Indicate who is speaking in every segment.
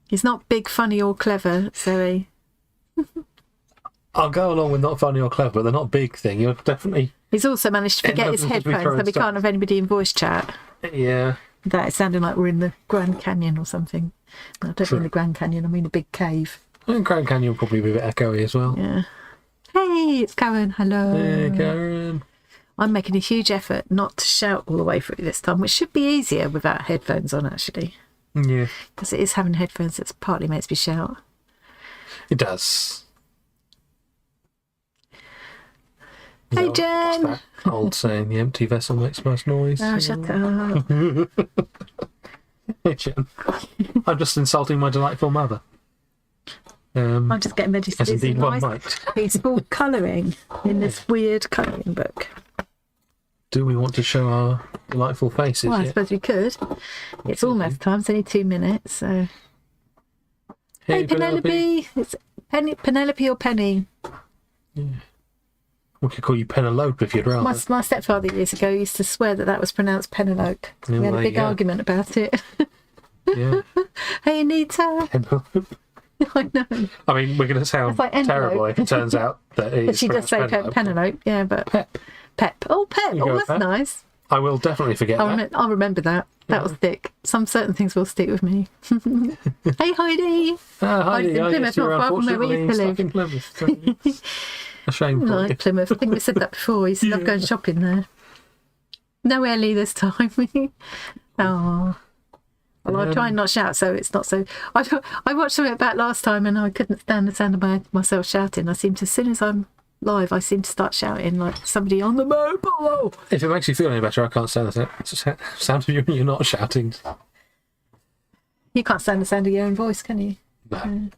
Speaker 1: He's not big, funny, or clever, Zoe.
Speaker 2: I'll go along with not funny or clever, but they're not big thing. You're definitely...
Speaker 1: He's also managed to forget his headphones, so we can't have anybody in voice chat.
Speaker 2: Yeah.
Speaker 1: That it sounded like we're in the Grand Canyon or something. No, I don't mean the Grand Canyon, I mean a big cave.
Speaker 2: I think Grand Canyon will probably be a bit echoey as well.
Speaker 1: Yeah. Hey, it's Karen. Hello.
Speaker 2: Hey, Karen.
Speaker 1: I'm making a huge effort not to shout all the way through this time, which should be easier without headphones on, actually.
Speaker 2: Yeah.
Speaker 1: Because it is having headphones that partly makes me shout.
Speaker 2: It does.
Speaker 1: Hey, Jen!
Speaker 2: What's that old saying, the empty vessel makes most noise.
Speaker 1: Oh, shut up.
Speaker 2: Hey, Jen. I'm just insulting my delightful mother.
Speaker 1: I'm just getting ready to do some nice peaceful colouring in this weird colouring book.
Speaker 2: Do we want to show our delightful faces?
Speaker 1: Well, I suppose we could. It's almost time. It's only 2 minutes, so... Hey, Penelope! It's Penelope or Penny?
Speaker 2: Yeah. We could call you Penelope if you'd rather.
Speaker 1: My stepfather years ago used to swear that was pronounced Penelope. We had a big argument about it.
Speaker 2: Yeah.
Speaker 1: Hey, Anita!
Speaker 2: Penelope.
Speaker 1: I know.
Speaker 2: I mean, we're going to sound like terrible if it turns out that it is.
Speaker 1: She does say Penelope, yeah, but... Pep. Oh, Pep. Oh, that's nice.
Speaker 2: I will definitely forget that.
Speaker 1: I'll remember that. That will stick. Some certain things will stick with me. Hey, Heidi.
Speaker 2: Heidi,
Speaker 1: in Plymouth, not far from where we used to live.
Speaker 2: In Plymouth. A shame for you.
Speaker 1: Plymouth. I think we said that before. We used to love going shopping there. No Ellie this time. Oh. Well, I'll try and not shout, so it's not so... I watched something back last time and I couldn't stand the sound of myself shouting. I seem to, as soon as I'm live, I seem to start shouting like somebody on the mobile.
Speaker 2: If it makes you feel any better, I can't stand the sound of you when you're not shouting.
Speaker 1: You can't stand the sound of your own voice, can you?
Speaker 2: No.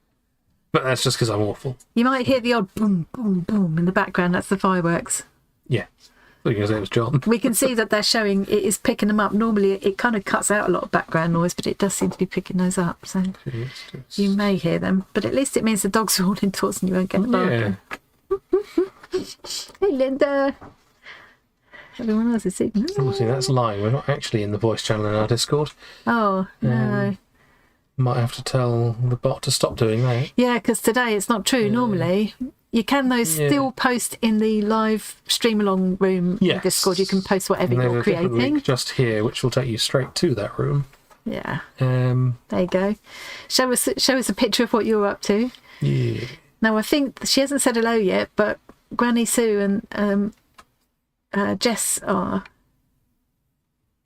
Speaker 2: But that's just because I'm awful.
Speaker 1: You might hear the odd boom, boom, boom in the background. That's the fireworks.
Speaker 2: Yeah. Because it was John.
Speaker 1: We can see that they're showing, it is picking them up. Normally it kind of cuts out a lot of background noise, but it does seem to be picking those up. So you may hear them, but at least it means the dogs are all indoors and you won't get the barking. Yeah. Hey, Linda. Everyone else is saying,
Speaker 2: obviously that's lying. We're not actually in the voice channel in our Discord.
Speaker 1: Oh, no.
Speaker 2: Might have to tell the bot to stop doing that.
Speaker 1: Yeah, because today it's not true. Normally you can still post in the live stream along room in Discord. You can post whatever you're creating.
Speaker 2: Link just here, which will take you straight to that room.
Speaker 1: Yeah. There you go. Show us a picture of what you're up to.
Speaker 2: Yeah.
Speaker 1: Now I think she hasn't said hello yet, but Granny Sue and Jess are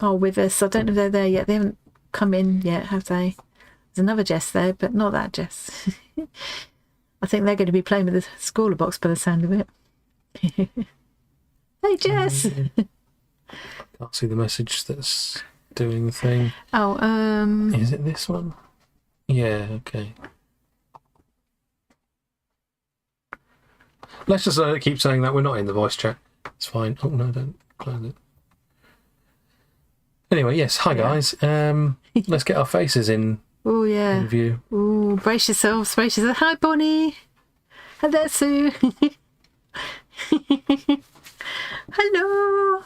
Speaker 1: with us. I don't know if they're there yet. They haven't come in yet, have they? There's another Jess there, but not that Jess. I think they're going to be playing with the scaller box by the sound of it. Hey, Jess!
Speaker 2: Can't see the message that's doing the thing.
Speaker 1: Oh,
Speaker 2: is it this one? Yeah, okay. Let's just keep saying that we're not in the voice chat. It's fine. Oh, no, don't close it. Anyway, yes, hi guys. Let's get our faces in.
Speaker 1: Oh, yeah.
Speaker 2: View.
Speaker 1: Oh, brace yourselves, brace yourselves. Hi, Bonnie. Hello, Sue. Hello.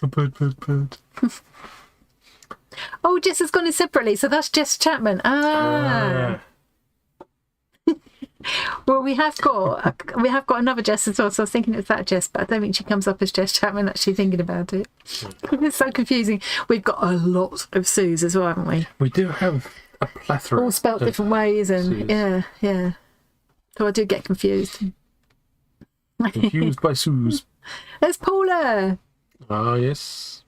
Speaker 2: Bird.
Speaker 1: Oh, Jess has gone in separately, so that's Jess Chapman. Well, we have got another Jess as well, so I was thinking it was that Jess, but I don't think she comes up as Jess Chapman, actually thinking about it. It's so confusing. We've got a lot of Sues as well, haven't we?
Speaker 2: We do have a plethora.
Speaker 1: All spelt different ways, and Sues. Yeah. So I do get confused.
Speaker 2: Confused by Sues.
Speaker 1: There's Paula.
Speaker 2: Ah, yes.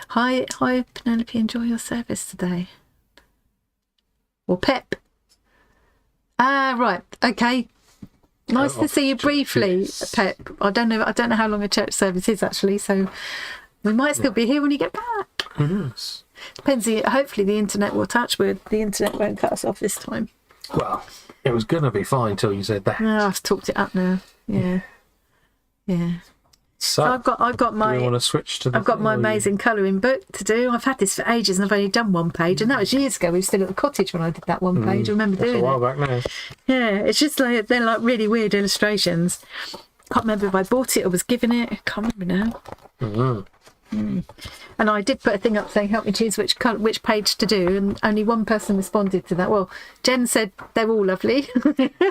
Speaker 1: Hi, Penelope. Enjoy your service today. Or Pep. Ah, right. Okay. Nice to see you briefly, Pep. I don't know how long a church service is actually, so we might still be here when you get back.
Speaker 2: Yes.
Speaker 1: Depends. Hopefully the internet will touch wood. The internet won't cut us off this time.
Speaker 2: Well, it was gonna be fine till you said that.
Speaker 1: No, I've talked it up now. Yeah. So I've got my.
Speaker 2: Do you want to switch to?
Speaker 1: I've got my amazing colouring book to do. I've had this for ages, and I've only done one page, and that was years ago. We were still at the cottage when I did that one page. I remember doing it.
Speaker 2: A while back now.
Speaker 1: Yeah, it's just like they're like really weird illustrations. Can't remember if I bought it or was given it. I can't remember now. And I did put a thing up saying, help me choose which page to do, and only one person responded to that. Well, Jen said they're all lovely.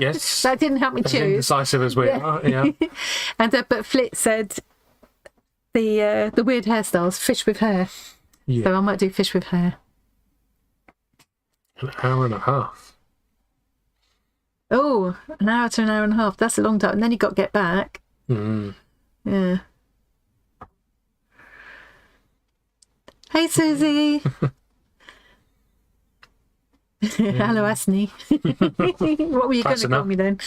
Speaker 2: Yes.
Speaker 1: That didn't help me
Speaker 2: As
Speaker 1: choose.
Speaker 2: indecisive as we are, yeah.
Speaker 1: And but Flit said the weird hairstyles, fish with hair.
Speaker 2: Yeah.
Speaker 1: So I might do fish with hair.
Speaker 2: An hour and a half.
Speaker 1: Oh, an hour to an hour and a half. That's a long time. And then you got to get back.
Speaker 2: Mm.
Speaker 1: Yeah. Hey, Susie. Hello, Asney. What were you going to call me then?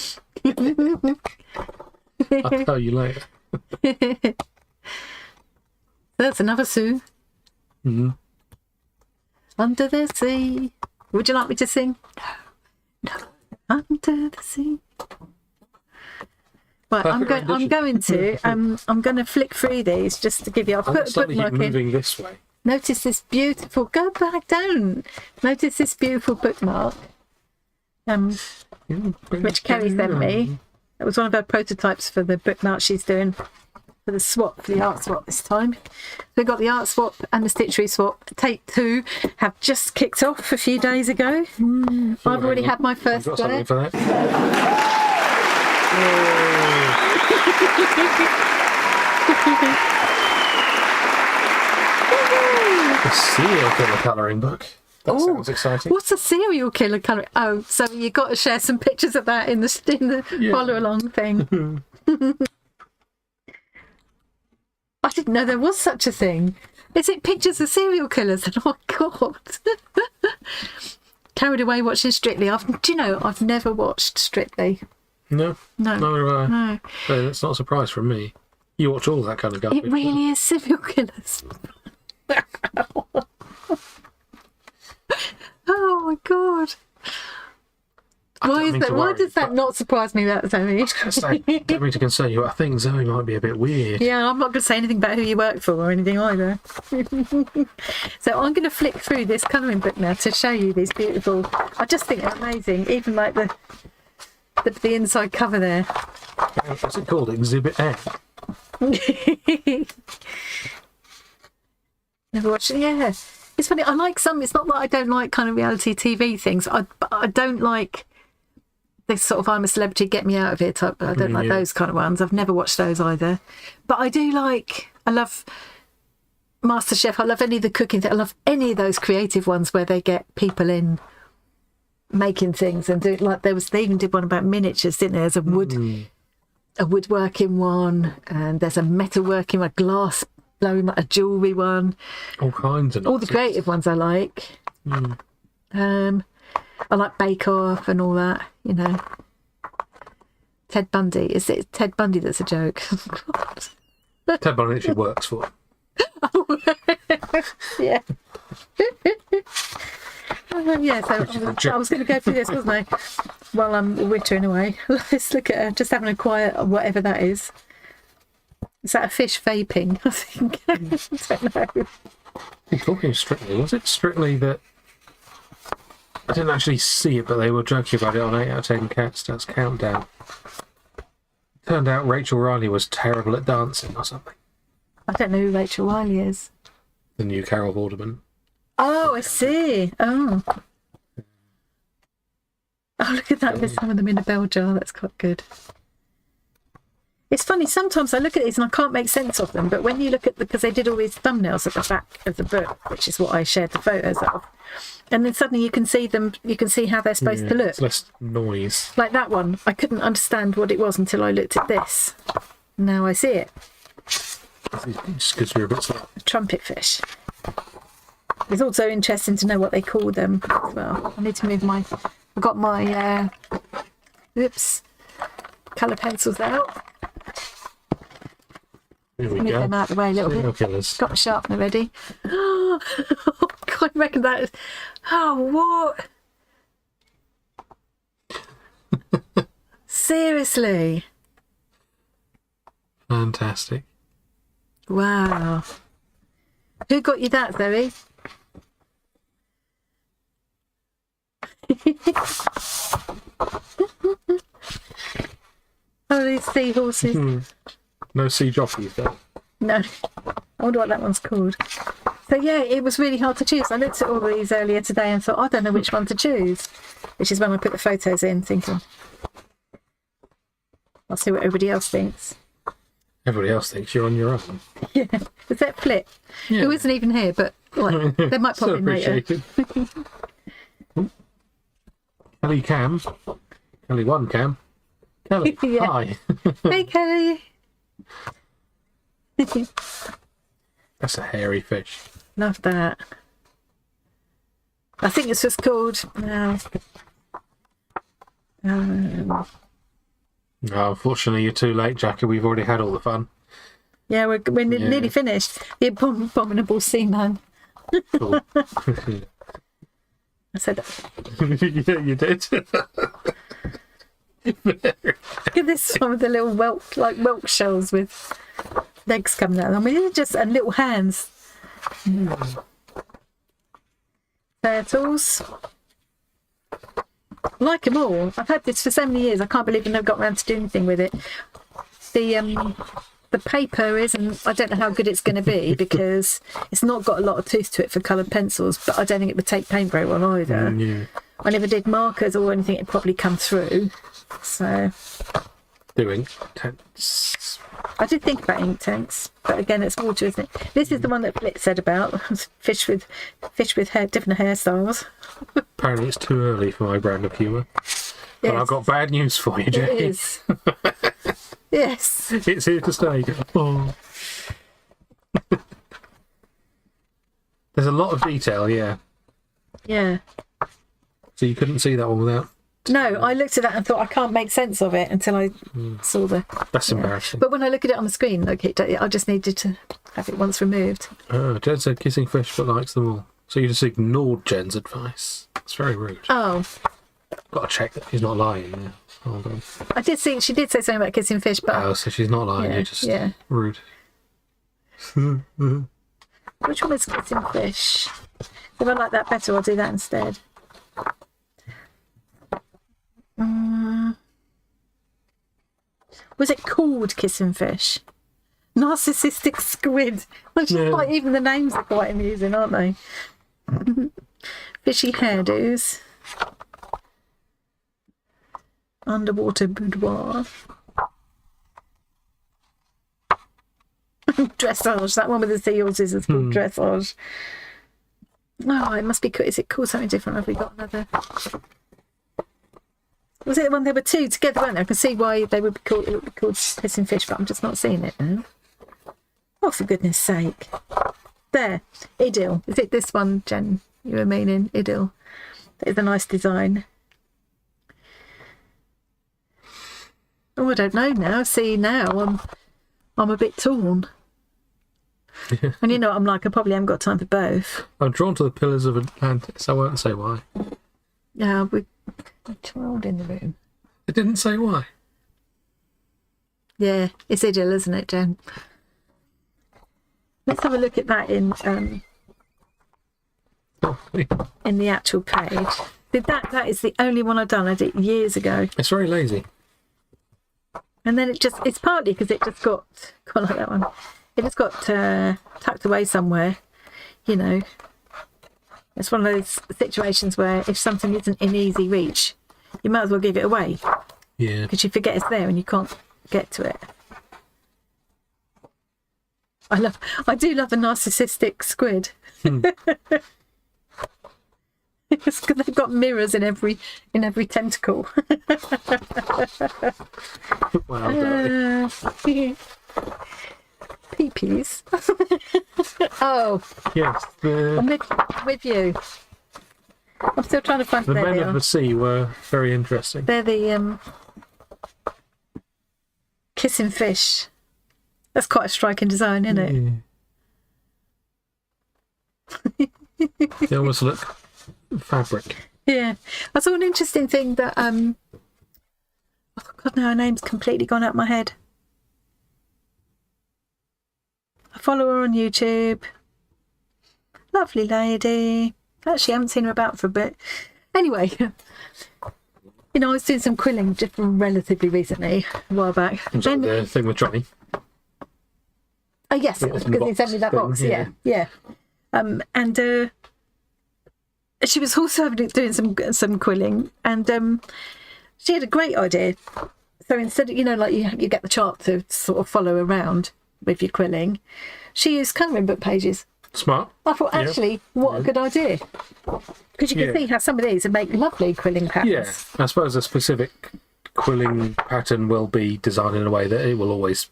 Speaker 2: I'll tell you later.
Speaker 1: That's another Sue.
Speaker 2: Mm-hmm.
Speaker 1: Under the sea. Would you like me to sing? No. Under the sea. Right, I'm going to flick through these just to give you. I'll put a bookmark in.
Speaker 2: Moving this way.
Speaker 1: Notice this beautiful. Go back down. Notice this beautiful bookmark. Which Kerry sent me. It was one of her prototypes for the bookmark she's doing for the swap, for the art swap this time. We've got the art swap and the stitchery swap. Take 2 have just kicked off a few days ago. I've already had my first
Speaker 2: Got something
Speaker 1: flare.
Speaker 2: for that. A serial killer colouring book. That sounds exciting.
Speaker 1: What's a serial killer colour? Oh, so you got to share some pictures of that in the follow along thing. I didn't know there was such a thing. Is it pictures of serial killers? Oh my god! Carried away watching Strictly. Do you know I've never watched Strictly?
Speaker 2: No. Neither have I.
Speaker 1: No.
Speaker 2: So that's not a surprise from me. You watch all that kind of garbage.
Speaker 1: It really is serial killers. Oh my god! Why does that not surprise me, that Zoe?
Speaker 2: Don't mean to concern you, I think Zoe might be a bit weird.
Speaker 1: Yeah, I'm not going to say anything about who you work for or anything either. So I'm going to flick through this colouring book now to show you these beautiful. I just think they're amazing. Even like the inside cover there.
Speaker 2: What's it called? Exhibit A.
Speaker 1: Never watched it. Yeah, it's funny. I like some. It's not that I don't like kind of reality TV things. I don't like this sort of I'm a celebrity, get me out of here type. I don't like those kind of ones. I've never watched those either. But I do like. I love MasterChef. I love any of the cooking thing. I love any of those creative ones where they get people in making things and doing like they even did one about miniatures, didn't there? There's a woodworking one, and there's a metalworking, a glass blowing, a jewellery one.
Speaker 2: All kinds of
Speaker 1: all the creative ones I like. I like Bake Off and all that, you know. Ted Bundy. Is it Ted Bundy that's a joke?
Speaker 2: Ted Bundy actually works for.
Speaker 1: Yeah. Yeah, so I was going to go through this, wasn't I? While I'm wittering away. Let's look at her, just having a quiet, whatever that is. Is that a fish vaping? I think. I don't know.
Speaker 2: Talking of Strictly, was it Strictly that I didn't actually see it, but they were joking about it on 8 out of 10 Cat Stats Countdown. Turned out Rachel Riley was terrible at dancing or something.
Speaker 1: I don't know who Rachel Riley is.
Speaker 2: The new Carol Vorderman.
Speaker 1: Oh, I see. Oh, look at that. There's some of them in a bell jar. That's quite good. It's funny, sometimes I look at these and I can't make sense of them, but when you look at because they did all these thumbnails at the back of the book, which is what I shared the photos of, and then suddenly you can see them, you can see how they're supposed to look.
Speaker 2: It's less noise.
Speaker 1: Like that one, I couldn't understand what it was until I looked at this. Now I see it.
Speaker 2: It's good to be a bit slow.
Speaker 1: A trumpet fish. It's also interesting to know what they call them as well. I need to move my... I've got my... colour pencils out.
Speaker 2: Here we
Speaker 1: Move
Speaker 2: go.
Speaker 1: them out of the way a little
Speaker 2: Serial
Speaker 1: bit.
Speaker 2: killers.
Speaker 1: Got my sharpener ready. Oh, God, I reckon that is... Oh, what? Seriously?
Speaker 2: Fantastic.
Speaker 1: Wow. Who got you that, Zoe? Oh, these seahorses.
Speaker 2: No sea jockeys though.
Speaker 1: No. wonder what that one's called. So yeah, it was really hard to choose. I looked at all these earlier today and thought, I don't know which one to choose. Which is when I put the photos in, thinking, I'll see what everybody else thinks.
Speaker 2: Everybody else thinks you're on your own.
Speaker 1: Yeah. Is that Flip?
Speaker 2: Yeah.
Speaker 1: Who isn't even here, but like, they might pop
Speaker 2: So
Speaker 1: in later.
Speaker 2: appreciated. Kelly Cam. Kelly 1 Cam. Kelly,
Speaker 1: Yeah.
Speaker 2: hi.
Speaker 1: Hey, Kelly.
Speaker 2: That's a hairy fish.
Speaker 1: Love that. I think it's just called. No,
Speaker 2: No, unfortunately, you're too late, Jackie. We've already had all the fun.
Speaker 1: yeah, we're
Speaker 2: Yeah.
Speaker 1: nearly finished. The abominable seaman.
Speaker 2: Cool.
Speaker 1: I said,
Speaker 2: Yeah, you did.
Speaker 1: look at this one with the little whelk shells with legs coming out. I mean, they're just and little hands. Turtles. Like them all. I've had this for so many years. I can't believe I've never got around to doing anything with it. The paper isn't. I don't know how good it's going to be because it's not got a lot of tooth to it for coloured pencils. But I don't think it would take paint very well either.
Speaker 2: Yeah.
Speaker 1: I never did markers or anything. It'd probably come through. So
Speaker 2: Doing tense.
Speaker 1: I did think about ink tanks, but again, it's water, isn't it? This is the one that Flip said about fish with hair, different hairstyles.
Speaker 2: Apparently, it's too early for my brand of humour. But
Speaker 1: Yes.
Speaker 2: I've got bad news for you, Jackie.
Speaker 1: It is. Yes.
Speaker 2: It's here to stay. Oh. There's a lot of detail, yeah.
Speaker 1: Yeah.
Speaker 2: So you couldn't see that one without.
Speaker 1: No, I looked at that and thought I can't make sense of it until I saw the.
Speaker 2: That's embarrassing.
Speaker 1: But when I look at it on the screen, look, I just needed to have it once removed.
Speaker 2: Oh, Jen said kissing fish but likes them all. So you just ignored Jen's advice. It's very rude.
Speaker 1: Oh,
Speaker 2: Got to check that she's not lying. Yeah. Hold on.
Speaker 1: I did see. She did say something about kissing fish, but
Speaker 2: Oh, so she's not lying.
Speaker 1: yeah,
Speaker 2: You're just
Speaker 1: yeah.
Speaker 2: rude.
Speaker 1: Which one is kissing fish? If I like that better, I'll do that instead. Was it called kissing fish? Narcissistic squid. Which is
Speaker 2: Yeah.
Speaker 1: quite, even the names are quite amusing, aren't they? Fishy hairdos. Underwater boudoir. Dressage. That one with the seahorses is called dressage. Oh, it must be. Is it called something different? Have we got another? Was it the one there were two together, weren't there? I can see why they would be called. It would be called kissing fish, but I'm just not seeing it now. Oh, for goodness sake! There, idyll. Is it this one, Jen? You were meaning idyll. That is a nice design. Oh, I don't know now. See, now I'm a bit torn. And you know what I'm like. I probably haven't got time for both.
Speaker 2: I'm drawn to the pillars of Atlantis. I won't say why.
Speaker 1: Yeah, we're 12 in the room.
Speaker 2: It didn't say why.
Speaker 1: Yeah, it's idyll, isn't it, Jen? Let's have a look at that in the actual page. That is the only one I've done. I did it years ago.
Speaker 2: It's very lazy.
Speaker 1: And then it's partly because it just got like that one. It just got tucked away somewhere, you know. It's one of those situations where if something isn't in easy reach, you might as well give it away
Speaker 2: Yeah.
Speaker 1: because you forget it's there and you can't get to it. I do love a narcissistic squid. It's 'cause they've got mirrors in every tentacle.
Speaker 2: Wow, darling.
Speaker 1: Peepees. Oh,
Speaker 2: Yes,
Speaker 1: I'm with you. I'm still trying to find.
Speaker 2: the
Speaker 1: There
Speaker 2: men
Speaker 1: they
Speaker 2: of
Speaker 1: are.
Speaker 2: the sea were very interesting.
Speaker 1: They're the kissing fish. That's quite a striking design, isn't it?
Speaker 2: They almost look fabric.
Speaker 1: Yeah. I saw an interesting thing that oh God, now her name's completely gone out of my head. I follow her on YouTube. Lovely lady. Actually, I haven't seen her about for a bit. Anyway, you know, I was doing some quilling just relatively recently, a while back.
Speaker 2: Is that the thing with Johnny?
Speaker 1: Oh yes,
Speaker 2: Yeah,
Speaker 1: because he sent me that
Speaker 2: thing,
Speaker 1: box. Yeah. And she was also doing some quilling, and she had a great idea. So instead of, like you get the chart to sort of follow around with your quilling, she used colouring book pages.
Speaker 2: Smart.
Speaker 1: I thought, actually, what a good idea. Because you can see how some of these would make lovely quilling patterns.
Speaker 2: Yeah, I suppose a specific quilling pattern will be designed in a way that it will always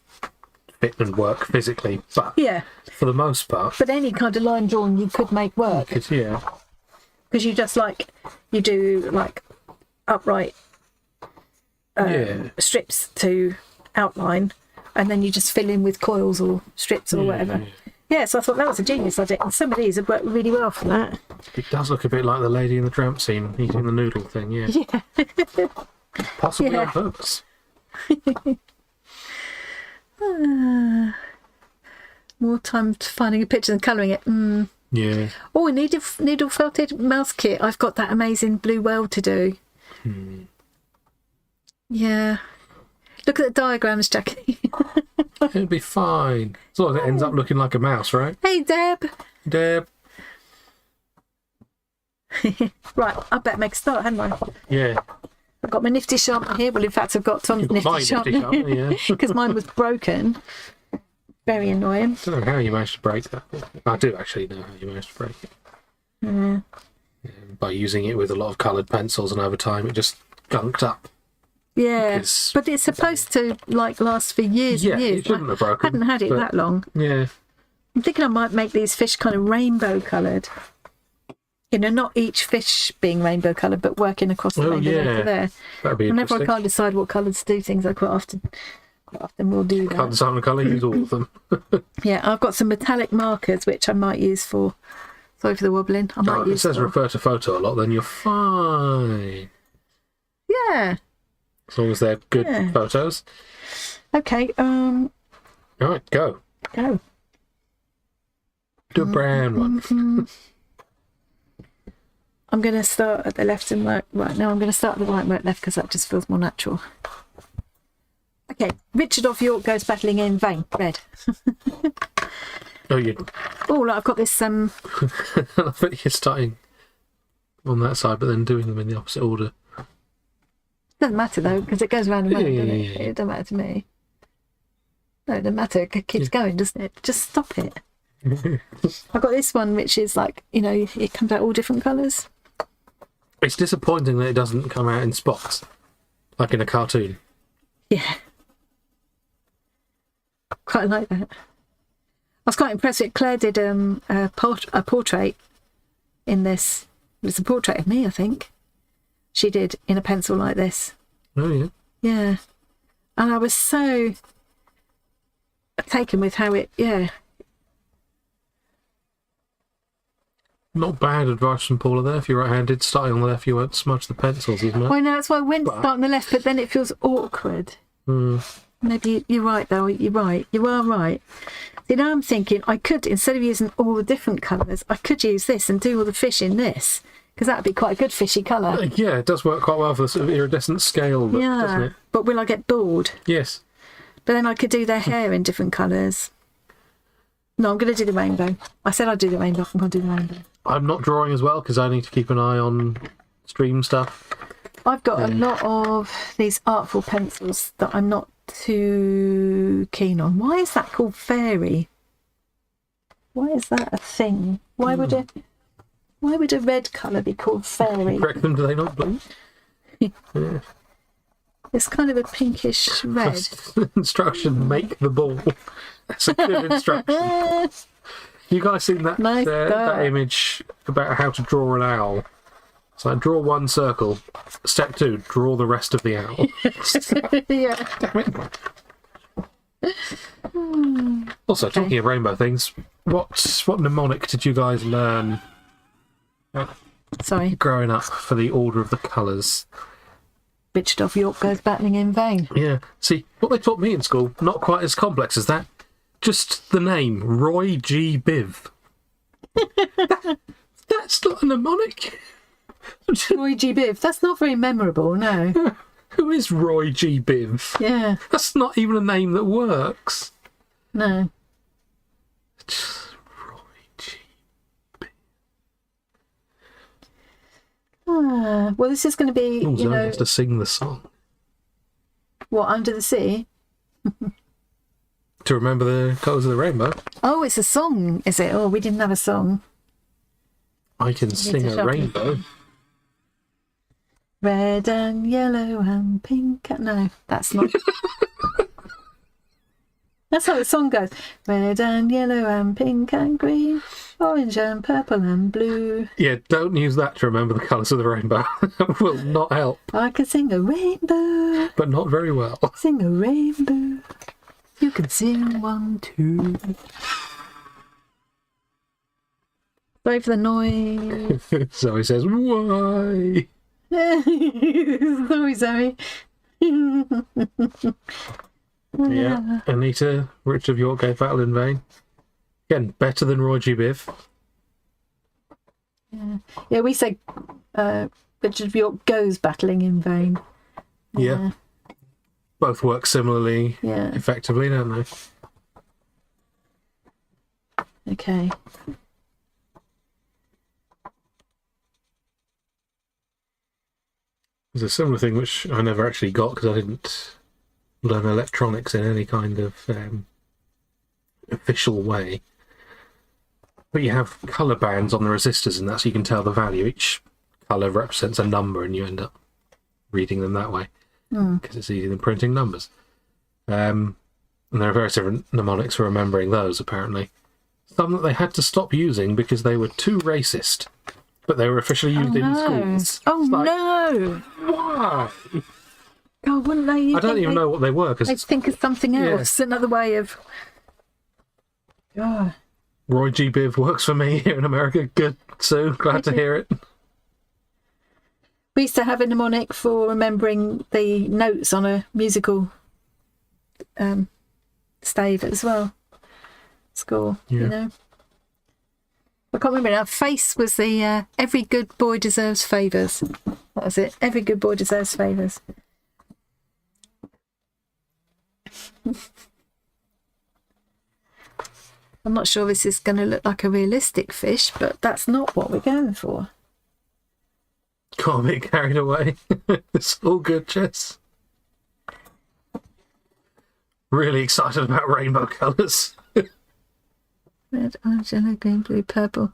Speaker 2: fit and work physically, but for the most part...
Speaker 1: But any kind of line drawing you could make work.
Speaker 2: Because
Speaker 1: you just you do upright strips to outline, and then you just fill in with coils or strips or whatever. Yeah, so I thought that was a genius idea, and some of these have worked really well for that.
Speaker 2: It does look a bit like the Lady in the Tramp scene, eating the noodle thing, yeah. Possibly on purpose.
Speaker 1: More time to finding a picture than colouring it.
Speaker 2: Yeah.
Speaker 1: Oh, a needle felted mouse kit. I've got that amazing blue whale to do. Yeah. Look at the diagrams, Jackie.
Speaker 2: It'll be fine. As long as it ends up looking like a mouse, right?
Speaker 1: Hey, Deb.
Speaker 2: Deb.
Speaker 1: Right, I better make a start, hadn't I?
Speaker 2: Yeah.
Speaker 1: I've got my nifty sharpener here. Well, in fact, I've got Tom's nifty sharpener. Because mine was broken. Very annoying.
Speaker 2: I don't know how you managed to break that. I do actually know how you managed to break it. Yeah, by using it with a lot of coloured pencils, and over time it just gunked up.
Speaker 1: Yeah, but it's supposed to last for years and years.
Speaker 2: It shouldn't have broken.
Speaker 1: I hadn't had it that long.
Speaker 2: Yeah.
Speaker 1: I'm thinking I might make these fish kind of rainbow coloured. Not each fish being rainbow coloured, but working across the rainbow over there.
Speaker 2: That'd be
Speaker 1: Whenever
Speaker 2: interesting.
Speaker 1: I can't decide what colours to do things, I quite often will do that.
Speaker 2: Can't decide on the colour, use all of them.
Speaker 1: Yeah, I've got some metallic markers which I might use for. Sorry for the wobbling.
Speaker 2: If it says refer to photo a lot, then you're fine.
Speaker 1: Yeah.
Speaker 2: As long as they're good photos.
Speaker 1: Okay.
Speaker 2: All right, go.
Speaker 1: Go.
Speaker 2: Do a brown one.
Speaker 1: I'm going to start at the left and work right. No, I'm going to start at the right and work left because that just feels more natural. Okay, Richard of York goes battling in vain. Red.
Speaker 2: Oh,
Speaker 1: I've got this.
Speaker 2: I bet you're starting on that side, but then doing them in the opposite order.
Speaker 1: Doesn't matter though, because it goes round and round.
Speaker 2: Yeah.
Speaker 1: It doesn't matter to me. No, it doesn't matter. It keeps going, doesn't it? Just stop it. I've got this one, which is it comes out all different colours.
Speaker 2: It's disappointing that it doesn't come out in spots, like in a cartoon.
Speaker 1: Yeah. Quite like that. I was quite impressed that Claire did a portrait in this. It was a portrait of me, I think. She did in a pencil like this.
Speaker 2: Oh, yeah.
Speaker 1: Yeah. And I was so taken with how it,
Speaker 2: Not bad advice from Paula there. If you're right-handed, starting on the left, you won't smudge the pencils, isn't it?
Speaker 1: Well, no, that's why I went to start on the left, but then it feels awkward. Maybe you're right, though. You're right. You are right. See, now I'm thinking I could, instead of using all the different colours, I could use this and do all the fish in this, because that would be quite a good fishy colour.
Speaker 2: Yeah, it does work quite well for the sort of iridescent scale look, doesn't it?
Speaker 1: But will I get bored?
Speaker 2: Yes.
Speaker 1: But then I could do their hair in different colours. No, I'm going to do the rainbow. I said I'd do the rainbow. I'm going to do the rainbow.
Speaker 2: I'm not drawing as well because I need to keep an eye on stream stuff.
Speaker 1: I've got a lot of these artful pencils that I'm not too keen on. Why is that called fairy? Why is that a thing? Why would a red colour be called fairy?
Speaker 2: Correct them, do they not blue? Yeah.
Speaker 1: It's kind of a pinkish red.
Speaker 2: Instruction, make the ball. That's a good instruction. You guys seen that, that image about how to draw an owl? It's like, draw one circle. Step 2, draw the rest of the owl.
Speaker 1: Yeah.
Speaker 2: Damn it. Also, talking of rainbow things, what mnemonic did you guys learn
Speaker 1: Sorry.
Speaker 2: growing up for the order of the colours?
Speaker 1: Richard of York goes battling in vain.
Speaker 2: Yeah. See, what they taught me in school, not quite as complex as that. Just the name, Roy G. Biv. That's not a mnemonic.
Speaker 1: Roy G. Biv. That's not very memorable, no.
Speaker 2: Who is Roy G. Biv?
Speaker 1: Yeah.
Speaker 2: That's not even a name that works.
Speaker 1: No.
Speaker 2: Roy G.
Speaker 1: Well, this is going to be,
Speaker 2: Oh,
Speaker 1: you know,
Speaker 2: has to sing the song.
Speaker 1: what, Under the Sea?
Speaker 2: To remember the colours of the rainbow.
Speaker 1: Oh, it's a song, is it? Oh, we didn't have a song.
Speaker 2: I can sing
Speaker 1: to
Speaker 2: a
Speaker 1: shuffle.
Speaker 2: rainbow.
Speaker 1: Red and yellow and pink. No, that's not. That's how the song goes. Red and yellow and pink and green, orange and purple and blue.
Speaker 2: Yeah, don't use that to remember the colours of the rainbow. That will not help.
Speaker 1: I can sing a rainbow.
Speaker 2: But not very well.
Speaker 1: Sing a rainbow. You can sing one too. Sorry for the noise.
Speaker 2: So he says, why?
Speaker 1: Sorry, Zoe.
Speaker 2: Yeah, Anita, Richard of York gave battle in vain. Again, better than Roy G. Biv.
Speaker 1: Yeah, we say Richard of York goes battling in vain.
Speaker 2: Yeah. Both work similarly
Speaker 1: Yeah.
Speaker 2: effectively, don't they?
Speaker 1: Okay.
Speaker 2: There's a similar thing which I never actually got because I didn't learn electronics in any kind of official way. But you have colour bands on the resistors and that, so you can tell the value. Each colour represents a number and you end up reading them that way because it's easier than printing numbers. And there are various different mnemonics for remembering those, apparently. Some that they had to stop using because they were too racist, but they were officially used in schools.
Speaker 1: Oh,
Speaker 2: It's like,
Speaker 1: no.
Speaker 2: why?
Speaker 1: God, wouldn't they?
Speaker 2: I don't even know what they were
Speaker 1: They'd
Speaker 2: because
Speaker 1: think of something else, another way of. God.
Speaker 2: Roy G. Biv works for me here in America. Good, Sue. Glad to hear it.
Speaker 1: We used to have a mnemonic for remembering the notes on a musical stave as well. Score, you know. I can't remember now. Face was the every good boy deserves favours. What was it? Every good boy deserves favours. I'm not sure this is going to look like a realistic fish, but that's not what we're going for.
Speaker 2: Can't be carried away. It's all good, Jess. Really excited about rainbow colours.
Speaker 1: Red, orange, yellow, green, blue, purple.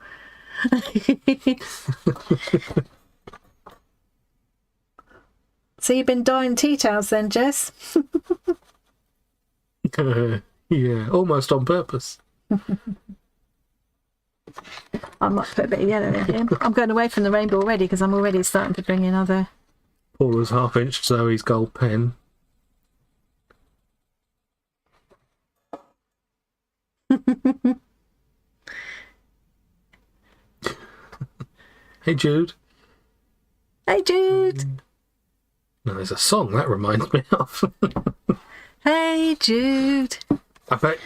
Speaker 1: So you've been dyeing tea towels then, Jess?
Speaker 2: Yeah, almost on purpose.
Speaker 1: I might put a bit of yellow in here. I'm going away from the rainbow already because I'm already starting to bring in other.
Speaker 2: Paula's half-inched Zoe's gold pen. Hey, Jude.
Speaker 1: Hey, Jude.
Speaker 2: No, there's a song that reminds me of.
Speaker 1: Hey, Jude.
Speaker 2: I bet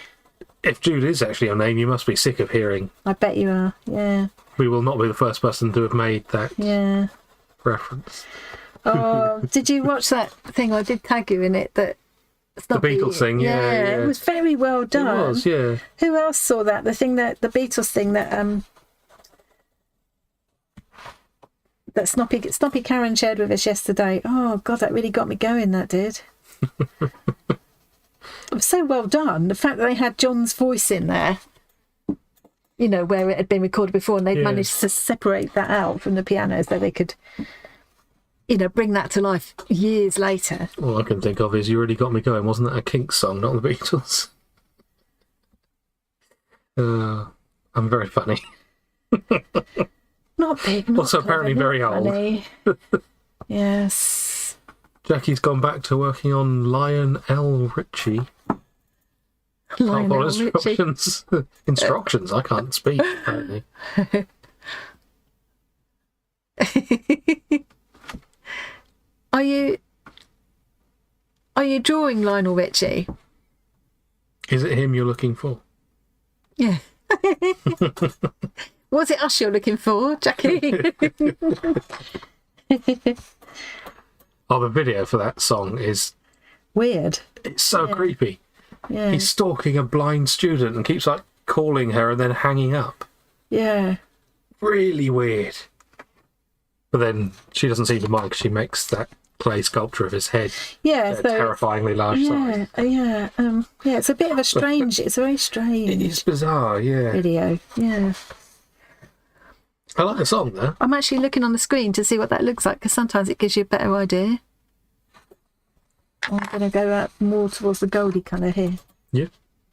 Speaker 2: if Jude is actually your name, you must be sick of hearing.
Speaker 1: I bet you are. Yeah.
Speaker 2: We will not be the first person to have made that reference.
Speaker 1: Oh, did you watch that thing? I did tag you in it. That
Speaker 2: The Beatles thing, yeah.
Speaker 1: It was very well done.
Speaker 2: It was, yeah.
Speaker 1: Who else saw that? The thing that the Beatles thing that that Snoppy Karen shared with us yesterday. Oh God, that really got me going. That did. It was so well done. The fact that they had John's voice in there, you know, where it had been recorded before, and they'd managed to separate that out from the piano so they could, you know, bring that to life years later.
Speaker 2: All I can think of is You Really Got Me Going. Wasn't that a Kinks song, not the Beatles? I'm very funny.
Speaker 1: Not big, not
Speaker 2: Also
Speaker 1: clever,
Speaker 2: apparently
Speaker 1: not
Speaker 2: very
Speaker 1: funny. Yes.
Speaker 2: Jackie's gone back to working on Lion L. Richie. Can't follow instructions. Instructions, I can't speak, apparently.
Speaker 1: Are you drawing Lionel Richie?
Speaker 2: Is it him you're looking for?
Speaker 1: Yeah. Was it us you're looking for, Jackie?
Speaker 2: Oh, the video for that song is...
Speaker 1: Weird.
Speaker 2: It's so creepy.
Speaker 1: Yeah.
Speaker 2: He's stalking a blind student and keeps, like, calling her and then hanging up.
Speaker 1: Yeah.
Speaker 2: Really weird. But then she doesn't seem to mind because she makes that clay sculpture of his head
Speaker 1: Yeah. So,
Speaker 2: terrifyingly large size.
Speaker 1: Yeah. Yeah. It's a bit of a strange. It's a very strange.
Speaker 2: It's bizarre, yeah.
Speaker 1: Video. Yeah.
Speaker 2: I like the song though.
Speaker 1: I'm actually looking on the screen to see what that looks like because sometimes it gives you a better idea. I'm going to go out more towards the goldy colour here.
Speaker 2: Yeah.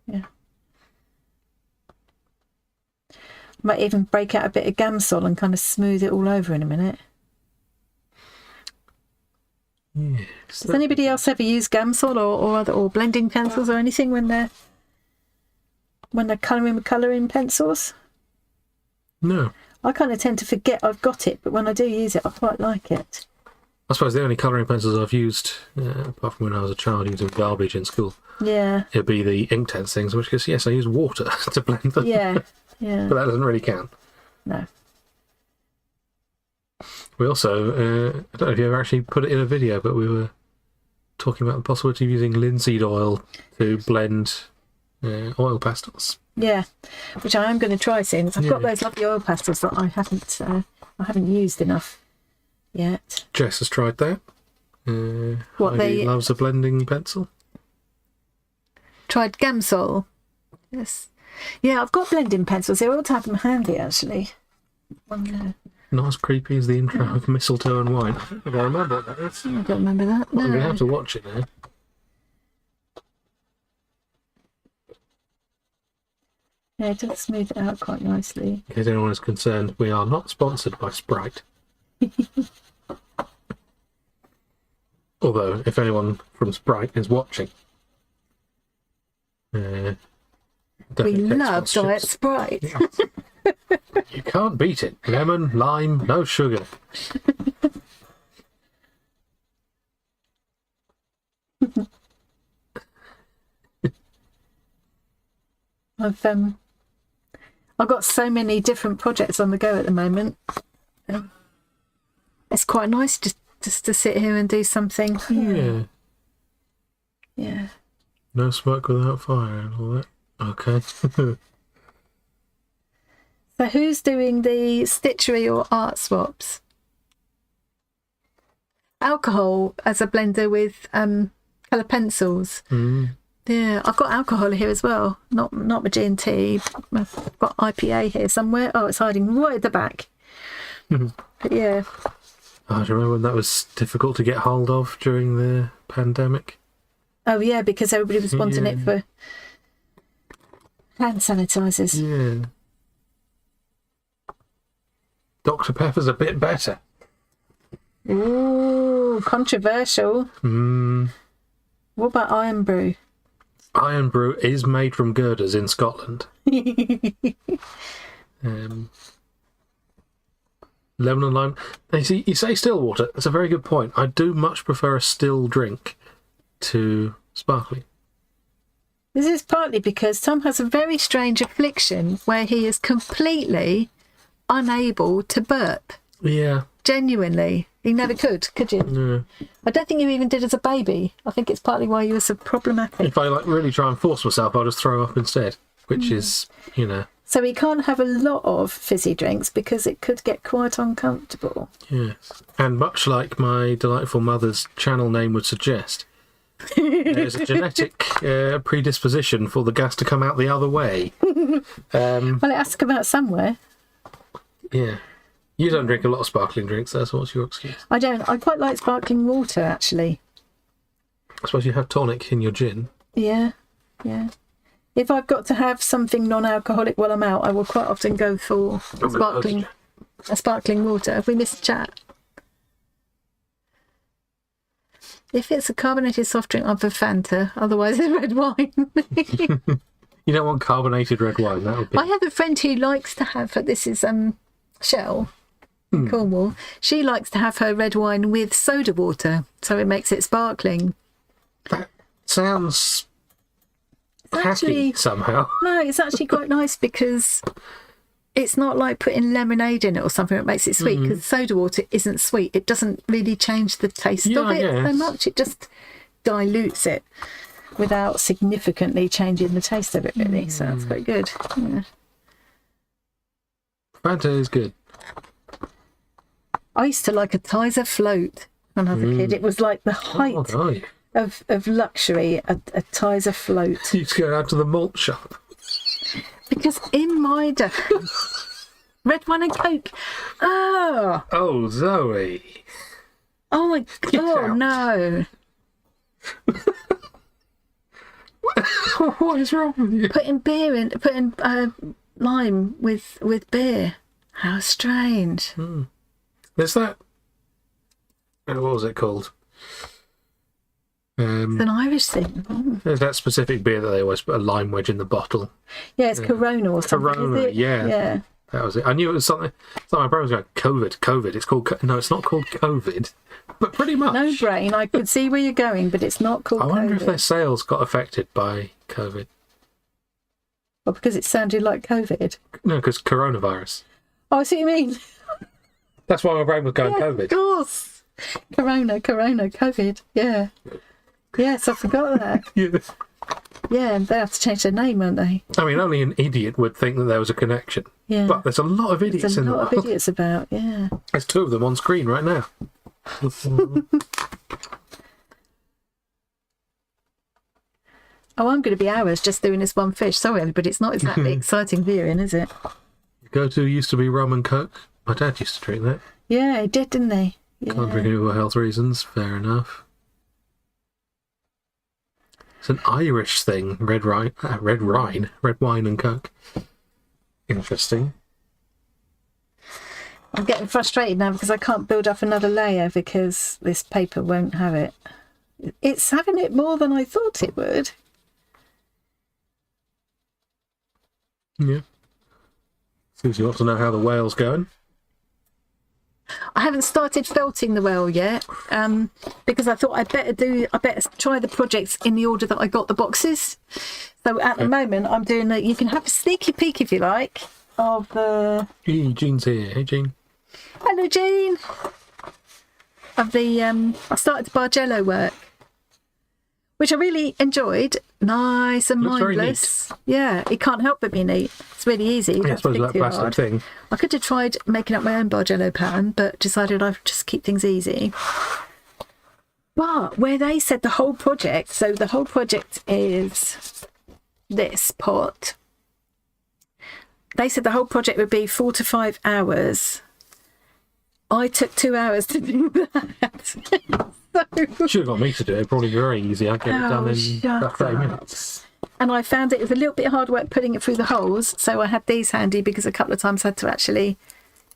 Speaker 1: Yeah. Might even break out a bit of Gamsol and kind of smooth it all over in a minute.
Speaker 2: Yeah.
Speaker 1: Does anybody else ever use Gamsol or blending pencils or anything when they're colouring with colouring pencils?
Speaker 2: No.
Speaker 1: I kind of tend to forget I've got it, but when I do use it, I quite like it.
Speaker 2: I suppose the only colouring pencils I've used, apart from when I was a child using garbage in school, it'd be the Inktense things, which is, yes, I use water to blend them.
Speaker 1: Yeah, yeah.
Speaker 2: But that doesn't really count.
Speaker 1: No.
Speaker 2: We also, I don't know if you ever actually put it in a video, but we were talking about the possibility of using linseed oil to blend oil pastels.
Speaker 1: Yeah, which I am going to try soon. I've got those lovely oil pastels that I haven't used enough yet.
Speaker 2: Jess has tried that. Heidi loves a blending pencil.
Speaker 1: Tried Gamsol. Yes. Yeah, I've got blending pencils. They ought to have them handy, actually.
Speaker 2: Not as creepy as the intro of Mistletoe and Wine. I don't think I remember what that is.
Speaker 1: I don't remember that. No.
Speaker 2: I'm going to have to watch it now.
Speaker 1: Yeah, it does smooth it out quite nicely.
Speaker 2: In case anyone is concerned, we are not sponsored by Sprite. Although, if anyone from Sprite is watching,
Speaker 1: we love Diet Sprite.
Speaker 2: Yeah. You can't beat it. Lemon, lime, no sugar.
Speaker 1: I've got so many different projects on the go at the moment. It's quite nice just to sit here and do something.
Speaker 2: Yeah.
Speaker 1: Yeah.
Speaker 2: No smoke without fire and all that. Okay.
Speaker 1: So who's doing the stitchery or art swaps? Alcohol as a blender with colour pencils. Yeah, I've got alcohol here as well. Not my G&T. I've got IPA here somewhere. Oh, it's hiding right at the back. But yeah.
Speaker 2: Oh, do you remember when that was difficult to get hold of during the pandemic?
Speaker 1: Oh yeah, because everybody was wanting it for hand sanitisers.
Speaker 2: Yeah. Dr. Pepper's a bit better.
Speaker 1: Ooh, controversial. What about Iron Brew?
Speaker 2: Iron Brew is made from girders in Scotland. Lemon and lime. You say still water. That's a very good point. I do much prefer a still drink to sparkling.
Speaker 1: This is partly because Tom has a very strange affliction where he is completely unable to burp.
Speaker 2: Yeah.
Speaker 1: Genuinely. You never could you?
Speaker 2: No.
Speaker 1: I don't think you even did as a baby. I think it's partly why you were so problematic.
Speaker 2: If I really try and force myself, I'll just throw up instead, which is,
Speaker 1: So he can't have a lot of fizzy drinks because it could get quite uncomfortable.
Speaker 2: Yes. And much like my delightful mother's channel name would suggest, there's a genetic predisposition for the gas to come out the other way.
Speaker 1: Well, it has to come out somewhere.
Speaker 2: Yeah. You don't drink a lot of sparkling drinks, that's what's your excuse?
Speaker 1: I don't. I quite like sparkling water, actually.
Speaker 2: I suppose you have tonic in your gin.
Speaker 1: Yeah, yeah. If I've got to have something non-alcoholic while I'm out, I will quite often go for a sparkling water. Have we missed chat? If it's a carbonated soft drink, I'm for Fanta. Otherwise, it's red wine.
Speaker 2: You don't want carbonated red wine, that would be...
Speaker 1: I have a friend who likes to have... This is Shell in Cornwall. She likes to have her red wine with soda water, so it makes it sparkling.
Speaker 2: That sounds
Speaker 1: actually,
Speaker 2: hacky somehow.
Speaker 1: No, it's actually quite nice because it's not like putting lemonade in it or something that makes it sweet, because soda water isn't sweet. It doesn't really change the taste of it so much. It just dilutes it. without significantly changing the taste of it, really. So that's quite good. Yeah.
Speaker 2: Banter is good.
Speaker 1: I used to like a Tizer float when I was a kid. It was like the height of luxury, a Tizer float.
Speaker 2: You used to go out to the malt shop.
Speaker 1: Because in my day, red wine and Coke.
Speaker 2: Oh, Zoe.
Speaker 1: Oh my God, no.
Speaker 2: What is wrong with you?
Speaker 1: Putting lime with beer. How strange.
Speaker 2: There's that. What was it called?
Speaker 1: It's an Irish thing.
Speaker 2: There's that specific beer that they always put a lime wedge in the bottle.
Speaker 1: Yeah, it's Corona or something.
Speaker 2: Corona,
Speaker 1: is it?
Speaker 2: yeah. That was it. I knew it was something. It's like my brother was going, COVID. It's called. No, it's not called COVID. But pretty much.
Speaker 1: No brain. I could see where you're going, but it's not called
Speaker 2: I wonder
Speaker 1: COVID.
Speaker 2: if their sales got affected by COVID.
Speaker 1: Well, because it sounded like COVID.
Speaker 2: No, because coronavirus.
Speaker 1: Oh, I see what you mean.
Speaker 2: That's why my brain was going
Speaker 1: Yeah,
Speaker 2: COVID.
Speaker 1: of course. Corona, COVID. Yeah. Yes, I forgot that. Yeah, they have to change their name, won't they?
Speaker 2: I mean, only an idiot would think that there was a connection.
Speaker 1: Yeah.
Speaker 2: But there's a lot of idiots in the world.
Speaker 1: There's a lot of idiots about, yeah.
Speaker 2: There's two of them on screen right now.
Speaker 1: Oh, I'm going to be hours just doing this one fish. Sorry, but it's not exactly exciting viewing, is it?
Speaker 2: Go-to used to be rum and coke. My dad used to drink that.
Speaker 1: Yeah, he did, didn't he? Yeah.
Speaker 2: Can't drink it for health reasons. Fair enough. It's an Irish thing. Red wine and coke. Interesting.
Speaker 1: I'm getting frustrated now because I can't build up another layer because this paper won't have it. It's having it more than I thought it would.
Speaker 2: Yeah. Seems you want to know how the whale's going.
Speaker 1: I haven't started felting the whale yet because I thought I'd better try the projects in the order that I got the boxes. So at the moment I'm doing you can have a sneaky peek if you like of the...
Speaker 2: Jean's here. Hey, Jean.
Speaker 1: Hello, Jean. Of the I started Bargello work, which I really enjoyed. Nice and
Speaker 2: Looks very
Speaker 1: mindless. Yeah, it can't help but be neat. It's really easy.
Speaker 2: Yeah, I suppose that plastic thing.
Speaker 1: I could have tried making up my own Bargello pattern, but decided I'd just keep things easy. But where they said the whole project, so the whole project is this pot. They said the whole project would be 4 to 5 hours. I took 2 hours to do that.
Speaker 2: You should have got me to do it. Probably very easy. I'd get it done in about 30 minutes.
Speaker 1: And I found it was a little bit hard work putting it through the holes, so I had these handy because a couple of times I had to actually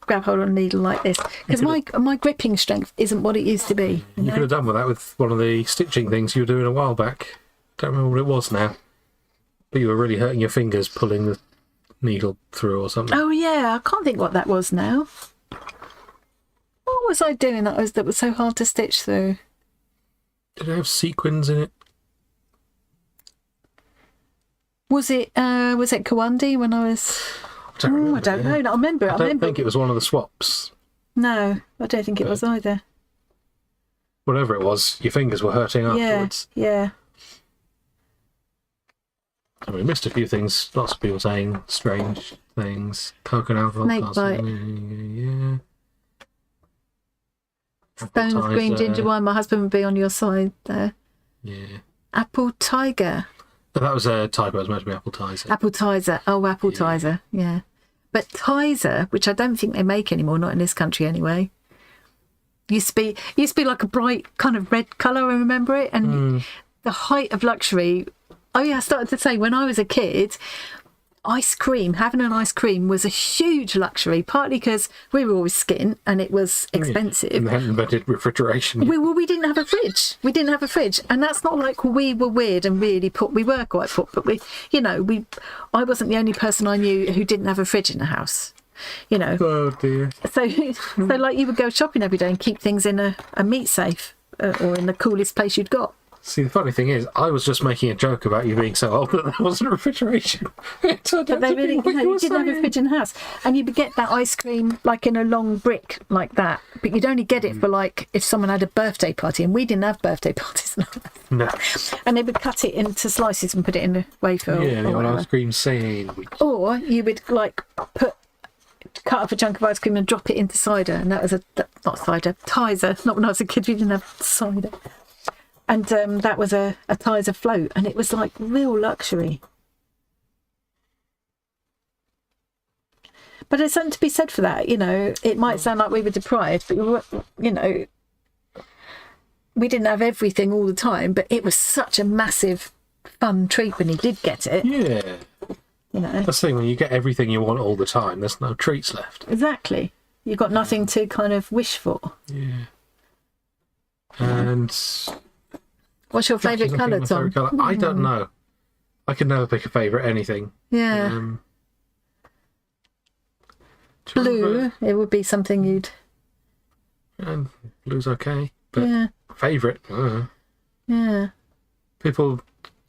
Speaker 1: grab hold of a needle like this because my gripping strength isn't what it used to be.
Speaker 2: You could have done with that with one of the stitching things you were doing a while back. Don't remember what it was now. But you were really hurting your fingers pulling the needle through or something.
Speaker 1: Oh yeah, I can't think what that was now. What was I doing that was so hard to stitch through?
Speaker 2: Did it have sequins in it?
Speaker 1: Was it Kawandi when I was...
Speaker 2: I don't remember.
Speaker 1: I don't know. I remember.
Speaker 2: I don't think it was one of the swaps.
Speaker 1: No, I don't think it was either.
Speaker 2: Whatever it was, your fingers were hurting afterwards.
Speaker 1: Yeah.
Speaker 2: And we missed a few things. Lots of people saying strange things. Coconut alcohol.
Speaker 1: Snake bite.
Speaker 2: Yeah.
Speaker 1: Stones, green ginger wine. My husband would be on your side there.
Speaker 2: Yeah.
Speaker 1: Apple tiger.
Speaker 2: But that was a typo. It was meant to be apple tizer.
Speaker 1: Apple tizer. Oh, apple tizer. Yeah. But tizer, which I don't think they make anymore, not in this country anyway. Used to be like a bright kind of red colour. I remember it, and the height of luxury. Oh yeah, I started to say when I was a kid, having an ice cream was a huge luxury, partly because we were always skint and it was expensive.
Speaker 2: And they hadn't invented refrigeration yet.
Speaker 1: We didn't have a fridge. And that's not like we were weird and really we were quite put, but I wasn't the only person I knew who didn't have a fridge in the house.
Speaker 2: Oh dear.
Speaker 1: So like you would go shopping every day and keep things in a meat safe or in the coolest place you'd got.
Speaker 2: See, the funny thing is, I was just making a joke about you being so old that there wasn't refrigeration. It turned
Speaker 1: But
Speaker 2: out
Speaker 1: they
Speaker 2: to be
Speaker 1: really,
Speaker 2: what you were
Speaker 1: you didn't have a
Speaker 2: saying.
Speaker 1: fridge in the house, and you'd get that ice cream like in a long brick like that. But you'd only get it for like if someone had a birthday party, and we didn't have birthday parties.
Speaker 2: No.
Speaker 1: And they would cut it into slices and put it in a wafer.
Speaker 2: Yeah, the
Speaker 1: or
Speaker 2: old
Speaker 1: whatever.
Speaker 2: ice cream sandwich.
Speaker 1: Or you would like cut up a chunk of ice cream and drop it into cider, and that was not cider, Tizer. Not when I was a kid, we didn't have cider. And that was a Tizer float, and it was like real luxury. But there's something to be said for that, you know. It might sound like we were deprived, but we were, you know, we didn't have everything all the time, but it was such a massive fun treat when you did get it.
Speaker 2: Yeah.
Speaker 1: You know,
Speaker 2: That's the thing, when you get everything you want all the time, there's no treats left.
Speaker 1: exactly. You've got nothing to kind of wish for.
Speaker 2: Yeah. And
Speaker 1: What's your favourite
Speaker 2: Looking
Speaker 1: colour,
Speaker 2: at my
Speaker 1: Tom?
Speaker 2: favourite colour. I don't know. I could never pick a favourite anything.
Speaker 1: Yeah,
Speaker 2: Do you
Speaker 1: blue.
Speaker 2: remember?
Speaker 1: It would be something you'd.
Speaker 2: And blue's okay, but
Speaker 1: Yeah,
Speaker 2: favourite.
Speaker 1: yeah.
Speaker 2: People,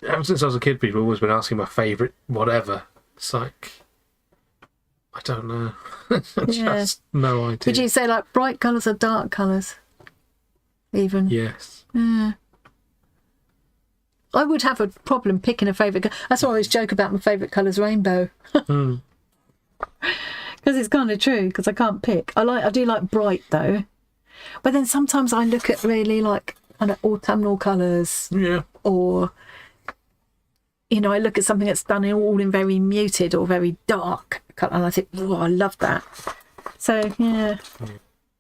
Speaker 2: ever since I was a kid, people have always been asking my favourite whatever. It's like, I don't know. Just no idea.
Speaker 1: Would you say like bright colours or dark colours? Even.
Speaker 2: Yes.
Speaker 1: Yeah. I would have a problem picking a favourite colour. That's why I always joke about my favourite colour's rainbow.
Speaker 2: Mm.
Speaker 1: Because it's kind of true, because I can't pick. I do like bright though. But then sometimes I look at really like kind of autumnal colours,
Speaker 2: Yeah.
Speaker 1: or, you know, I look at something that's done all in very muted or very dark colour, and I think, oh, I love that. So, yeah.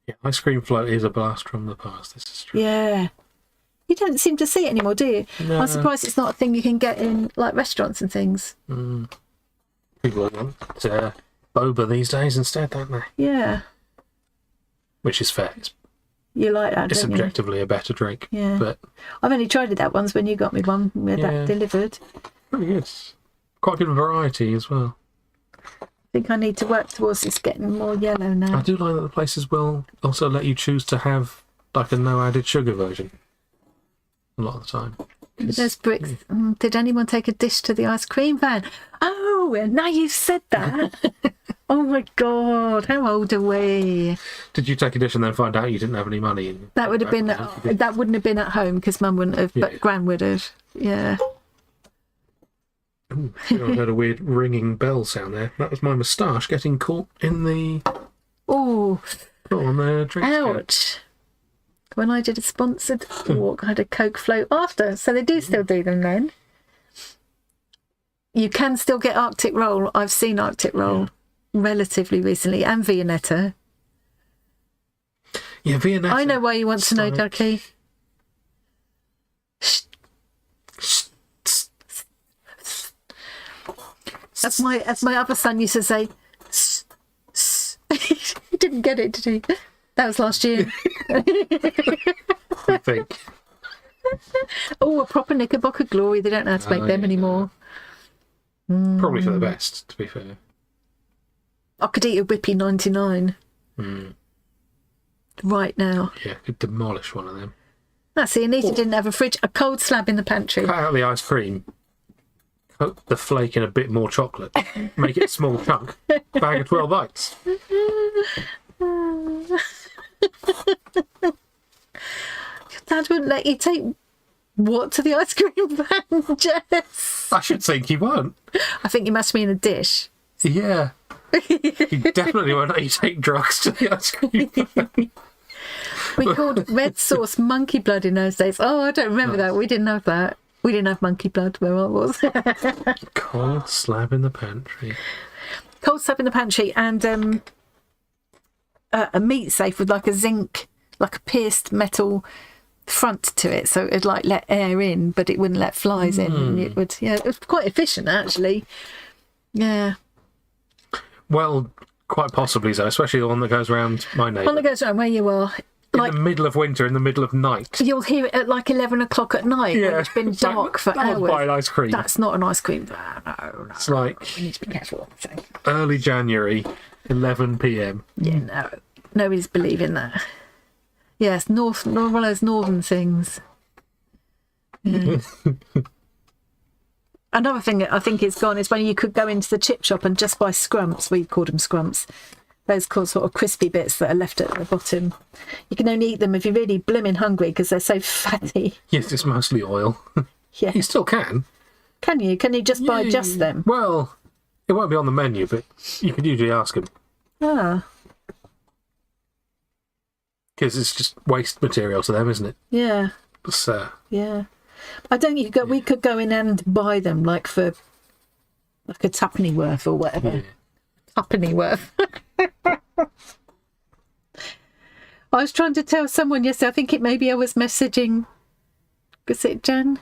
Speaker 2: Yeah. Ice cream float is a blast from the past. This is true.
Speaker 1: Yeah. You don't seem to see it anymore, do you?
Speaker 2: No.
Speaker 1: I'm surprised it's not a thing you can get in like restaurants and things.
Speaker 2: Mm. People want boba these days instead, don't they?
Speaker 1: Yeah.
Speaker 2: Which is fair.
Speaker 1: You like that,
Speaker 2: It's
Speaker 1: don't you?
Speaker 2: subjectively a better drink.
Speaker 1: Yeah.
Speaker 2: But
Speaker 1: I've only tried it that once when you got me one. We had
Speaker 2: Yeah.
Speaker 1: that delivered.
Speaker 2: pretty good. Quite good variety as well.
Speaker 1: I think I need to work towards this getting more yellow
Speaker 2: I
Speaker 1: now.
Speaker 2: do like that the places will also let you choose to have like a no added sugar version. A lot of the time.
Speaker 1: There's bricks. Did anyone take a dish to the ice cream van? Oh, now you've said that. Oh my God, how old are we?
Speaker 2: Did you take a dish and then find out you didn't have any money? And
Speaker 1: That would have been, that wouldn't have been at home because Mum wouldn't have,
Speaker 2: Yeah.
Speaker 1: but Gran would have. Yeah.
Speaker 2: Ooh, I heard a weird ringing bell sound there. That was my moustache getting caught in the
Speaker 1: Oh,
Speaker 2: on the drink.
Speaker 1: ouch. When I did a sponsored walk, I had a Coke float after. So they do still do them then. You can still get Arctic Roll. I've seen Arctic Roll relatively recently, and Viennetta.
Speaker 2: Yeah, Viennetta.
Speaker 1: I know why you want to know,
Speaker 2: Like-
Speaker 1: Ducky. As my other son used to say. He didn't get it, did he? That was last year.
Speaker 2: I think.
Speaker 1: Oh, a proper Knickerbocker glory. They don't know how to make them
Speaker 2: yeah.
Speaker 1: anymore.
Speaker 2: Probably for the best, to be fair.
Speaker 1: I could eat a Whippy 99 right now.
Speaker 2: Yeah, could demolish one of them.
Speaker 1: That's it. Anita didn't have a fridge. A cold slab in the pantry.
Speaker 2: Cut out the ice cream. Coat the flake in a bit more chocolate. Make it a small chunk. Bag of 12 bites.
Speaker 1: Dad wouldn't let you take what to the ice cream van, Jess?
Speaker 2: I should think he won't.
Speaker 1: I think you must mean a dish.
Speaker 2: Yeah. He definitely won't let you take drugs to the ice cream.
Speaker 1: We called red sauce monkey blood in those days. Oh, I don't remember that. We didn't have that. We didn't have monkey blood where I was.
Speaker 2: Cold slab in the pantry.
Speaker 1: Cold slab in the pantry, and a meat safe with like a zinc, like a pierced metal front to it, so it'd like let air in, but it wouldn't let flies in. And it would, yeah, it was quite efficient actually. Yeah.
Speaker 2: Well, quite possibly so, especially the one that goes around my
Speaker 1: One that
Speaker 2: neighbour.
Speaker 1: goes around where you are.
Speaker 2: In
Speaker 1: Like,
Speaker 2: the middle of winter, in the middle of night.
Speaker 1: you'll hear it at like 11 o'clock at night when it's been
Speaker 2: It's like,
Speaker 1: dark for
Speaker 2: "That was buy an
Speaker 1: hours.
Speaker 2: ice cream.
Speaker 1: That's not an ice cream van. No.
Speaker 2: It's like
Speaker 1: We need to be careful. So,
Speaker 2: early January, 11 p.m.
Speaker 1: yeah, no. Nobody's believing that. Yes, one of those northern things. Yeah. Another thing that I think is gone is when you could go into the chip shop and just buy scrumps. We called them scrumps. Those called sort of crispy bits that are left at the bottom. You can only eat them if you're really blimmin' hungry because they're so fatty.
Speaker 2: Yes, it's mostly oil.
Speaker 1: Yeah.
Speaker 2: You still can.
Speaker 1: Can you? Can you just buy just them?
Speaker 2: Well, it won't be on the menu, but you could usually ask them.
Speaker 1: Ah,
Speaker 2: Because it's just waste material to them, isn't it?
Speaker 1: yeah,
Speaker 2: So,
Speaker 1: yeah. I don't. You go. We could go in and buy them like for like a tuppenny worth or whatever.
Speaker 2: yeah.
Speaker 1: Tuppenny worth. I was trying to tell someone yesterday. I think it maybe I was messaging. Was it Jen?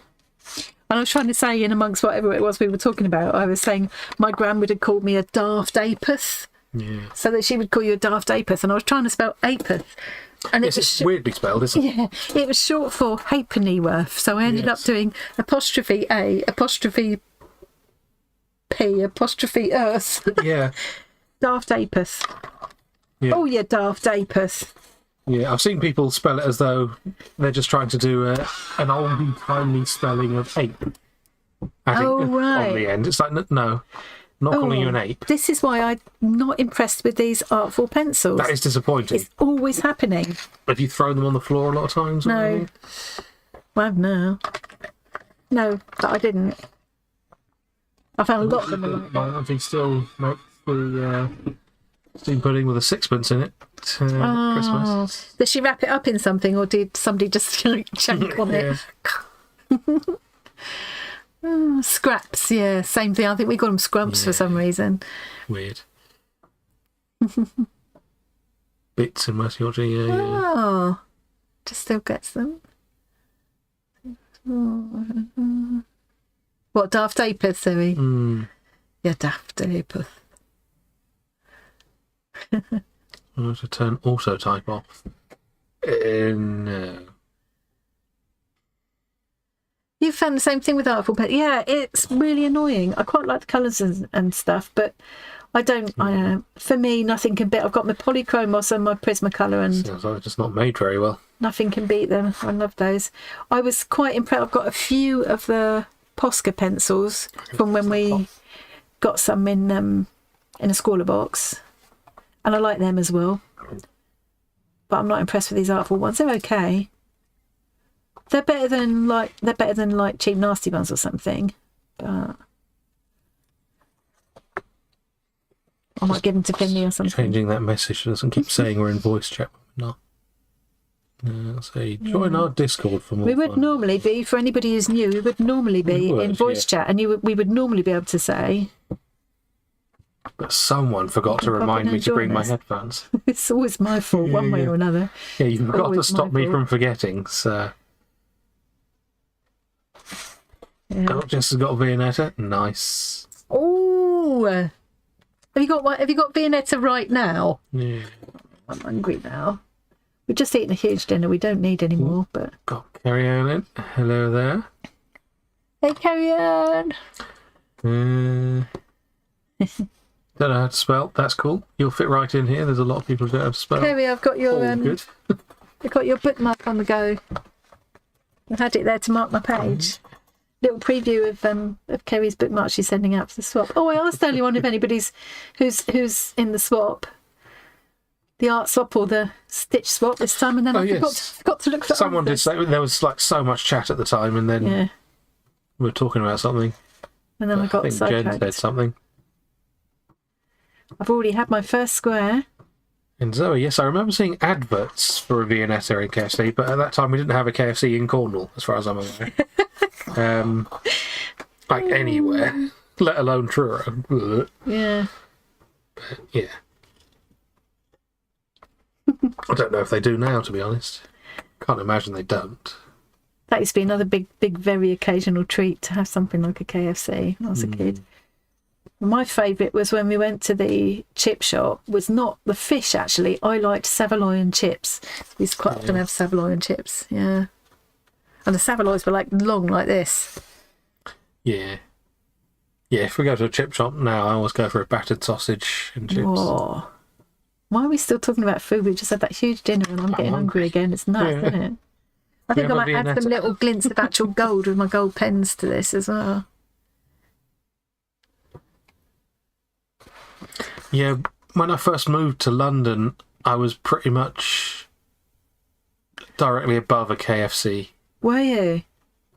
Speaker 1: And I was trying to say in amongst whatever it was we were talking about, I was saying my gran would have called me a daft apeth.
Speaker 2: Yeah.
Speaker 1: So that she would call you a daft apeth, and I was trying to spell apeth. And
Speaker 2: Yes, it's weirdly spelled, isn't it?
Speaker 1: yeah, it was short for halfpennyworth. So I ended up doing apostrophe A, apostrophe P, apostrophe earth.
Speaker 2: Yeah.
Speaker 1: Daft apeth.
Speaker 2: Yeah.
Speaker 1: Oh, yeah, daft apeth.
Speaker 2: Yeah, I've seen people spell it as though they're just trying to do an oldie-timey spelling of ape. Adding
Speaker 1: right.
Speaker 2: on the end. It's like, no, not calling you an ape.
Speaker 1: This is why I'm not impressed with these artful pencils.
Speaker 2: That is disappointing.
Speaker 1: It's always happening.
Speaker 2: Have you thrown them on the floor a lot of times?
Speaker 1: No. Well, no. No, but I didn't. I found a lot of them. Like
Speaker 2: My auntie still makes the steam pudding with a sixpence in it at Christmas.
Speaker 1: Does she wrap it up in something, or did somebody just chunk on it? Scraps, yeah, same thing. I think we call them scrumps for some reason.
Speaker 2: Weird. Bits in West Yorkshire, yeah.
Speaker 1: Oh, just still gets them. What, daft apeth, Siri? Yeah, daft apeth.
Speaker 2: I have to turn auto type off. No.
Speaker 1: You found the same thing with artful pen. Yeah, it's really annoying. I quite like the colours and stuff, but I don't. I don't know. For me, nothing can beat. I've got my polychromos and my Prismacolor, and
Speaker 2: Sounds like it's just not made very well.
Speaker 1: nothing can beat them. I love those. I was quite impressed. I've got a few of the Posca pencils from when we got some in a Squaller box, and I like them as well. But I'm not impressed with these artful ones. They're okay. They're better than like cheap nasty ones or something. But I might give them to Finley or something.
Speaker 2: Changing that message doesn't keep saying we're in voice chat. No. Let's say join our Discord for more.
Speaker 1: We would
Speaker 2: fun.
Speaker 1: normally be, for anybody who's new, we would normally be in voice chat, and we would normally be able to say.
Speaker 2: But someone forgot to remind me to bring my headphones.
Speaker 1: It's always my fault, one way or another.
Speaker 2: Yeah, you've got to
Speaker 1: Always
Speaker 2: stop
Speaker 1: my
Speaker 2: me
Speaker 1: fault.
Speaker 2: from forgetting. So,
Speaker 1: Yeah.
Speaker 2: oh, Jess has got a Viennetta. Nice.
Speaker 1: Oh, have you got what? Have you got Viennetta right now?
Speaker 2: Yeah.
Speaker 1: I'm hungry now. We've just eaten a huge dinner. We don't need any more. But
Speaker 2: Got Carrie Ann in. Hello there.
Speaker 1: hey, carry on.
Speaker 2: Don't know how to spell. That's cool. You'll fit right in here. There's a lot of people who don't know how to spell.
Speaker 1: Kerry, I've got your
Speaker 2: All good.
Speaker 1: I've got your bookmark on the go. I had it there to mark my page. Little preview of Kerry's bookmark she's sending out for the swap. Oh, I asked earlier on if anybody's who's in the swap, the art swap or the stitch swap this time, and then I forgot to look for
Speaker 2: Someone did
Speaker 1: answers.
Speaker 2: say there was like so much chat at the time, and then
Speaker 1: Yeah,
Speaker 2: we were talking about something.
Speaker 1: and then I
Speaker 2: I
Speaker 1: got
Speaker 2: think Jen
Speaker 1: sidetracked.
Speaker 2: said something.
Speaker 1: I've already had my first square.
Speaker 2: And Zoe, yes, I remember seeing adverts for a Viennetta in KFC, but at that time we didn't have a KFC in Cornwall, as far as I'm aware. Like anywhere, let alone Truro.
Speaker 1: Yeah.
Speaker 2: Yeah. I don't know if they do now, to be honest. Can't imagine they don't.
Speaker 1: That used to be another big, very occasional treat to have something like a KFC when I was a kid. My favourite was when we went to the chip shop, was not the fish actually. I liked Savoy chips. We used to quite often have Savoy chips, yeah. And the Savoys were like long like this.
Speaker 2: Yeah. Yeah, if we go to a chip shop now, I always go for a battered sausage and chips.
Speaker 1: Whoa. Why are we still talking about food? We just had that huge dinner and I'm getting hungry again. It's nuts, isn't it? I think I
Speaker 2: have a
Speaker 1: might add some
Speaker 2: Viennetta?
Speaker 1: little glints of actual gold with my gold pens to this as well.
Speaker 2: Yeah, when I first moved to London, I was pretty much directly above a KFC.
Speaker 1: Were you?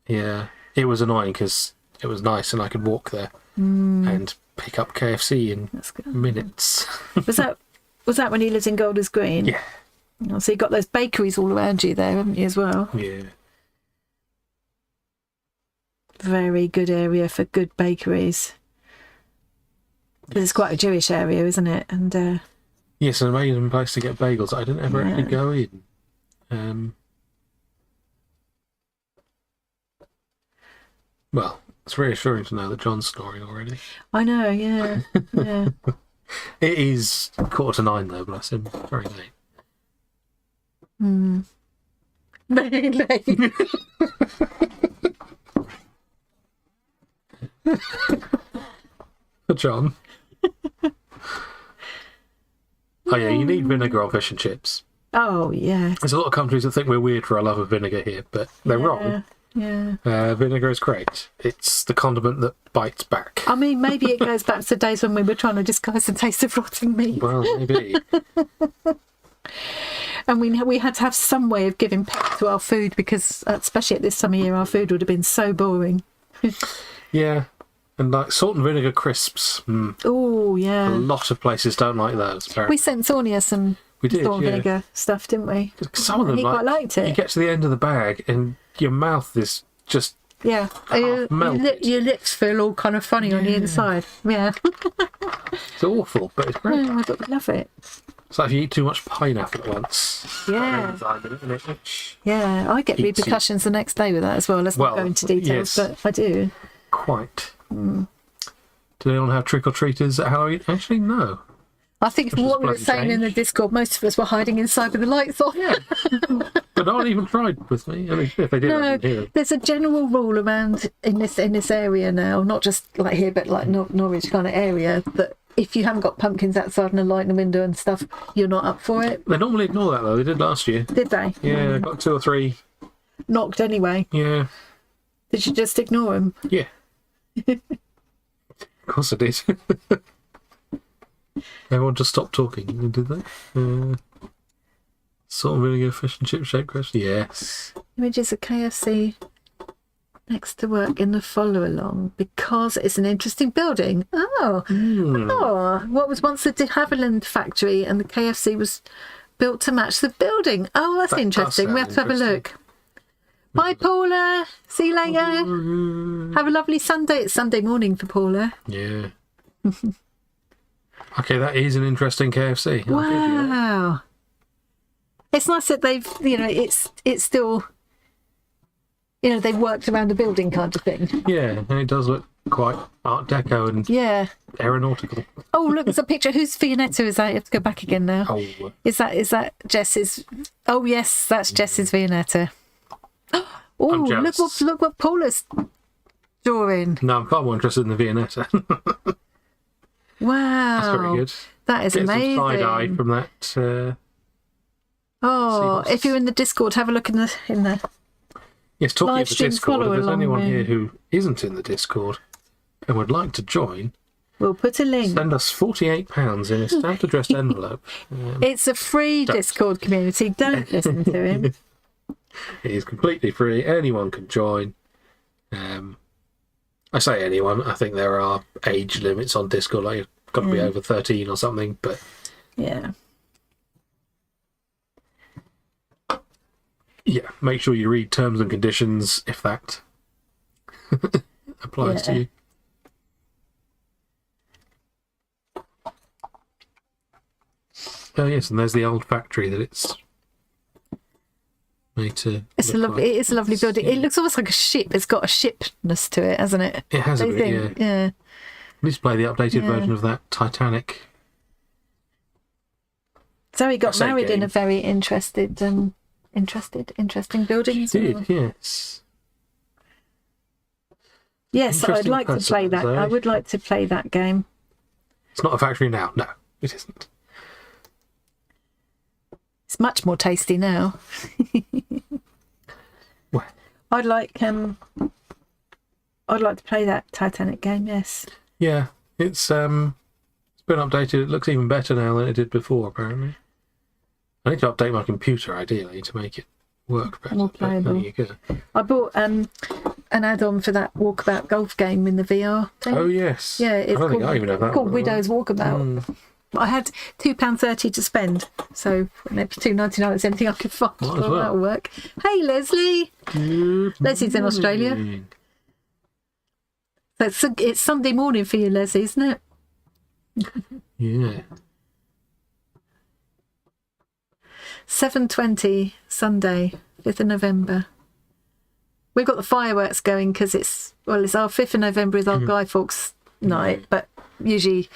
Speaker 2: Yeah, it was annoying because it was nice and I could walk there and pick up KFC in
Speaker 1: That's good.
Speaker 2: minutes.
Speaker 1: Was that when you lived in Golders Green?
Speaker 2: Yeah.
Speaker 1: Oh, so you got those bakeries all around you there, haven't you, as well?
Speaker 2: Yeah.
Speaker 1: Very good area for good bakeries. 'Cause it's quite a Jewish area, isn't it? And
Speaker 2: Yes, an amazing place to get bagels. I didn't ever actually go in. Well, it's reassuring to know that John's snoring already.
Speaker 1: I know, yeah, yeah.
Speaker 2: It is 8:45 though, bless him. Very late.
Speaker 1: Very late.
Speaker 2: For John. Oh yeah, you need vinegar on fish and chips.
Speaker 1: Oh, yeah.
Speaker 2: There's a lot of countries that think we're weird for our love of vinegar here, but they're wrong.
Speaker 1: Yeah.
Speaker 2: Vinegar is great. It's the condiment that bites back.
Speaker 1: I mean, maybe it goes back to days when we were trying to disguise the taste of rotting meat.
Speaker 2: Well, maybe.
Speaker 1: And we had to have some way of giving pep to our food because, especially at this time of year, our food would have been so boring.
Speaker 2: Yeah. And like salt and vinegar crisps.
Speaker 1: Oh,
Speaker 2: A
Speaker 1: yeah.
Speaker 2: lot of places don't like those. Apparently.
Speaker 1: We sent Sonia some
Speaker 2: We did,
Speaker 1: salt and
Speaker 2: yeah.
Speaker 1: vinegar stuff, didn't we?
Speaker 2: Some of them,
Speaker 1: He quite liked it.
Speaker 2: You get to the end of the bag and your mouth is just
Speaker 1: Yeah.
Speaker 2: melted.
Speaker 1: Your lips feel all kind of funny on the inside. Yeah.
Speaker 2: it's awful, but it's great.
Speaker 1: Oh, I love it.
Speaker 2: It's like if you eat too much pineapple at once.
Speaker 1: Yeah.
Speaker 2: Which
Speaker 1: Yeah, I get
Speaker 2: Eats
Speaker 1: repercussions the next day with that as well. Let's not
Speaker 2: Well,
Speaker 1: go into details,
Speaker 2: yes.
Speaker 1: but I do.
Speaker 2: quite. Do anyone have trick-or-treaters at Halloween? Actually, no.
Speaker 1: I think from
Speaker 2: Which is
Speaker 1: what we were
Speaker 2: bloody
Speaker 1: saying in the
Speaker 2: strange.
Speaker 1: Discord, most of us were hiding inside with the lights on.
Speaker 2: But no one even tried with me. I mean, if they did, I
Speaker 1: No,
Speaker 2: didn't hear them.
Speaker 1: there's a general rule around in this area now, not just like here, but like Norwich kind of area, that if you haven't got pumpkins outside and a light in the window and stuff, you're not up for it.
Speaker 2: They normally ignore that, though. They did last year.
Speaker 1: Did they?
Speaker 2: Yeah, I got 2 or 3.
Speaker 1: Knocked anyway.
Speaker 2: Yeah.
Speaker 1: Did you just ignore them?
Speaker 2: Yeah. Of course I did. Everyone just stopped talking, did they? Salt and vinegar, fish and chip shake crisps? Yes.
Speaker 1: Images of KFC next to work in the follow along because it's an interesting building. Oh, what was once the de Havilland factory and the KFC was built to match the building. Oh, that's
Speaker 2: That does
Speaker 1: interesting. We have
Speaker 2: sound
Speaker 1: to have a look. Bye, Paula. See you later. Have a lovely Sunday. It's Sunday morning for Paula.
Speaker 2: Yeah. Okay, that is an interesting KFC. I'll give you that.
Speaker 1: Wow. It's nice that they've, it's still, they've worked around the building kind of thing.
Speaker 2: Yeah, and it does look quite Art Deco and
Speaker 1: Yeah.
Speaker 2: aeronautical.
Speaker 1: Oh, look, there's a picture. Whose Viennetta is that? You have to go back again now.
Speaker 2: Oh,
Speaker 1: Is that Jess's? Oh, yes, that's Jess's Viennetta. Oh,
Speaker 2: I'm jealous.
Speaker 1: look what Paula's drawing.
Speaker 2: no, I'm far more interested in the Viennetta.
Speaker 1: Wow.
Speaker 2: That's very good.
Speaker 1: That is
Speaker 2: Get
Speaker 1: amazing.
Speaker 2: some side-eye from that.
Speaker 1: Oh,
Speaker 2: seahorse.
Speaker 1: if you're in the Discord, have a look in the.
Speaker 2: Yes, talking
Speaker 1: Live
Speaker 2: of the
Speaker 1: stream
Speaker 2: Discord, if
Speaker 1: follow
Speaker 2: there's
Speaker 1: along
Speaker 2: anyone
Speaker 1: there.
Speaker 2: here who isn't in the Discord and would like to join,
Speaker 1: We'll put a link.
Speaker 2: send us £48 in a stamped addressed envelope.
Speaker 1: It's a free
Speaker 2: Don't.
Speaker 1: Discord community. Don't listen to him.
Speaker 2: It is completely free. Anyone can join. I say anyone. I think there are age limits on Discord. Like you've got to be over 13 or something. But
Speaker 1: Yeah.
Speaker 2: yeah, make sure you read terms and conditions if that applies to
Speaker 1: Yeah.
Speaker 2: you. Oh yes, and there's the old factory that it's made to.
Speaker 1: It is a lovely building. It looks almost like a ship. It's got a shipness to it, hasn't it?
Speaker 2: It has a
Speaker 1: Don't you
Speaker 2: bit,
Speaker 1: think?
Speaker 2: yeah.
Speaker 1: Yeah.
Speaker 2: Let's play the updated
Speaker 1: Yeah.
Speaker 2: version of that Titanic.
Speaker 1: Zoe got
Speaker 2: I say
Speaker 1: married in
Speaker 2: game.
Speaker 1: a very interesting building as well.
Speaker 2: Did, yes.
Speaker 1: Yes, I'd
Speaker 2: Interesting
Speaker 1: like to
Speaker 2: person,
Speaker 1: play that.
Speaker 2: Zoe.
Speaker 1: I would like to play that game.
Speaker 2: It's not a factory now. No, it isn't.
Speaker 1: It's much more tasty now. I'd like to play that Titanic game. Yes.
Speaker 2: Yeah, it's been updated. It looks even better now than it did before. Apparently, I need to update my computer ideally to make it work better.
Speaker 1: More playable.
Speaker 2: There you go.
Speaker 1: I bought an add-on for that Walkabout golf game in the VR thing.
Speaker 2: Oh yes.
Speaker 1: Yeah, it's
Speaker 2: I don't think I even have that.
Speaker 1: called
Speaker 2: one.
Speaker 1: Widow's Walkabout. I had £2.30 to spend, so maybe £2.99 is anything I could find.
Speaker 2: Might as
Speaker 1: Well,
Speaker 2: well.
Speaker 1: that'll work. Hey, Leslie.
Speaker 2: Good
Speaker 1: Leslie's in Australia.
Speaker 2: morning.
Speaker 1: So it's Sunday morning for you, Leslie, isn't it?
Speaker 2: Yeah.
Speaker 1: 7:20 Sunday, 5th of November. We've got the fireworks going because it's our 5th of November is our Guy Fawkes night, but usually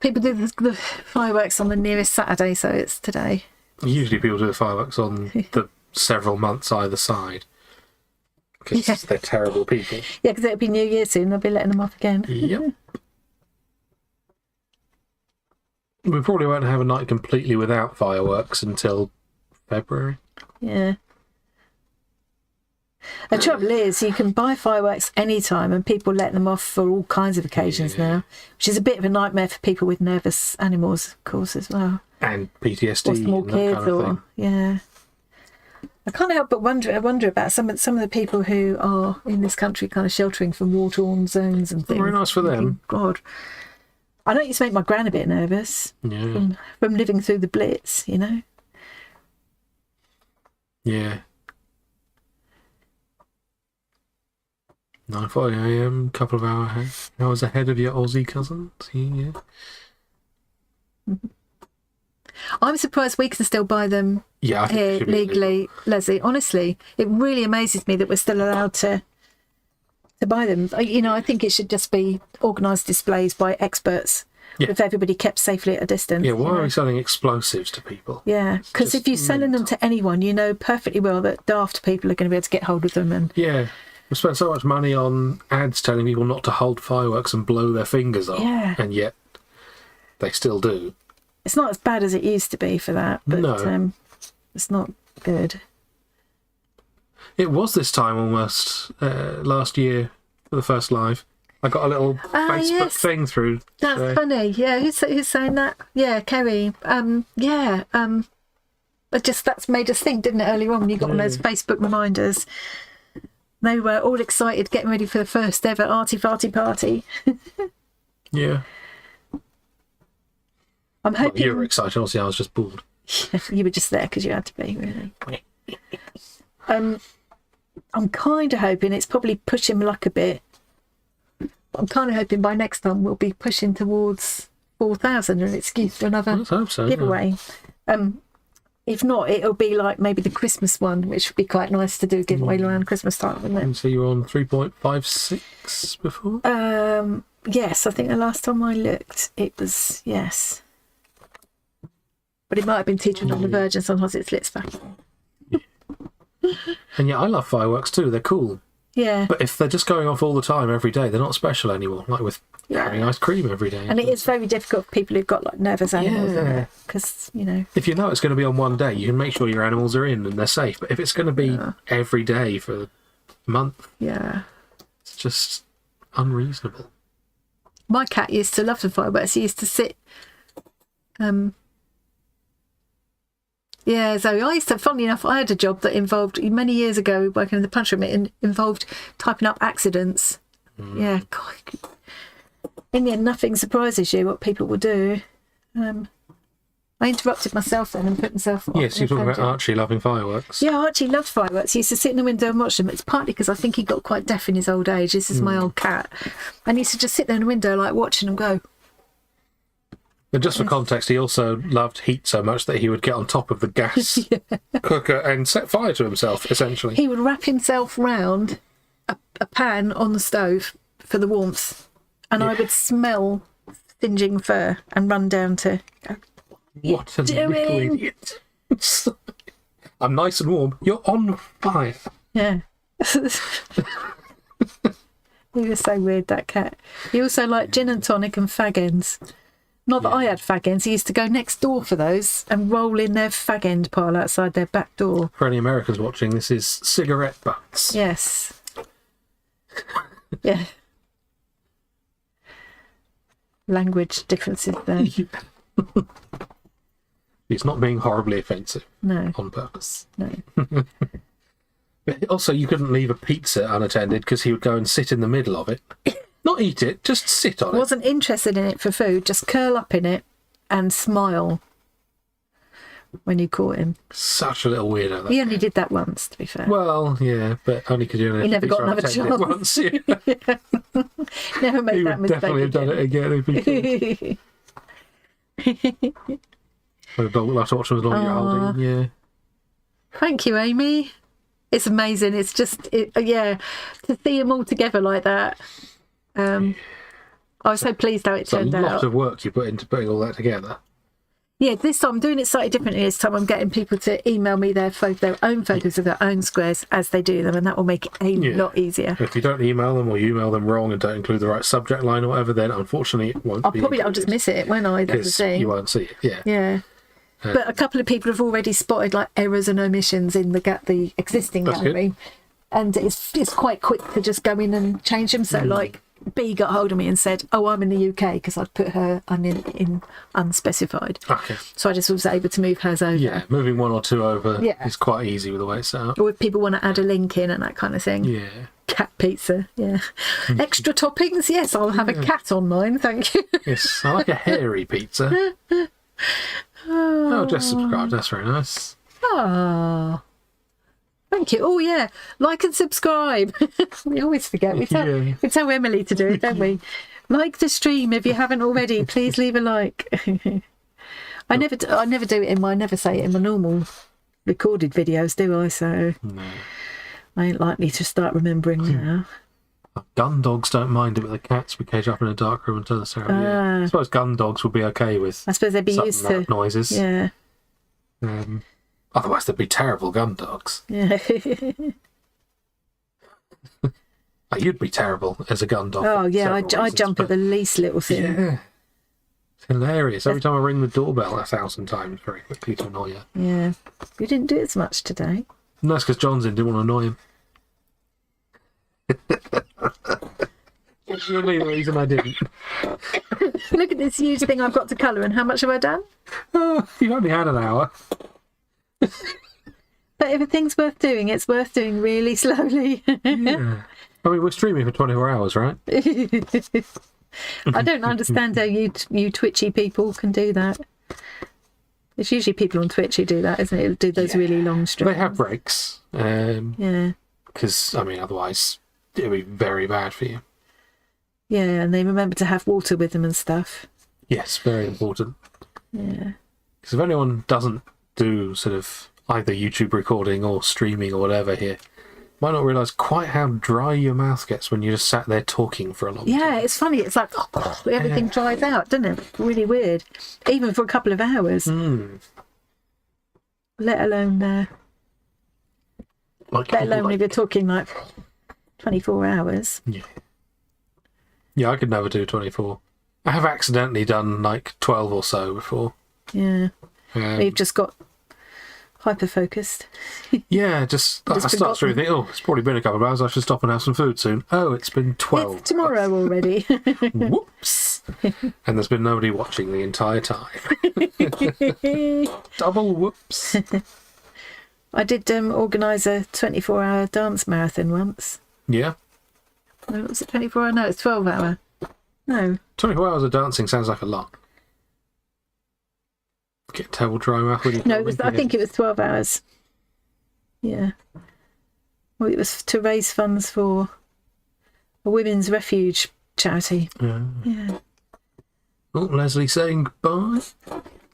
Speaker 1: people do the fireworks on the nearest Saturday, so it's today.
Speaker 2: Usually people do the fireworks on the several months either side. Because they're terrible people.
Speaker 1: Yeah, because it'll be New Year soon. They'll be letting them off again.
Speaker 2: Yep. We probably won't have a night completely without fireworks until February.
Speaker 1: Yeah. The trouble is, you can buy fireworks anytime, and people let them off for all kinds of occasions now, which is a bit of a nightmare for people with nervous animals, of course, as well.
Speaker 2: And PTSD
Speaker 1: Or small
Speaker 2: and that
Speaker 1: kids,
Speaker 2: kind of thing.
Speaker 1: yeah. I can't help but wonder about some of the people who are in this country kind of sheltering from war-torn zones and things.
Speaker 2: Very nice for them.
Speaker 1: Thinking, God, I know it used to make my gran a bit nervous
Speaker 2: Yeah.
Speaker 1: from living through the Blitz, you know.
Speaker 2: Yeah. 9:40 AM, couple of hours ahead of your Aussie cousins. Yeah.
Speaker 1: I'm surprised we can still buy them
Speaker 2: Yeah, I think it
Speaker 1: here
Speaker 2: should be illegal.
Speaker 1: legally, Leslie. Honestly, it really amazes me that we're still allowed to buy them. You know, I think it should just be organised displays by experts,
Speaker 2: Yeah.
Speaker 1: with everybody kept safely at a distance.
Speaker 2: Yeah, why
Speaker 1: you
Speaker 2: are
Speaker 1: know?
Speaker 2: we selling explosives to people?
Speaker 1: Yeah, because
Speaker 2: just
Speaker 1: if you're selling them to anyone, you know perfectly well that daft people are going to be able to get hold of them. And
Speaker 2: Yeah. We spent so much money on ads telling people not to hold fireworks and blow their fingers off.
Speaker 1: Yeah.
Speaker 2: And yet they still do.
Speaker 1: it's not as bad as it used to be for that, but
Speaker 2: No.
Speaker 1: it's not good.
Speaker 2: It was this time almost last year for the first live. I got a little Facebook
Speaker 1: yes.
Speaker 2: thing through.
Speaker 1: That's
Speaker 2: so-
Speaker 1: funny. Yeah, who's saying that? Yeah, Kerry. But just that's made us think, didn't it? Earlier on, when you got on those Facebook reminders, they were all excited, getting ready for the first ever Arty Farty party.
Speaker 2: Yeah.
Speaker 1: I'm
Speaker 2: Well,
Speaker 1: hoping
Speaker 2: you were excited. Obviously, I was just bored.
Speaker 1: you were just there because you had to be, really. I'm kind of hoping it's probably pushing luck a bit. I'm kind of hoping by next time we'll be pushing towards 4,000 and an excuse for another
Speaker 2: Let's hope so.
Speaker 1: giveaway. If not, it'll be like maybe the Christmas one, which would be quite nice to do giveaway around Christmas time, wouldn't
Speaker 2: And so you were on 3.56 before?
Speaker 1: it? Yes, I think the last time I looked, it was yes. But it might have been teetering on the verge, and sometimes it slips back.
Speaker 2: And yeah, I love fireworks too. They're cool.
Speaker 1: Yeah.
Speaker 2: But if they're just going off all the time, every day, they're not special anymore. Like with
Speaker 1: Yeah.
Speaker 2: having ice cream every day.
Speaker 1: And it is very difficult for people who've got like nervous animals,
Speaker 2: Yeah.
Speaker 1: because you know.
Speaker 2: If you know it's going to be on one day, you can make sure your animals are in and they're safe. But if it's going to be every day for a month,
Speaker 1: Yeah.
Speaker 2: it's just unreasonable.
Speaker 1: My cat used to love the fireworks. He used to sit. Yeah, so I used to, funnily enough, I had a job that involved, many years ago, working in the punch room, it involved typing up accidents. Yeah, God. In the end, nothing surprises you what people will do. I interrupted myself then and put myself on.
Speaker 2: Yes, you're talking about Archie loving fireworks.
Speaker 1: Yeah, Archie loved fireworks. He used to sit in the window and watch them. It's partly because I think he got quite deaf in his old age. This is my old cat. And he used to just sit there in the window, like, watching them go.
Speaker 2: And just for context, he also loved heat so much that he would get on top of the gas cooker and set fire to himself, essentially.
Speaker 1: He would wrap himself round a pan on the stove for the warmth. And I would smell singeing fur and run down to go,
Speaker 2: What a little
Speaker 1: doing?
Speaker 2: idiot. I'm nice and warm. You're on fire.
Speaker 1: yeah. He was so weird, that cat. He also liked gin and tonic and fag ends. Not that I had fag ends. He used to go next door for those and roll in their fag end pile outside their back door.
Speaker 2: For any Americans watching, this is cigarette butts.
Speaker 1: Yes. Yeah. Language differences there.
Speaker 2: It's not being horribly offensive.
Speaker 1: No.
Speaker 2: On purpose.
Speaker 1: No.
Speaker 2: But also, you couldn't leave a pizza unattended because he would go and sit in the middle of it. Not eat it, just sit on it.
Speaker 1: Wasn't interested in it for food, just curl up in it and smile when you caught him.
Speaker 2: Such a little weirdo.
Speaker 1: He only did that once, to be fair.
Speaker 2: Well, yeah, but only because you only
Speaker 1: He never got another chance.
Speaker 2: Once, yeah.
Speaker 1: Never made
Speaker 2: He
Speaker 1: that
Speaker 2: would
Speaker 1: mistake
Speaker 2: definitely have done it again if he could. The dog like to watch them as long as you're holding. Yeah.
Speaker 1: Thank you, Amy. It's amazing. It's just, to see them all together like that. I was so pleased how it turned out.
Speaker 2: It's a lot of work you put into putting all that together.
Speaker 1: Yeah, this time I'm doing it slightly differently. This time I'm getting people to email me their own photos of their own squares as they do them, and that will make it a lot easier.
Speaker 2: If you don't email them, or you email them wrong and don't include the right subject line or whatever, then unfortunately it won't be
Speaker 1: I'll just miss it, won't I? That's the thing.
Speaker 2: You won't see it, yeah.
Speaker 1: Yeah. But a couple of people have already spotted like errors and omissions in the existing gallery. Good. And it's quite quick to just go in and change them. So like B got hold of me and said, "Oh, I'm in the UK," because I'd put her in unspecified.
Speaker 2: Okay.
Speaker 1: So I just was able to move hers over.
Speaker 2: Yeah, moving one or two over is quite easy with the way it's set up.
Speaker 1: Or if people want to add a link in and that kind of thing.
Speaker 2: Yeah.
Speaker 1: Cat pizza, yeah. Extra toppings, yes, I'll have a cat on mine, thank you.
Speaker 2: Yes, I like a hairy pizza. Oh, just subscribe, that's very nice.
Speaker 1: Oh. Thank you. Oh, yeah. Like and subscribe. We always forget. We tell Emily to do it, don't we? Like the stream if you haven't already. Please leave a like. I never do it I never say it in my normal recorded videos, do I? So
Speaker 2: no.
Speaker 1: I ain't likely to start remembering now.
Speaker 2: Gun dogs don't mind it, but the cats we cage up in a dark room and turn the sound. I suppose gun dogs would be okay with.
Speaker 1: I suppose they'd be used to
Speaker 2: noises.
Speaker 1: Yeah.
Speaker 2: Otherwise, they'd be terrible gun dogs.
Speaker 1: Yeah.
Speaker 2: You'd be terrible as a gun dog.
Speaker 1: Oh yeah, I jump at the least little thing.
Speaker 2: Yeah. It's hilarious. Every time I ring the doorbell 1,000 times very quickly to annoy you.
Speaker 1: Yeah. You didn't do it as much today.
Speaker 2: No, it's because John's in, didn't want to annoy him. That's the only reason I didn't.
Speaker 1: Look at this huge thing I've got to colour, and how much have I done?
Speaker 2: Oh, you've only had an hour.
Speaker 1: But if a thing's worth doing, it's worth doing really slowly.
Speaker 2: Yeah. I mean, we're streaming for 24 hours, right?
Speaker 1: I don't understand how you twitchy people can do that. It's usually people on Twitch who do that, isn't it? It'll do those really long streams.
Speaker 2: They have breaks.
Speaker 1: Yeah.
Speaker 2: Because, I mean, otherwise it would be very bad for you.
Speaker 1: Yeah, and they remember to have water with them and stuff.
Speaker 2: Yes, very important.
Speaker 1: Yeah.
Speaker 2: Because if anyone doesn't do sort of either YouTube recording or streaming or whatever here, might not realise quite how dry your mouth gets when you just sat there talking for a long time.
Speaker 1: Yeah, it's funny. It's like everything dries out, doesn't it? Really weird. Even for a couple of hours. Let alone if you're talking like 24 hours.
Speaker 2: Yeah. Yeah, I could never do 24. I have accidentally done like 12 or so before.
Speaker 1: Yeah. You've just got hyper-focused.
Speaker 2: Yeah, I start through and think, it's probably been a couple of hours, I should stop and have some food soon. Oh, it's been 12.
Speaker 1: It's tomorrow already.
Speaker 2: Whoops. And there's been nobody watching the entire time. Double whoops.
Speaker 1: I did organise a 24-hour dance marathon once.
Speaker 2: Yeah.
Speaker 1: No, was it 24-hour? No, it's 12-hour. No.
Speaker 2: 24 hours of dancing sounds like a lot. Get terrible dry mouth when you
Speaker 1: No, I think it was 12 hours. Yeah. Well, it was to raise funds for a women's refuge charity. Yeah.
Speaker 2: Oh, Leslie saying goodbye.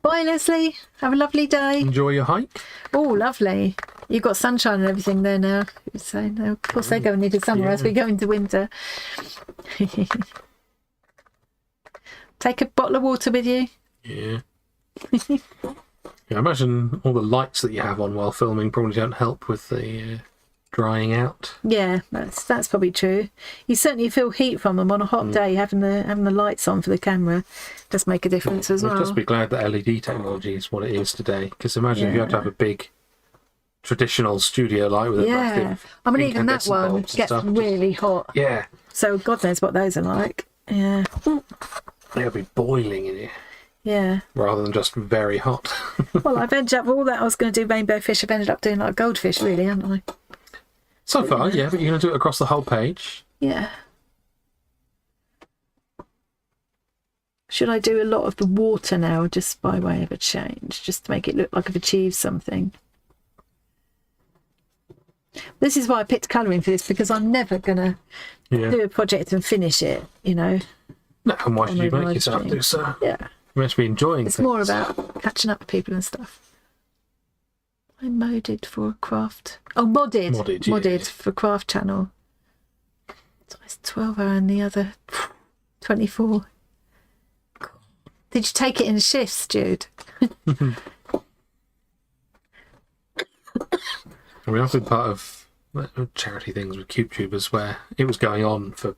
Speaker 1: Bye, Leslie. Have a lovely day.
Speaker 2: Enjoy your hike.
Speaker 1: Oh, lovely. You've got sunshine and everything there now. So, no, of course, they're going into summer as we go into winter. Take a bottle of water with you.
Speaker 2: Yeah. Yeah, I imagine all the lights that you have on while filming probably don't help with the drying out.
Speaker 1: Yeah, that's probably true. You certainly feel heat from them on a hot day. Having the lights on for the camera does make a difference as well.
Speaker 2: Just be glad that LED technology is what it is today. Because imagine if you had to have a big traditional studio light with a massive.
Speaker 1: I mean, even that one gets really hot.
Speaker 2: Yeah.
Speaker 1: So God knows what those are like. Yeah.
Speaker 2: They'll be boiling in here.
Speaker 1: Yeah.
Speaker 2: Rather than just very hot.
Speaker 1: Well, I've ended up all that I was going to do rainbow fish. I've ended up doing like goldfish, really, haven't I?
Speaker 2: So far, yeah, but you're going to do it across the whole page.
Speaker 1: Yeah. Should I do a lot of the water now, just by way of a change, just to make it look like I've achieved something? This is why I picked colouring for this, because I'm never going to do a project and finish it, you know.
Speaker 2: No, and why should you make yourself do so?
Speaker 1: Yeah.
Speaker 2: You must be enjoying
Speaker 1: It's
Speaker 2: things.
Speaker 1: more about catching up with people and stuff. I modded for a craft. Oh, modded for craft channel. So it's 12 hour and the other 24. Did you take it in shifts, Jude?
Speaker 2: I mean, I've been part of charity things with CubeTubers where it was going on for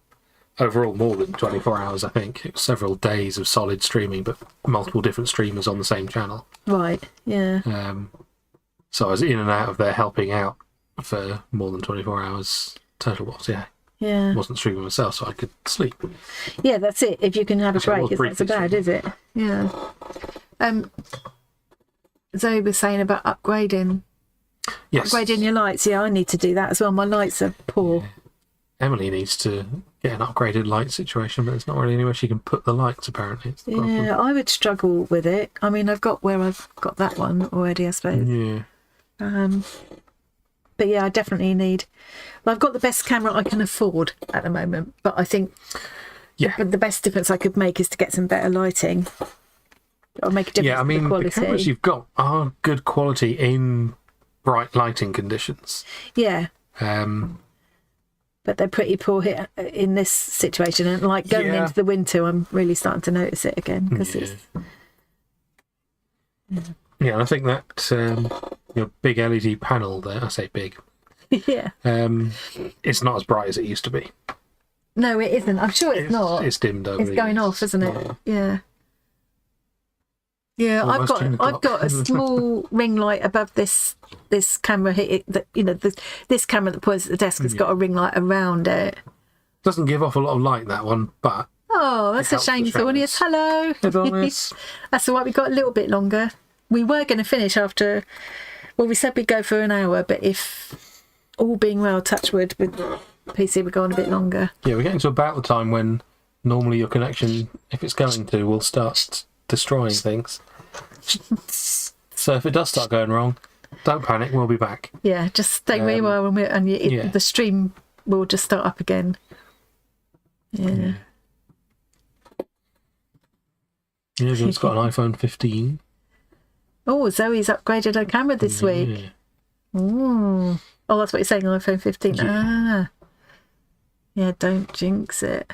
Speaker 2: overall more than 24 hours, I think. It was several days of solid streaming, but multiple different streamers on the same channel.
Speaker 1: Right, yeah.
Speaker 2: So I was in and out of there helping out for more than 24 hours total was, yeah.
Speaker 1: Yeah.
Speaker 2: Wasn't streaming myself, so I could sleep.
Speaker 1: Yeah, that's it. If you can have a break, it's not so bad, is it? Yeah. Zoe was saying about upgrading.
Speaker 2: Yes.
Speaker 1: Upgrading your lights. Yeah, I need to do that as well. My lights are poor.
Speaker 2: Yeah. Emily needs to get an upgraded light situation, but there's not really anywhere she can put the lights, apparently. It's the problem.
Speaker 1: Yeah, I would struggle with it. I mean, I've got that one already, I suppose.
Speaker 2: Yeah.
Speaker 1: But yeah, I definitely need... Well, I've got the best camera I can afford at the moment, but I think the best difference I could make is to get some better lighting. I'll make a difference.
Speaker 2: Yeah, I mean,
Speaker 1: in the quality.
Speaker 2: the cameras you've got are good quality in bright lighting conditions.
Speaker 1: Yeah.
Speaker 2: But
Speaker 1: they're pretty poor here in this situation, and like going into the winter, I'm really starting to notice it again because it's.
Speaker 2: Yeah, and I think that your big LED panel there, I say big.
Speaker 1: Yeah.
Speaker 2: It's not as bright as it used to be.
Speaker 1: No, it isn't. I'm sure it's not.
Speaker 2: It's dimmed over.
Speaker 1: It's going off, isn't it? Yeah. Yeah,
Speaker 2: Almost
Speaker 1: I've got a small ring light above this camera here. This camera that points at the desk has got a ring light around it.
Speaker 2: Doesn't give off a lot of light, that one, but
Speaker 1: that's a shame. Thornius, hello. That's all right. We got a little bit longer. We were going to finish after. Well, we said we'd go for an hour, but if all being well, touch wood with PC, we're going a bit longer.
Speaker 2: Yeah, we're getting to about the time when normally your connection, if it's going to, will start destroying things. So if it does start going wrong, don't panic, we'll be back.
Speaker 1: Yeah, just stay where you are the stream will just start up again. Yeah.
Speaker 2: Everyone's got an iPhone 15.
Speaker 1: Oh, Zoe's upgraded her camera this week. Oh, that's what you're saying, iPhone 15. Yeah, don't jinx it.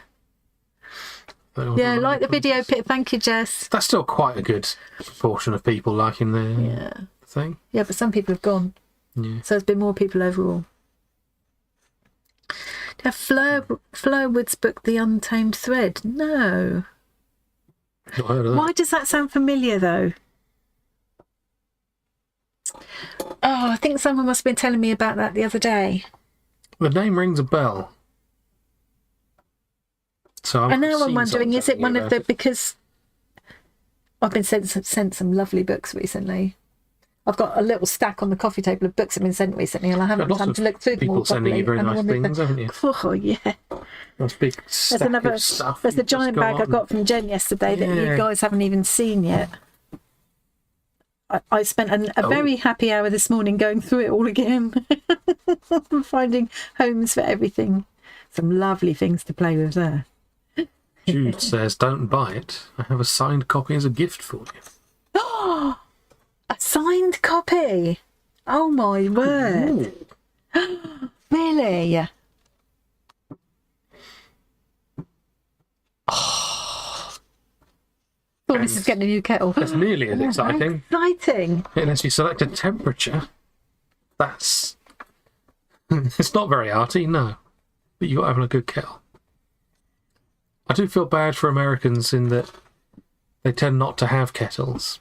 Speaker 1: Yeah, like the video. Thank you, Jess.
Speaker 2: That's still quite a good proportion of people liking the thing.
Speaker 1: Yeah, but some people have gone.
Speaker 2: Yeah.
Speaker 1: So there's been more people overall. Have Fleur Wood's book, The Untamed Thread? No.
Speaker 2: Not heard of that.
Speaker 1: Why does that sound familiar, though? Oh, I think someone must have been telling me about that the other day.
Speaker 2: The name rings a bell. So
Speaker 1: I know I'm wondering, is it one of the... Because I've been sent some lovely books recently. I've got a little stack on the coffee table of books that have been sent recently, and I haven't had time to look through them all properly.
Speaker 2: People sending you very nice things, haven't you?
Speaker 1: Oh, yeah.
Speaker 2: That's big stack of stuff.
Speaker 1: There's a giant bag I got from Jen yesterday that you guys haven't even seen yet. I spent a very happy hour this morning going through it all again. Finding homes for everything. Some lovely things to play with there.
Speaker 2: Jude says, don't buy it. I have a signed copy as a gift for you.
Speaker 1: Oh, a signed copy? Oh, my word. Really? Oh, this is getting a new kettle.
Speaker 2: That's nearly as exciting.
Speaker 1: Exciting.
Speaker 2: Unless you select a temperature. That's... It's not very arty, no. But you've got having a good kettle. I do feel bad for Americans in that they tend not to have kettles.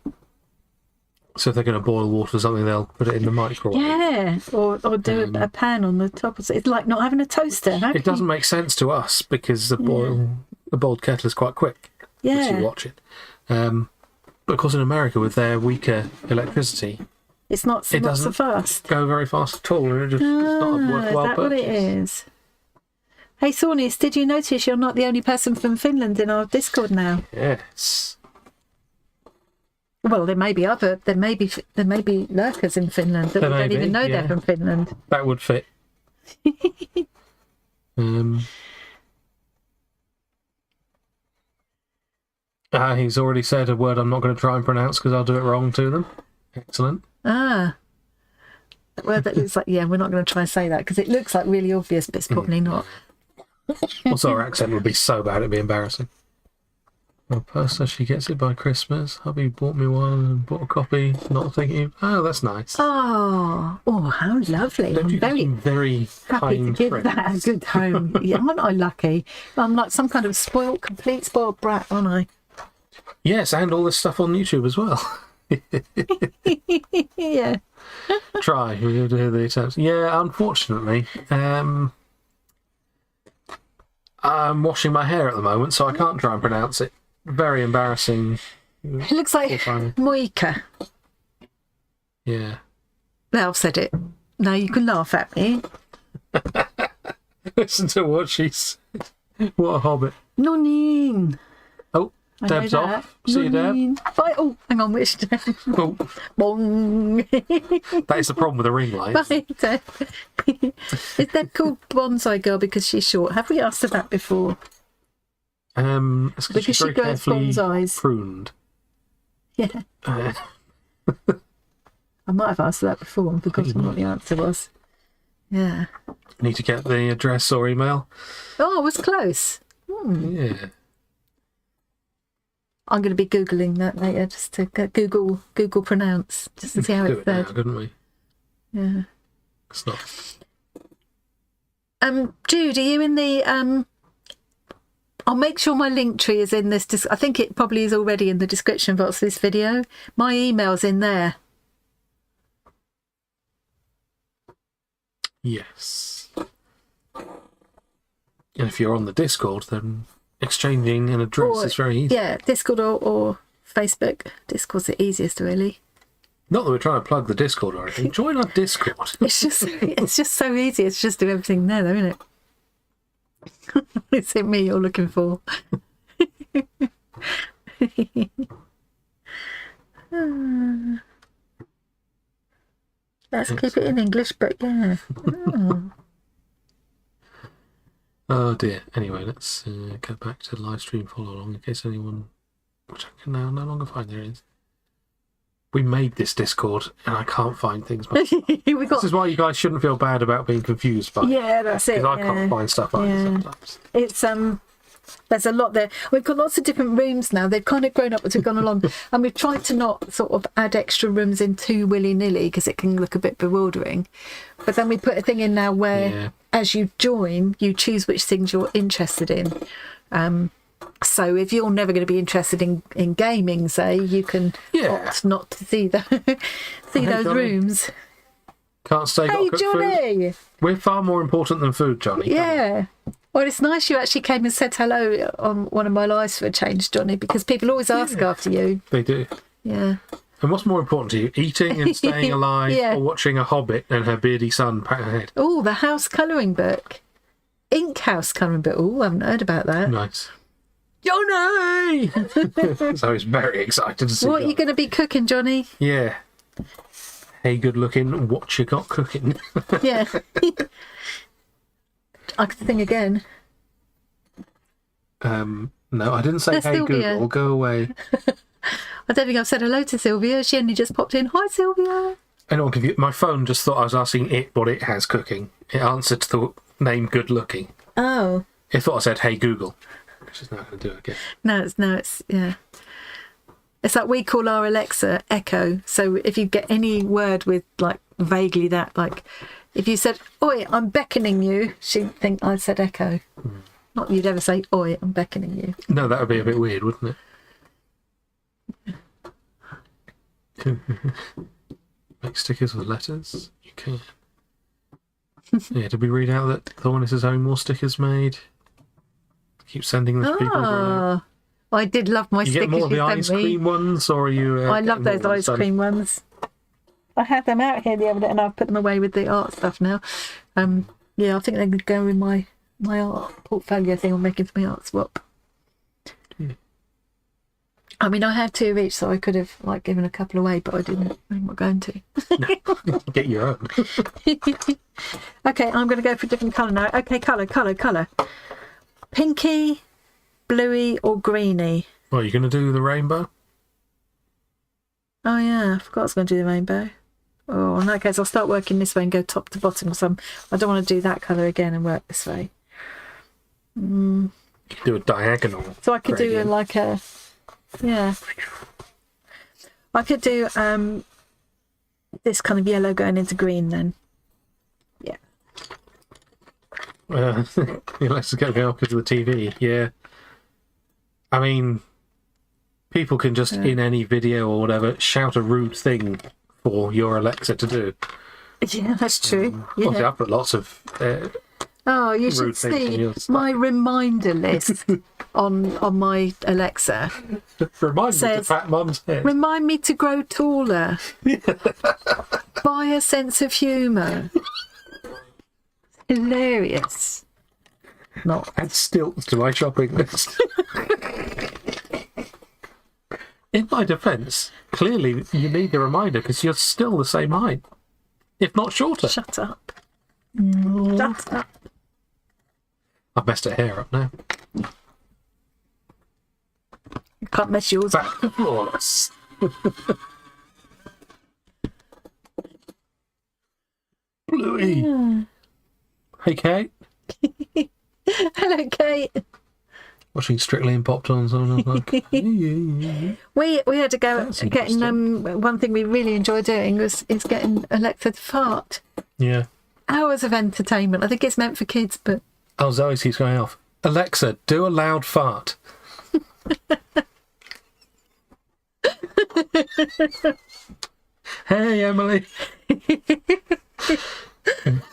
Speaker 2: So if they're going to boil water or something, they'll put it in the microwave.
Speaker 1: Yeah, or do a pan on the top. It's like not having a toaster.
Speaker 2: It doesn't make sense to us because the boiled kettle is quite quick. As you watch it. But of course in America with their weaker electricity,
Speaker 1: it's not so fast.
Speaker 2: Go very fast at all. It's not a worthwhile
Speaker 1: is that
Speaker 2: purchase.
Speaker 1: What it is? Hey Saunius, did you notice you're not the only person from Finland in our Discord now?
Speaker 2: Yes.
Speaker 1: Well, there may be lurkers in Finland that we don't even know they're from Finland.
Speaker 2: That would fit. He's already said a word I'm not going to try and pronounce because I'll do it wrong to them. Excellent.
Speaker 1: Well, that looks like, we're not going to try and say that because it looks like really obvious, but it's probably not.
Speaker 2: Also, our accent would be so bad it'd be embarrassing. My purse says she gets it by Christmas. Hubby bought me one and bought a copy, not thinking, oh, that's nice.
Speaker 1: Oh, how lovely.
Speaker 2: Don't
Speaker 1: I'm
Speaker 2: very
Speaker 1: happy to
Speaker 2: kind
Speaker 1: give
Speaker 2: friends.
Speaker 1: that a good home. Aren't I lucky? I'm like some kind of complete spoiled brat, aren't I?
Speaker 2: Yes, and all this stuff on YouTube as well.
Speaker 1: Yeah.
Speaker 2: Try. We'll do the attempts. Yeah, unfortunately. I'm washing my hair at the moment, so I can't try and pronounce it. Very embarrassing.
Speaker 1: It looks like Moika.
Speaker 2: Yeah.
Speaker 1: Now I've said it. Now you can laugh at me.
Speaker 2: Listen to what she said. What a hobbit.
Speaker 1: Nonin.
Speaker 2: Oh, Deb's off. See you, Deb.
Speaker 1: Bye. Oh, hang on, which Deb?
Speaker 2: Oh.
Speaker 1: Bong.
Speaker 2: That is the problem with the ring light.
Speaker 1: Bye, Deb. Is Deb called Bonsai Girl because she's short? Have we asked her that before?
Speaker 2: It's because she's very
Speaker 1: grows
Speaker 2: carefully
Speaker 1: bonsais.
Speaker 2: pruned.
Speaker 1: Yeah. I might have asked her that before and forgotten what the answer was. Yeah.
Speaker 2: Need to get the address or email.
Speaker 1: Oh, I was close.
Speaker 2: Yeah.
Speaker 1: I'm going to be Googling that later just to Google pronounce, just to see how it's said.
Speaker 2: Now, couldn't we?
Speaker 1: Yeah.
Speaker 2: It's not.
Speaker 1: Jude, are you in the I'll make sure my link tree is in this. I think it probably is already in the description box of this video. My email's in there.
Speaker 2: Yes. And if you're on the Discord, then exchanging an address is very easy.
Speaker 1: Yeah, Discord or Facebook. Discord's the easiest, really.
Speaker 2: Not that we're trying to plug the Discord or anything. Join our Discord.
Speaker 1: It's just so easy. It's just do everything there, though, isn't it? Is it me you're looking for? Let's keep it in English, but yeah.
Speaker 2: Oh dear. Anyway, let's go back to the live stream follow along in case anyone, which I can now no longer find. There it is. We made this Discord and I can't find things. This is why you guys shouldn't feel bad about being confused by it.
Speaker 1: Yeah, that's it.
Speaker 2: Because I can't find stuff like this sometimes.
Speaker 1: It's there's a lot there. We've got lots of different rooms now. They've kind of grown up as we've gone along, and we've tried to not sort of add extra rooms in too willy-nilly because it can look a bit bewildering. But then we put a thing in now where, as you join, you choose which things you're interested in. So if you're never going to be interested in gaming, say, you can opt not to see those
Speaker 2: Johnny.
Speaker 1: rooms.
Speaker 2: Can't stay.
Speaker 1: Hey,
Speaker 2: got
Speaker 1: Johnny!
Speaker 2: Food. We're far more important than food, Johnny.
Speaker 1: Yeah. Well, it's nice you actually came and said hello on one of my lives for a change, Johnny, because people always ask after you.
Speaker 2: They do.
Speaker 1: Yeah.
Speaker 2: And what's more important to you, eating and staying alive or watching a hobbit and her beardy son pat her head?
Speaker 1: Oh, the house colouring book. Ink house colouring book. Oh, I haven't heard about that.
Speaker 2: Nice. Johnny! So he's very excited to see
Speaker 1: What are you going to be cooking, Johnny?
Speaker 2: Yeah. Hey, good looking, what you got cooking?
Speaker 1: Yeah. I could sing again.
Speaker 2: No, I didn't say
Speaker 1: There's
Speaker 2: hey
Speaker 1: Sylvia.
Speaker 2: Google, go away.
Speaker 1: I don't think I've said hello to Sylvia. She only just popped in. Hi, Sylvia.
Speaker 2: Anyone confused? My phone just thought I was asking it what it has cooking. It answered to the name good looking.
Speaker 1: Oh.
Speaker 2: It thought I said hey Google. Which is not going to do it again.
Speaker 1: No, it's yeah. It's like we call our Alexa Echo. So if you get any word with like vaguely that, like If you said, oi, I'm beckoning you, she'd think I said echo. Not that you'd ever say, oi, I'm beckoning you.
Speaker 2: No, that would be a bit weird, wouldn't it? Make stickers with letters. You can. Yeah, did we read out that Thornis has own more stickers made? Keep sending them to people.
Speaker 1: Ah, I did love my
Speaker 2: You
Speaker 1: stickers
Speaker 2: get more of the
Speaker 1: you
Speaker 2: ice
Speaker 1: sent me.
Speaker 2: cream ones, or are you?
Speaker 1: I love
Speaker 2: getting
Speaker 1: those
Speaker 2: more
Speaker 1: ice
Speaker 2: ones
Speaker 1: cream ones. I had them out here the other day, and I've put them away with the art stuff now. Yeah, I think they could go in my art portfolio thing. I'm making for my art swap.
Speaker 2: Yeah.
Speaker 1: I mean, I had 2 of each, so I could have like given a couple away, but I didn't. I'm not going to.
Speaker 2: No. Get your own.
Speaker 1: Okay, I'm going to go for a different colour now. Okay, colour. Pinky, bluey, or greeny?
Speaker 2: Well, you going to do the rainbow?
Speaker 1: Oh yeah, I forgot I was going to do the rainbow. Oh, in that case, I'll start working this way and go top to bottom. Because I don't want to do that colour again and work this way.
Speaker 2: You can do a diagonal.
Speaker 1: So I could
Speaker 2: gradient.
Speaker 1: yeah. I could do this kind of yellow going into green then. Yeah.
Speaker 2: Let's get going because of the TV. Yeah. I mean, people can just in any video or whatever shout a rude thing for your Alexa to do.
Speaker 1: Yeah, that's true.
Speaker 2: Obviously,
Speaker 1: Yeah.
Speaker 2: I've put lots of
Speaker 1: Oh, you should
Speaker 2: rude things in
Speaker 1: see
Speaker 2: your stuff.
Speaker 1: my reminder list on my Alexa.
Speaker 2: Remind me to
Speaker 1: Says-
Speaker 2: pat mum's head.
Speaker 1: Remind me to grow taller. Buy a sense of humour. Hilarious. Not.
Speaker 2: Add stilts to my shopping list. In my defence, clearly you need the reminder because you're still the same height, if not shorter.
Speaker 1: Shut up. Shut up.
Speaker 2: I've messed her hair up now.
Speaker 1: You can't mess yours up.
Speaker 2: Back to flawless. Bluey. Hey, Kate.
Speaker 1: Hello, Kate.
Speaker 2: Watching Strictly and Pop-Tarts on. Like,
Speaker 1: We had to go
Speaker 2: That's
Speaker 1: getting one thing we really enjoy doing is getting Alexa to fart.
Speaker 2: yeah.
Speaker 1: Hours of entertainment. I think it's meant for kids, but
Speaker 2: Oh, Zoe keeps going off. Alexa, do a loud fart. Hey, Emily.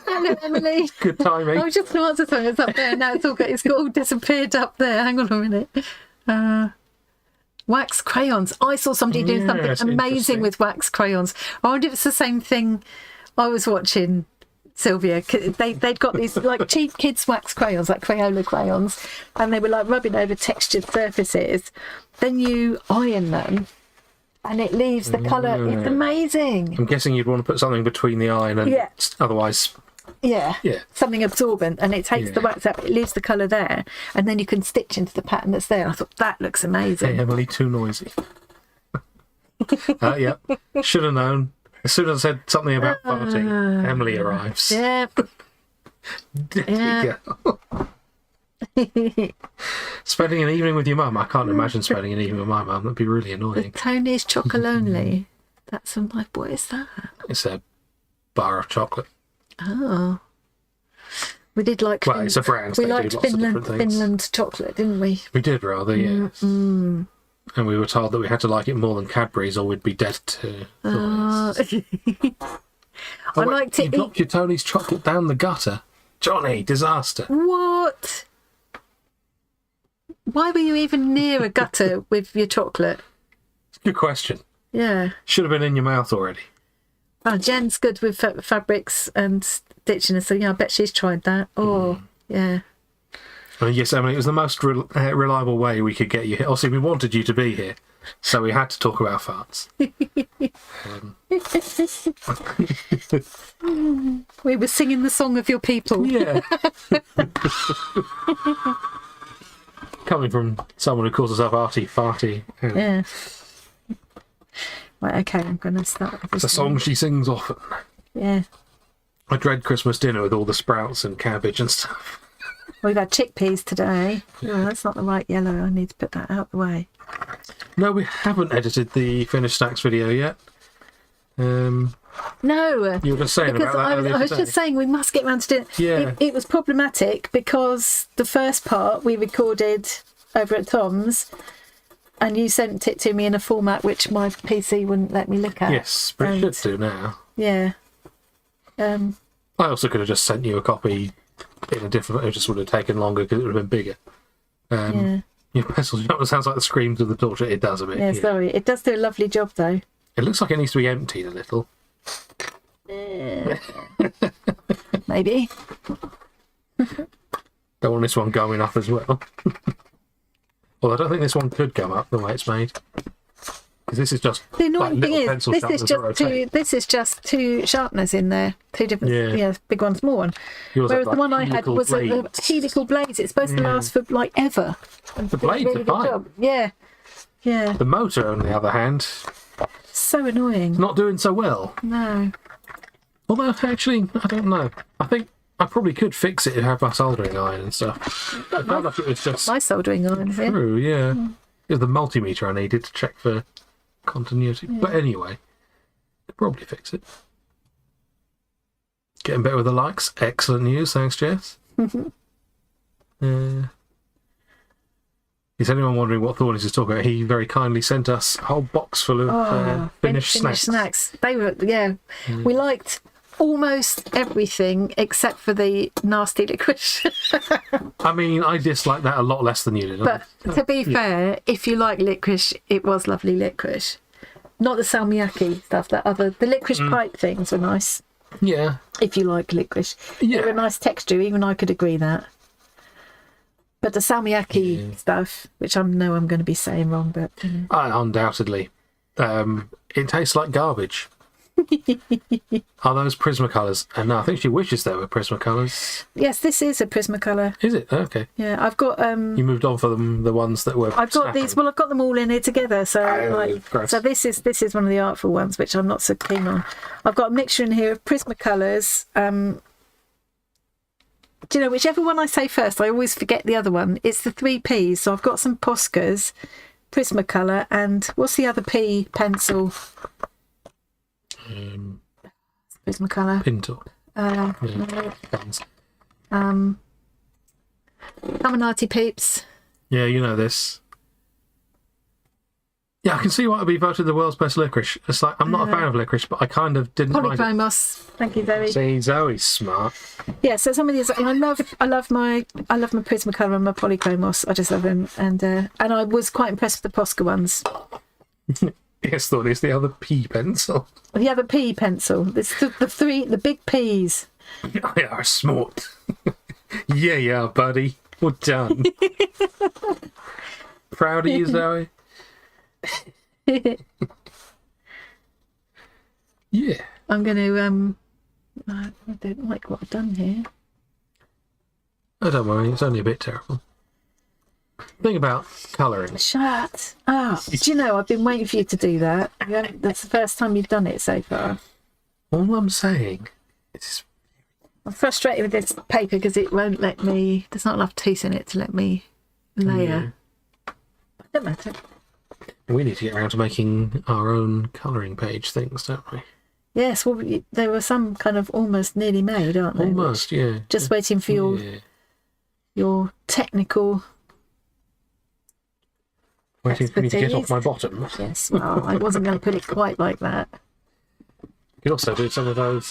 Speaker 1: hello, Emily.
Speaker 2: Good timing.
Speaker 1: I was just going to answer something that's up there. Now it's all disappeared up there. Hang on a minute. Wax crayons. I saw somebody doing
Speaker 2: Yes,
Speaker 1: something amazing
Speaker 2: interesting.
Speaker 1: with wax crayons. I wonder if it's the same thing I was watching, Sylvia. They'd got these like cheap kids' wax crayons, like Crayola crayons, and they were like rubbing over textured surfaces. Then you iron them, and it leaves the colour. It's amazing.
Speaker 2: I'm guessing you'd want to put something between the iron and
Speaker 1: Yeah.
Speaker 2: otherwise.
Speaker 1: Yeah.
Speaker 2: Yeah.
Speaker 1: Something absorbent, and it takes the wax out, it leaves the colour there, and then you can stitch into the pattern that's there. I thought that looks amazing.
Speaker 2: Hey, Emily, too noisy. Yeah. Should have known. As soon as I said something about farting, Emily arrives.
Speaker 1: Yeah.
Speaker 2: Dirty girl. Spending an evening with your mum. I can't imagine spending an evening with my mum. That'd be really annoying.
Speaker 1: Tony's Chocolonely. That's what is that?
Speaker 2: It's a bar of chocolate.
Speaker 1: Oh. We did like
Speaker 2: Well, it's a brand.
Speaker 1: we
Speaker 2: They do
Speaker 1: liked
Speaker 2: lots of different things.
Speaker 1: Finland chocolate, didn't we?
Speaker 2: We did rather, yes. And we were told that we had to like it more than Cadbury's or we'd be dead to.
Speaker 1: I like to
Speaker 2: You dropped your Tony's chocolate down the gutter. Johnny, disaster.
Speaker 1: What? Why were you even near a gutter with your chocolate?
Speaker 2: Good question.
Speaker 1: Yeah.
Speaker 2: Should have been in your mouth already.
Speaker 1: Oh, Jen's good with fabrics and stitching, so yeah, I bet she's tried that. Oh, yeah.
Speaker 2: Yes, Emily, it was the most reliable way we could get you here. Obviously, we wanted you to be here, so we had to talk about farts.
Speaker 1: We were singing the song of your people.
Speaker 2: Yeah. Coming from someone who calls herself Arty Farty.
Speaker 1: Yeah. Right, okay, I'm going to start with this.
Speaker 2: It's a song she sings often.
Speaker 1: Yeah.
Speaker 2: I dread Christmas dinner with all the sprouts and cabbage and stuff.
Speaker 1: We've had chickpeas today. Oh, that's not the right yellow. I need to put that out the way.
Speaker 2: No, we haven't edited the finished stacks video yet.
Speaker 1: No,
Speaker 2: You were just saying
Speaker 1: because
Speaker 2: about that earlier
Speaker 1: I was
Speaker 2: today.
Speaker 1: just saying we must get round to doing it.
Speaker 2: Yeah.
Speaker 1: It was problematic because the first part we recorded over at Tom's, and you sent it to me in a format which my PC wouldn't let me look at.
Speaker 2: Yes, but it should do now.
Speaker 1: Yeah.
Speaker 2: I also could have just sent you a copy in a different. It just would have taken longer because it would have been bigger.
Speaker 1: Yeah.
Speaker 2: Your pencil shop sounds like the screams of the torture. It does a bit.
Speaker 1: Yeah, sorry. It does do a lovely job though.
Speaker 2: It looks like it needs to be emptied a little.
Speaker 1: Maybe.
Speaker 2: Don't want this one going up as well. Well, I don't think this one could go up the way it's made. Because this is just
Speaker 1: The annoying thing
Speaker 2: little
Speaker 1: is,
Speaker 2: pencil
Speaker 1: this
Speaker 2: sharpeners
Speaker 1: is
Speaker 2: that
Speaker 1: just
Speaker 2: rotate.
Speaker 1: this is just two sharpeners in there, two different,
Speaker 2: Yeah.
Speaker 1: big one, small one.
Speaker 2: Yours
Speaker 1: Whereas
Speaker 2: have,
Speaker 1: the
Speaker 2: like,
Speaker 1: one I had
Speaker 2: helical
Speaker 1: was a
Speaker 2: blades.
Speaker 1: helical blades. It's supposed to last for like ever.
Speaker 2: The blades are fine.
Speaker 1: Yeah, yeah.
Speaker 2: The motor, on the other hand,
Speaker 1: So annoying.
Speaker 2: not doing so well.
Speaker 1: No.
Speaker 2: Although, actually, I don't know. I think I probably could fix it if I had my soldering iron and stuff. I felt like it was just
Speaker 1: My soldering iron here.
Speaker 2: true, yeah. It was the multimeter I needed to check for continuity. But anyway, could probably fix it. Getting better with the likes. Excellent news, thanks, Jess. Is anyone wondering what Thornies is talking about? He very kindly sent us a whole box full of finished snacks.
Speaker 1: They were, we liked almost everything except for the nasty licorice.
Speaker 2: I mean, I dislike that a lot less than you did.
Speaker 1: But to be fair, if you like licorice, it was lovely licorice. Not the salmiakki stuff, the licorice pipe things were nice.
Speaker 2: Yeah.
Speaker 1: If you like licorice.
Speaker 2: Yeah.
Speaker 1: They were a nice texture, even I could agree that. But the salmiakki stuff, which I know I'm going to be saying wrong, but...
Speaker 2: Undoubtedly. It tastes like garbage. Are those Prismacolors? And no, I think she wishes they were Prismacolors.
Speaker 1: Yes, this is a Prismacolor.
Speaker 2: Is it? Okay.
Speaker 1: Yeah, I've got...
Speaker 2: You moved on for them, the ones that were
Speaker 1: I've got
Speaker 2: snapping.
Speaker 1: these. Well, I've got them all in here together. So,
Speaker 2: gross.
Speaker 1: so this is one of the artful ones, which I'm not so keen on. I've got a mixture in here of Prismacolors. Do you know whichever one I say first? I always forget the other one. It's the 3 Ps. So I've got some Poscas, Prismacolor, and what's the other P pencil? Prismacolor.
Speaker 2: Pinto. Guns.
Speaker 1: Caminati Peeps.
Speaker 2: Yeah, you know this. Yeah, I can see why it would be voted the world's best licorice. It's like, I'm not a fan of licorice, but I kind of didn't mind it.
Speaker 1: Polychromos. Thank you, Zoe.
Speaker 2: See, Zoe's smart.
Speaker 1: Yeah, so some of these, and I love my Prismacolor and my Polychromos. I just love them, and I was quite impressed with the Posca ones.
Speaker 2: Yes, thought it's the other P pencil.
Speaker 1: The other P pencil. It's the big P's.
Speaker 2: They are smart. Yeah, buddy. Well done. Proud of you, Zoe. Yeah.
Speaker 1: I'm going to I don't like what I've done here.
Speaker 2: Oh, don't worry, it's only a bit terrible. Think about colouring.
Speaker 1: Shut up. Do you know, I've been waiting for you to do that. That's the first time you've done it so far.
Speaker 2: All I'm saying is
Speaker 1: I'm frustrated with this paper because it won't let me, there's not enough tooth in it to let me layer. Don't matter.
Speaker 2: we need to get around to making our own colouring page things, don't we?
Speaker 1: Yes, well, there were some kind of almost nearly made, aren't they?
Speaker 2: Almost, yeah.
Speaker 1: Just waiting for your technical...
Speaker 2: Waiting for me to get off
Speaker 1: expertise.
Speaker 2: my bottom.
Speaker 1: Yes, well, I wasn't going to put it quite like that.
Speaker 2: You could also do some of those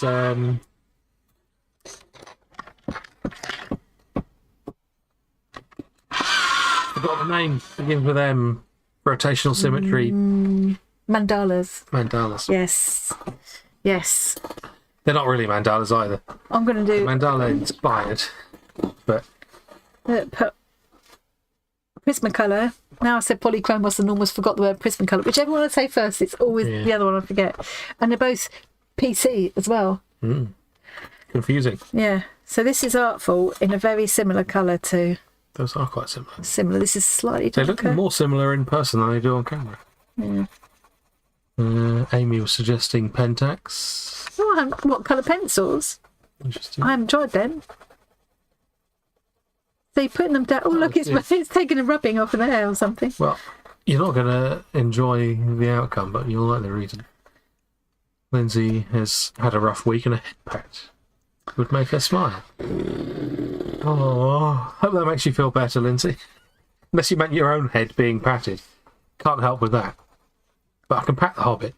Speaker 2: forgot the name. Begin with M. Rotational symmetry
Speaker 1: Mandalas.
Speaker 2: mandalas.
Speaker 1: Yes. Yes.
Speaker 2: They're not really mandalas either.
Speaker 1: I'm going to do...
Speaker 2: Mandala inspired, but
Speaker 1: put Prismacolor. Now I said Polychromos and almost forgot the word Prismacolor. Whichever one I say first, it's always the other one I forget. And they're both PC as well.
Speaker 2: confusing.
Speaker 1: Yeah. So this is Artful in a very similar colour to...
Speaker 2: Those are quite similar.
Speaker 1: This is slightly
Speaker 2: They
Speaker 1: darker.
Speaker 2: look more similar in person than they do on camera.
Speaker 1: Yeah.
Speaker 2: Amy was suggesting Pentax.
Speaker 1: Oh, what colour pencils?
Speaker 2: Interesting.
Speaker 1: I haven't tried them. So you're putting them down. Oh, look, it's taking a rubbing off of there or something.
Speaker 2: Well, you're not going to enjoy the outcome, but you'll like the reason. Lindsay has had a rough week and a head pat would make her smile. Oh, hope that makes you feel better, Lindsay. Unless you meant your own head being patted. Can't help with that. But I can pat the Hobbit.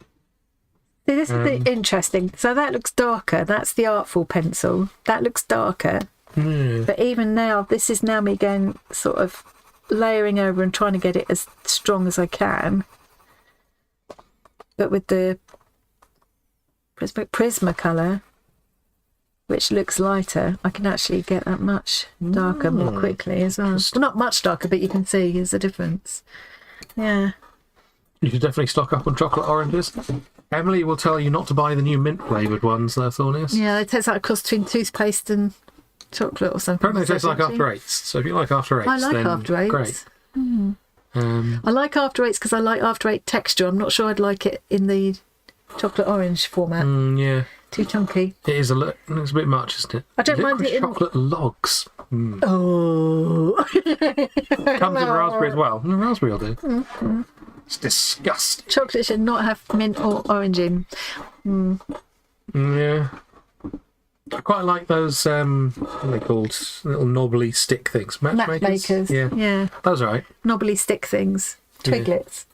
Speaker 1: See, this is interesting. So that looks darker. That's the Artful pencil. That looks darker. But even now, this is now me going sort of layering over and trying to get it as strong as I can. But with the Prismacolor, which looks lighter, I can actually get that much darker more quickly as well. Well, not much darker, but you can see there's a difference. Yeah.
Speaker 2: You should definitely stock up on chocolate oranges. Emily will tell you not to buy the new mint flavoured ones, though, Thornius.
Speaker 1: Yeah, it tastes like a cross between toothpaste and chocolate or something.
Speaker 2: Apparently it tastes like After Eights, so if you like After Eights,
Speaker 1: I like
Speaker 2: then
Speaker 1: After Eights.
Speaker 2: Great.
Speaker 1: I like After Eights because I like After Eight texture. I'm not sure I'd like it in the chocolate orange format.
Speaker 2: Yeah.
Speaker 1: Too chunky.
Speaker 2: It is it's a bit much, isn't it?
Speaker 1: I don't mind it in...
Speaker 2: chocolate logs.
Speaker 1: Oh.
Speaker 2: Comes in raspberry as well. No, raspberry will do. It's disgusting.
Speaker 1: Chocolate should not have mint or orange in.
Speaker 2: Yeah. I quite like those, what are they called? Little knobbly stick things. Matchmakers?
Speaker 1: Yeah.
Speaker 2: Those are right.
Speaker 1: Knobbly stick things. Twiglets.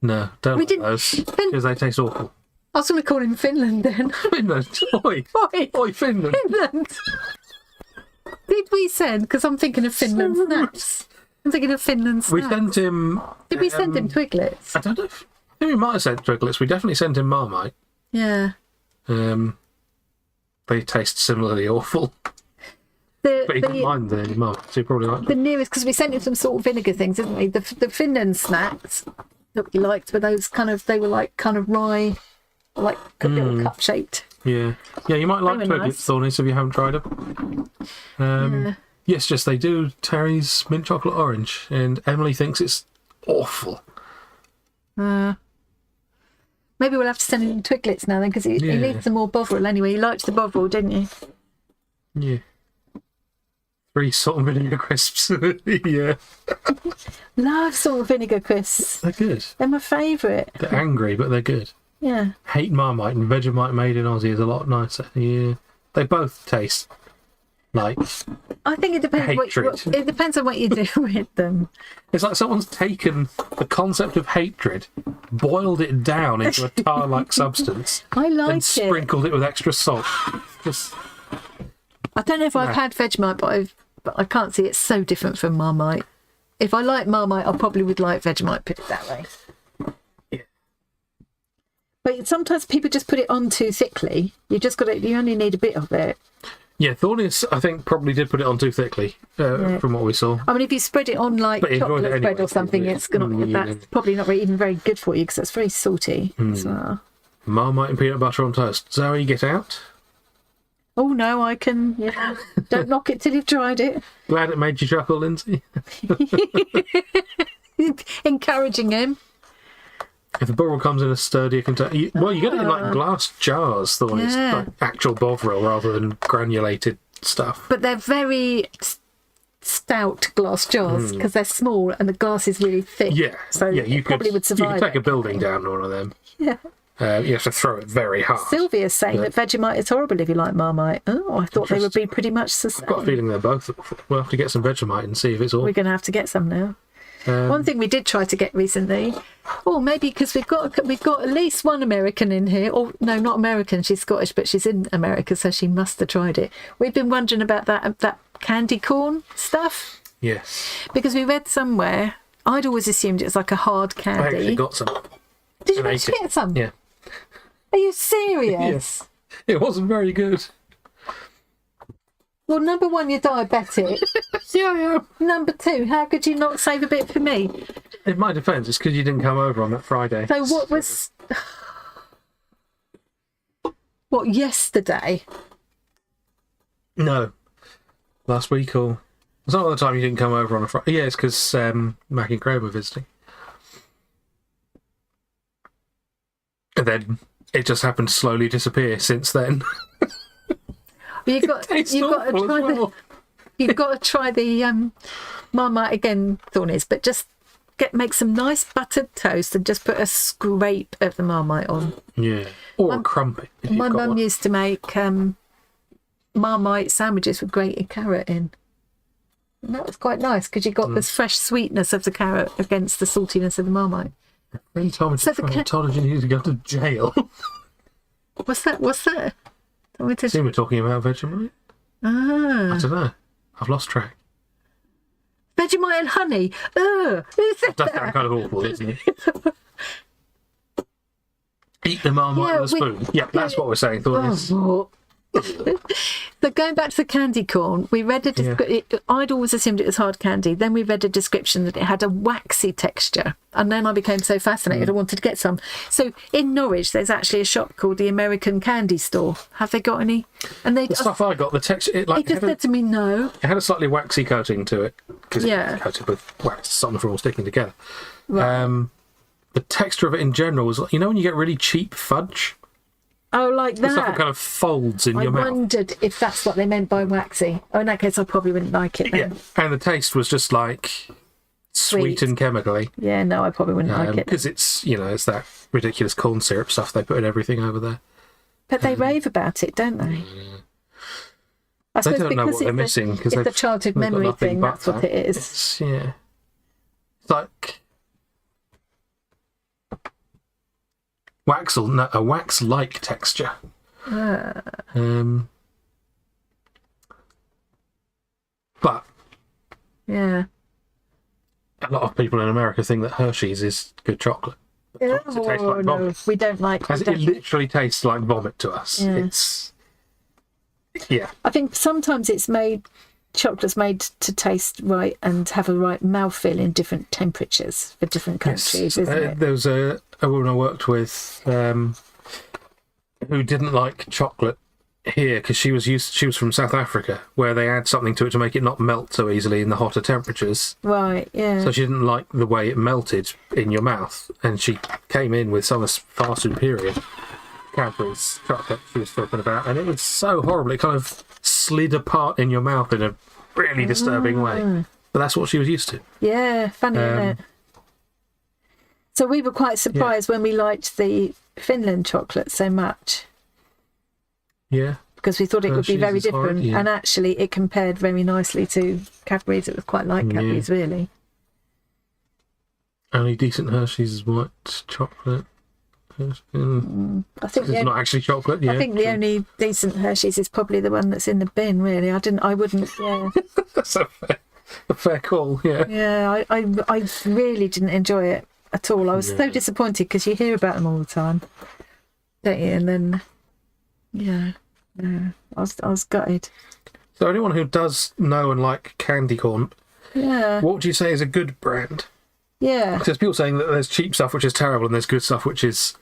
Speaker 2: No, don't like those. Because they taste awful.
Speaker 1: I was going to call him Finland then.
Speaker 2: Finland? Oi! Oi, Finland!
Speaker 1: Finland! Did we send? Because I'm thinking of Finland snaps. I'm thinking of Finland snaps.
Speaker 2: We sent him...
Speaker 1: Did we send him Twiglets?
Speaker 2: I don't know. I think we might have sent Twiglets. We definitely sent him Marmite.
Speaker 1: Yeah.
Speaker 2: They taste similarly awful. But he didn't mind them anymore, so he probably liked
Speaker 1: the
Speaker 2: them.
Speaker 1: nearest, because we sent him some salt and vinegar things, didn't we? The Finland snacks that we liked were those they were like kind of rye, like little cup shaped.
Speaker 2: Yeah, you might like Twiglets,
Speaker 1: nice.
Speaker 2: Thornies, if you haven't tried them. Yes, they do Terry's mint chocolate orange, and Emily thinks it's awful.
Speaker 1: Maybe we'll have to send him Twiglets now then, because he needs some more Bovril anyway. He liked the Bovril, didn't he?
Speaker 2: Yeah. 3 salt and vinegar crisps. Yeah.
Speaker 1: Love salt and vinegar crisps.
Speaker 2: They're good.
Speaker 1: They're my favourite.
Speaker 2: They're angry, but they're good.
Speaker 1: Yeah.
Speaker 2: Hate Marmite, and Vegemite made in Aussie is a lot nicer. Yeah. They both taste like
Speaker 1: I think it depends. It depends on what you do with them.
Speaker 2: It's like someone's taken the concept of hatred, boiled it down into a tar-like substance,
Speaker 1: I like
Speaker 2: and
Speaker 1: it.
Speaker 2: sprinkled it with extra salt. Just...
Speaker 1: I don't know if I've had Vegemite, but I can't see it's so different from Marmite. If I like Marmite, I probably would like Vegemite, put it that way.
Speaker 2: Yeah.
Speaker 1: But sometimes people just put it on too thickly. You only need a bit of it.
Speaker 2: Yeah, Thornius, I think, probably did put it on too thickly, from what we saw.
Speaker 1: I mean, if you spread it on like chocolate bread or something, that's probably not even very good for you because it's very salty as well.
Speaker 2: Marmite and peanut butter on toast. Zoe, get out.
Speaker 1: Oh no, I can. Yeah, don't knock it till you've tried it.
Speaker 2: Glad it made you chuckle, Lindsay.
Speaker 1: Encouraging him.
Speaker 2: If the Bovril comes in a sturdier container, you get it in like glass jars, Thornius, like actual Bovril rather than granulated stuff.
Speaker 1: But they're very stout glass jars because they're small and the glass is really thick.
Speaker 2: Yeah,
Speaker 1: so
Speaker 2: you
Speaker 1: probably would survive.
Speaker 2: You could take a building down on one of them.
Speaker 1: Yeah.
Speaker 2: You have to throw it very hard.
Speaker 1: Sylvia's saying that Vegemite is horrible if you like Marmite. Oh, I thought they would be pretty much the same.
Speaker 2: I've got a feeling they're both awful. We'll have to get some Vegemite and see if it's all.
Speaker 1: We're going to have to get some now. One thing we did try to get recently, or maybe because we've got at least one American in here, or no, not American, she's Scottish, but she's in America, so she must have tried it. We've been wondering about that candy corn stuff.
Speaker 2: Yes.
Speaker 1: Because we read somewhere, I'd always assumed it was like a hard candy.
Speaker 2: I actually got some.
Speaker 1: Did you actually get some?
Speaker 2: Yeah.
Speaker 1: Are you serious?
Speaker 2: Yes. It wasn't very good.
Speaker 1: Well, number one, you're diabetic.
Speaker 2: Yeah, I am.
Speaker 1: Number two, how could you not save a bit for me?
Speaker 2: It might depend. It's because you didn't come over on that Friday.
Speaker 1: So what was... What, yesterday?
Speaker 2: No. Last week or... It's not all the time you didn't come over on a Friday. Yeah, it's because Mac and Craig were visiting. And then it just happened to slowly disappear since then.
Speaker 1: You've got to try the Marmite again, Thornies, but just make some nice buttered toast and just put a scrape of the Marmite on.
Speaker 2: Yeah. Or a crumpet.
Speaker 1: My mum used to make Marmite sandwiches with grated carrot in. And that was quite nice because you got this fresh sweetness of the carrot against the saltiness of the Marmite.
Speaker 2: A friend told me you needed to go to jail.
Speaker 1: What's that?
Speaker 2: See, we're talking about Vegemite?
Speaker 1: Ah.
Speaker 2: I don't know. I've lost track.
Speaker 1: Vegemite and honey. Ugh.
Speaker 2: That's kind of awful, isn't it? Eat the Marmite with a spoon. Yeah, that's what we're saying.
Speaker 1: So going back to the candy corn, we read I'd always assumed it was hard candy. Then we read a description that it had a waxy texture, and then I became so fascinated I wanted to get some. So in Norwich, there's actually a shop called the American Candy Store. Have they got any? And the
Speaker 2: stuff I got, the texture,
Speaker 1: he just said to me, no.
Speaker 2: It had a slightly waxy coating to it because it was coated with wax, something for all sticking together. Right. The texture of it in general was, you know, when you get really cheap fudge.
Speaker 1: Oh, like that.
Speaker 2: The stuff that kind of folds in your mouth. I
Speaker 1: wondered if that's what they meant by waxy. Oh, in that case, I probably wouldn't like it then.
Speaker 2: Yeah. And the taste was just like sweet and chemically.
Speaker 1: Yeah, no, I probably wouldn't like it.
Speaker 2: Because it's, you know, it's that ridiculous corn syrup stuff they put in everything over there.
Speaker 1: But they rave about it, don't they? I suppose
Speaker 2: they don't know what they're missing.
Speaker 1: It's the childhood memory thing, that's what it is.
Speaker 2: It's like... a wax-like texture. But
Speaker 1: yeah,
Speaker 2: a lot of people in America think that Hershey's is good chocolate.
Speaker 1: It tastes like vomit. We don't like
Speaker 2: it. It literally tastes like vomit to us.
Speaker 1: Yeah. I think sometimes chocolate's made to taste right and have a right mouthfeel in different temperatures for different countries, isn't it?
Speaker 2: There was a woman I worked with who didn't like chocolate here because she was from South Africa, where they add something to it to make it not melt so easily in the hotter temperatures.
Speaker 1: Right, yeah.
Speaker 2: So she didn't like the way it melted in your mouth, and she came in with some far superior Cadbury's chocolate she was talking about, and it was so horrible. It kind of slid apart in your mouth in a really disturbing way. But that's what she was used to.
Speaker 1: Yeah, funny, isn't it? So we were quite surprised when we liked the Finland chocolate so much.
Speaker 2: Yeah.
Speaker 1: Because we thought it would be very different. And actually it compared very nicely to Cadbury's. It was quite like Cadbury's, really. Only
Speaker 2: decent Hershey's is white chocolate.
Speaker 1: I think
Speaker 2: it's not actually chocolate.
Speaker 1: I think the only decent Hershey's is probably the one that's in the bin, really. I wouldn't,
Speaker 2: That's a fair call, yeah.
Speaker 1: Yeah, I really didn't enjoy it at all. I was so disappointed because you hear about them all the time, don't you? And then, I was gutted.
Speaker 2: So anyone who does know and like candy corn, what would you say is a good brand?
Speaker 1: Yeah.
Speaker 2: Because people saying that there's cheap stuff which is terrible and there's good stuff which is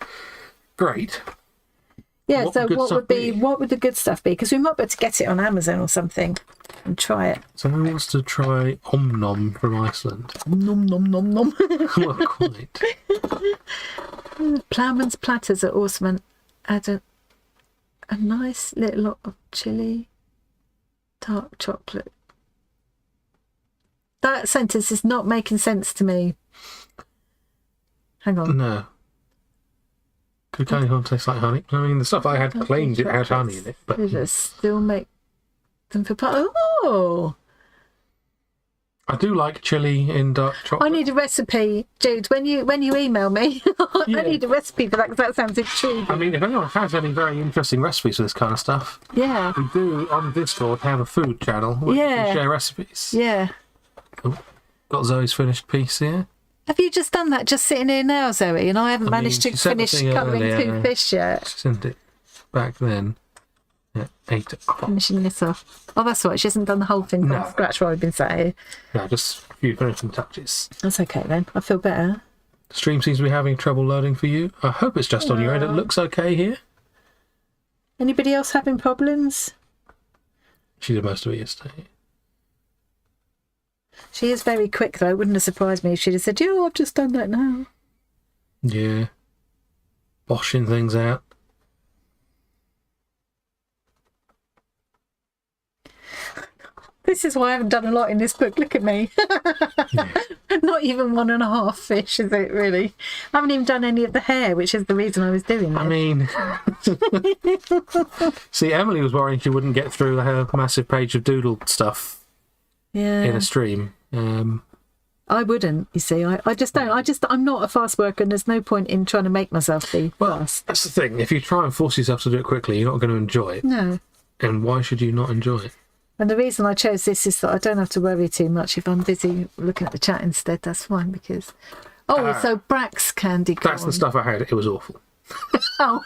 Speaker 2: great.
Speaker 1: Yeah, what would the good stuff be? Because we might be able to get it on Amazon or something and try it.
Speaker 2: So who wants to try Om Nom from Iceland?
Speaker 1: Nom nom nom nom.
Speaker 2: Well, quite.
Speaker 1: Ploughman's platters are awesome and add a nice little lot of chili, dark chocolate. That sentence is not making sense to me. Hang on.
Speaker 2: No. Could candy corn taste like honey? I mean, the stuff I had claimed it had honey in it, but
Speaker 1: still make them for Oh,
Speaker 2: I do like chili in dark chocolate.
Speaker 1: I need a recipe, Jude. When you email me, I need a recipe for that because that sounds intriguing.
Speaker 2: I mean, if anyone has any very interesting recipes for this kind of stuff, we do on Discord have a food channel where we can share recipes.
Speaker 1: Yeah.
Speaker 2: Cool. Got Zoe's finished piece here.
Speaker 1: Have you just done that just sitting here now, Zoe? And I haven't managed to finish colouring two fish yet.
Speaker 2: She sent it back then at 8 o'clock.
Speaker 1: Finishing this off. Oh, that's right. She hasn't done the whole thing from scratch while I've been sat here.
Speaker 2: No, just a few finishing touches.
Speaker 1: That's okay then. I feel better.
Speaker 2: The stream seems to be having trouble loading for you. I hope it's just on your end. It looks okay here.
Speaker 1: Anybody else having problems?
Speaker 2: She did most of it yesterday.
Speaker 1: She is very quick, though. It wouldn't have surprised me if she'd have said, I've just done that now.
Speaker 2: Yeah. Boshing things out.
Speaker 1: This is why I haven't done a lot in this book. Look at me. Not even 1.5 fish, is it, really? I haven't even done any of the hair, which is the reason I was doing
Speaker 2: I
Speaker 1: it.
Speaker 2: mean, see, Emily was worrying she wouldn't get through her massive page of doodle stuff
Speaker 1: Yeah.
Speaker 2: in a stream.
Speaker 1: I wouldn't, you see. I just don't. I'm not a fast worker, and there's no point in trying to make myself be fast.
Speaker 2: That's the thing. If you try and force yourself to do it quickly, you're not going to enjoy it.
Speaker 1: No.
Speaker 2: And why should you not enjoy it?
Speaker 1: And the reason I chose this is that I don't have to worry too much. If I'm busy looking at the chat instead, that's fine, because... Oh, so Brax candy corn.
Speaker 2: That's the stuff I had. It was awful.
Speaker 1: Oh.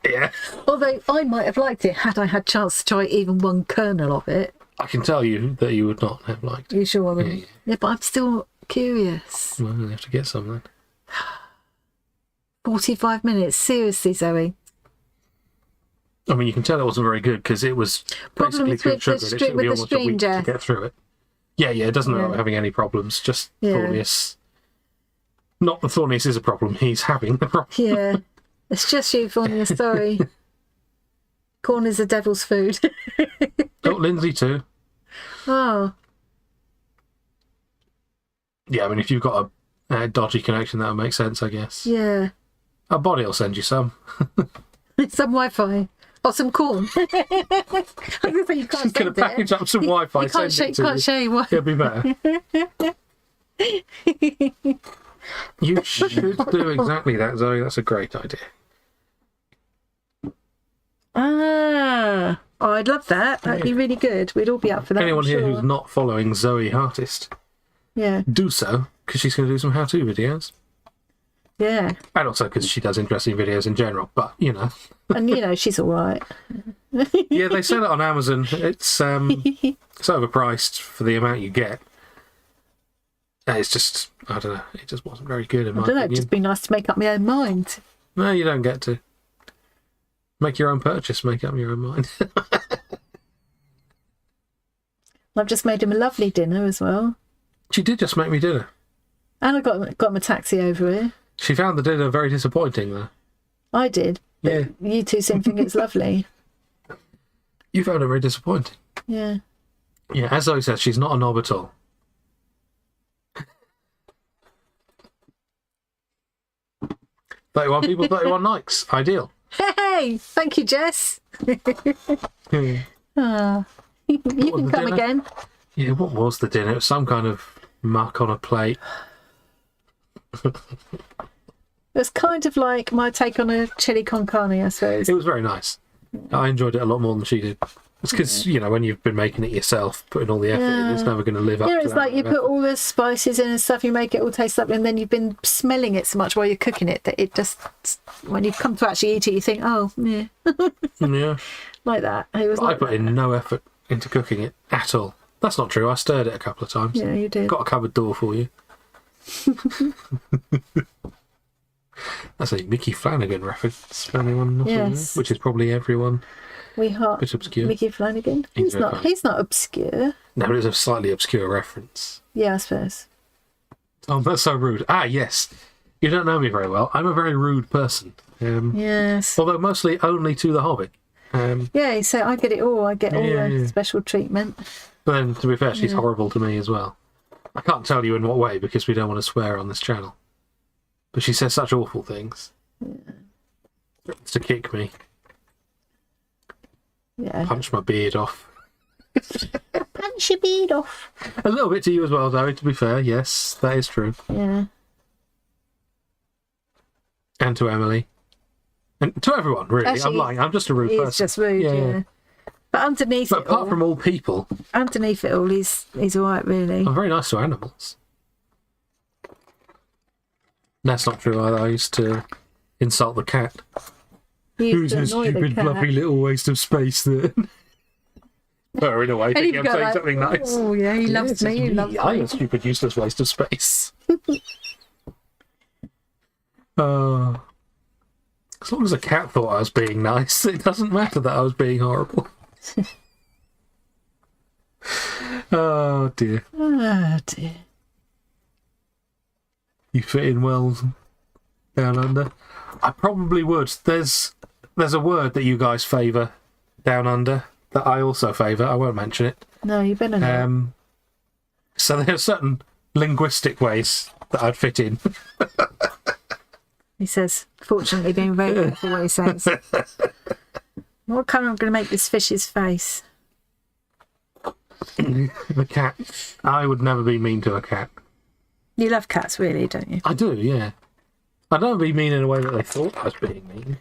Speaker 2: Yeah.
Speaker 1: Although I might have liked it had I had chance to try even one kernel of it.
Speaker 2: I can tell you that you would not have liked it.
Speaker 1: Are you sure I wouldn't? Yeah, but I'm still curious.
Speaker 2: Well, you'll have to get some then.
Speaker 1: 45 minutes. Seriously, Zoe.
Speaker 2: I mean, you can tell it wasn't very good because it was basically
Speaker 1: Problems
Speaker 2: pure
Speaker 1: with
Speaker 2: sugar.
Speaker 1: the
Speaker 2: It took me
Speaker 1: with the
Speaker 2: almost a
Speaker 1: stream,
Speaker 2: week to
Speaker 1: Jeff.
Speaker 2: get through it. Yeah, it doesn't look like having any problems. Just thornius. Not the thornius is a problem. He's having the problem.
Speaker 1: Yeah. It's just you, Fonia, sorry. Corn is the devil's food.
Speaker 2: Oh, Lindsay too.
Speaker 1: Oh.
Speaker 2: Yeah, I mean, if you've got a dodgy connection, that would make sense, I guess.
Speaker 1: Yeah.
Speaker 2: Our body will send you some.
Speaker 1: Some Wi-Fi. Or some corn. I was going to say you can't
Speaker 2: She's going to
Speaker 1: send
Speaker 2: package
Speaker 1: it.
Speaker 2: up some Wi-Fi.
Speaker 1: You can't show you what.
Speaker 2: It'll be better. You should do exactly that, Zoe. That's a great idea.
Speaker 1: Ah. Oh, I'd love that. That'd be really good. We'd all be up for that.
Speaker 2: Anyone
Speaker 1: I'm
Speaker 2: here
Speaker 1: sure.
Speaker 2: who's not following Zoe Artist,
Speaker 1: Yeah.
Speaker 2: do so, because she's going to do some how-to videos.
Speaker 1: Yeah.
Speaker 2: And also because she does interesting videos in general, but, you know.
Speaker 1: And, she's all right.
Speaker 2: Yeah, they sell it on Amazon. It's overpriced for the amount you get. It's just, I don't know, it just wasn't very good in my
Speaker 1: I don't know. It'd
Speaker 2: opinion.
Speaker 1: just be nice to make up my own mind.
Speaker 2: No, you don't get to. Make your own purchase, make up your own mind.
Speaker 1: I've just made him a lovely dinner as well.
Speaker 2: She did just make me dinner.
Speaker 1: And I got him a taxi over here.
Speaker 2: She found the dinner very disappointing, though.
Speaker 1: I did. But
Speaker 2: Yeah.
Speaker 1: you two seem to think it's lovely.
Speaker 2: You found it very disappointing.
Speaker 1: Yeah.
Speaker 2: Yeah, as Zoe says, she's not a knob at all. 31 people, 31 likes. Ideal.
Speaker 1: Hey! Thank you, Jess. Ah. You
Speaker 2: was
Speaker 1: can
Speaker 2: the
Speaker 1: come
Speaker 2: dinner?
Speaker 1: again.
Speaker 2: Yeah, what was the dinner? It was some kind of muck on a plate.
Speaker 1: It was kind of like my take on a chili con carne, I suppose.
Speaker 2: It was very nice. I enjoyed it a lot more than she did. It's because, when you've been making it yourself, putting all the effort in, it's never going to live up to
Speaker 1: Yeah, it's
Speaker 2: that
Speaker 1: like you
Speaker 2: amount
Speaker 1: put
Speaker 2: of
Speaker 1: all the spices in and stuff, you make it all taste lovely, and then you've been smelling it so much while you're cooking it that it just, when you come to actually eat it, you think, oh, yeah,
Speaker 2: effort. Yeah.
Speaker 1: like that. It was
Speaker 2: I
Speaker 1: like
Speaker 2: put in no effort into cooking it at all. That's not true. I stirred it a couple of times.
Speaker 1: Yeah, you did.
Speaker 2: Got a cupboard door for you. That's a Mickey Flanagan reference for anyone not aware,
Speaker 1: Yes.
Speaker 2: which is probably everyone.
Speaker 1: We heart
Speaker 2: Bit obscure.
Speaker 1: Mickey Flanagan.
Speaker 2: He's very kind.
Speaker 1: He's not obscure.
Speaker 2: No, but it's a slightly obscure reference.
Speaker 1: Yeah, I suppose.
Speaker 2: Oh, that's so rude. Ah, yes. You don't know me very well. I'm a very rude person.
Speaker 1: Yes.
Speaker 2: Although mostly only to the Hobbit.
Speaker 1: Yeah, so I get it all. I get all
Speaker 2: Yeah,
Speaker 1: the
Speaker 2: yeah.
Speaker 1: special treatment.
Speaker 2: But then, to be fair, she's horrible to me as well. I can't tell you in what way because we don't want to swear on this channel. But she says such awful things. To kick me,
Speaker 1: Yeah.
Speaker 2: punch my beard off.
Speaker 1: Punch your beard off.
Speaker 2: A little bit to you as well, Zoe, to be fair. Yes, that is true.
Speaker 1: Yeah.
Speaker 2: And to Emily. And to everyone, really. I'm
Speaker 1: Actually,
Speaker 2: lying. I'm just a rude
Speaker 1: He's
Speaker 2: person.
Speaker 1: just rude, yeah. But underneath
Speaker 2: But
Speaker 1: it
Speaker 2: apart
Speaker 1: all,
Speaker 2: from all people,
Speaker 1: underneath it all, he's all right, really.
Speaker 2: I'm very nice to animals. That's not true either. I used to insult the cat.
Speaker 1: He used
Speaker 2: Who's
Speaker 1: to
Speaker 2: a
Speaker 1: annoy the
Speaker 2: stupid,
Speaker 1: cat.
Speaker 2: fluffy little waste of space there? Her in a way,
Speaker 1: And
Speaker 2: thinking
Speaker 1: he'd
Speaker 2: I'm
Speaker 1: go
Speaker 2: saying
Speaker 1: like,
Speaker 2: something nice.
Speaker 1: oh yeah, he loves
Speaker 2: Yes,
Speaker 1: me.
Speaker 2: it's
Speaker 1: He loves
Speaker 2: I'm
Speaker 1: me.
Speaker 2: a stupid, useless waste of space. As long as the cat thought I was being nice, it doesn't matter that I was being horrible. Oh dear.
Speaker 1: Oh dear.
Speaker 2: You fit in well down under. I probably would. There's a word that you guys favour down under that I also favour. I won't mention it.
Speaker 1: No, you better not.
Speaker 2: So there are certain linguistic ways that I'd fit in.
Speaker 1: He says, fortunately, being very careful what he says. What colour am I going to make this fish's face?
Speaker 2: The cat. I would never be mean to a cat.
Speaker 1: You love cats, really, don't you?
Speaker 2: I do, yeah. I don't be mean in a way that they thought I was being mean.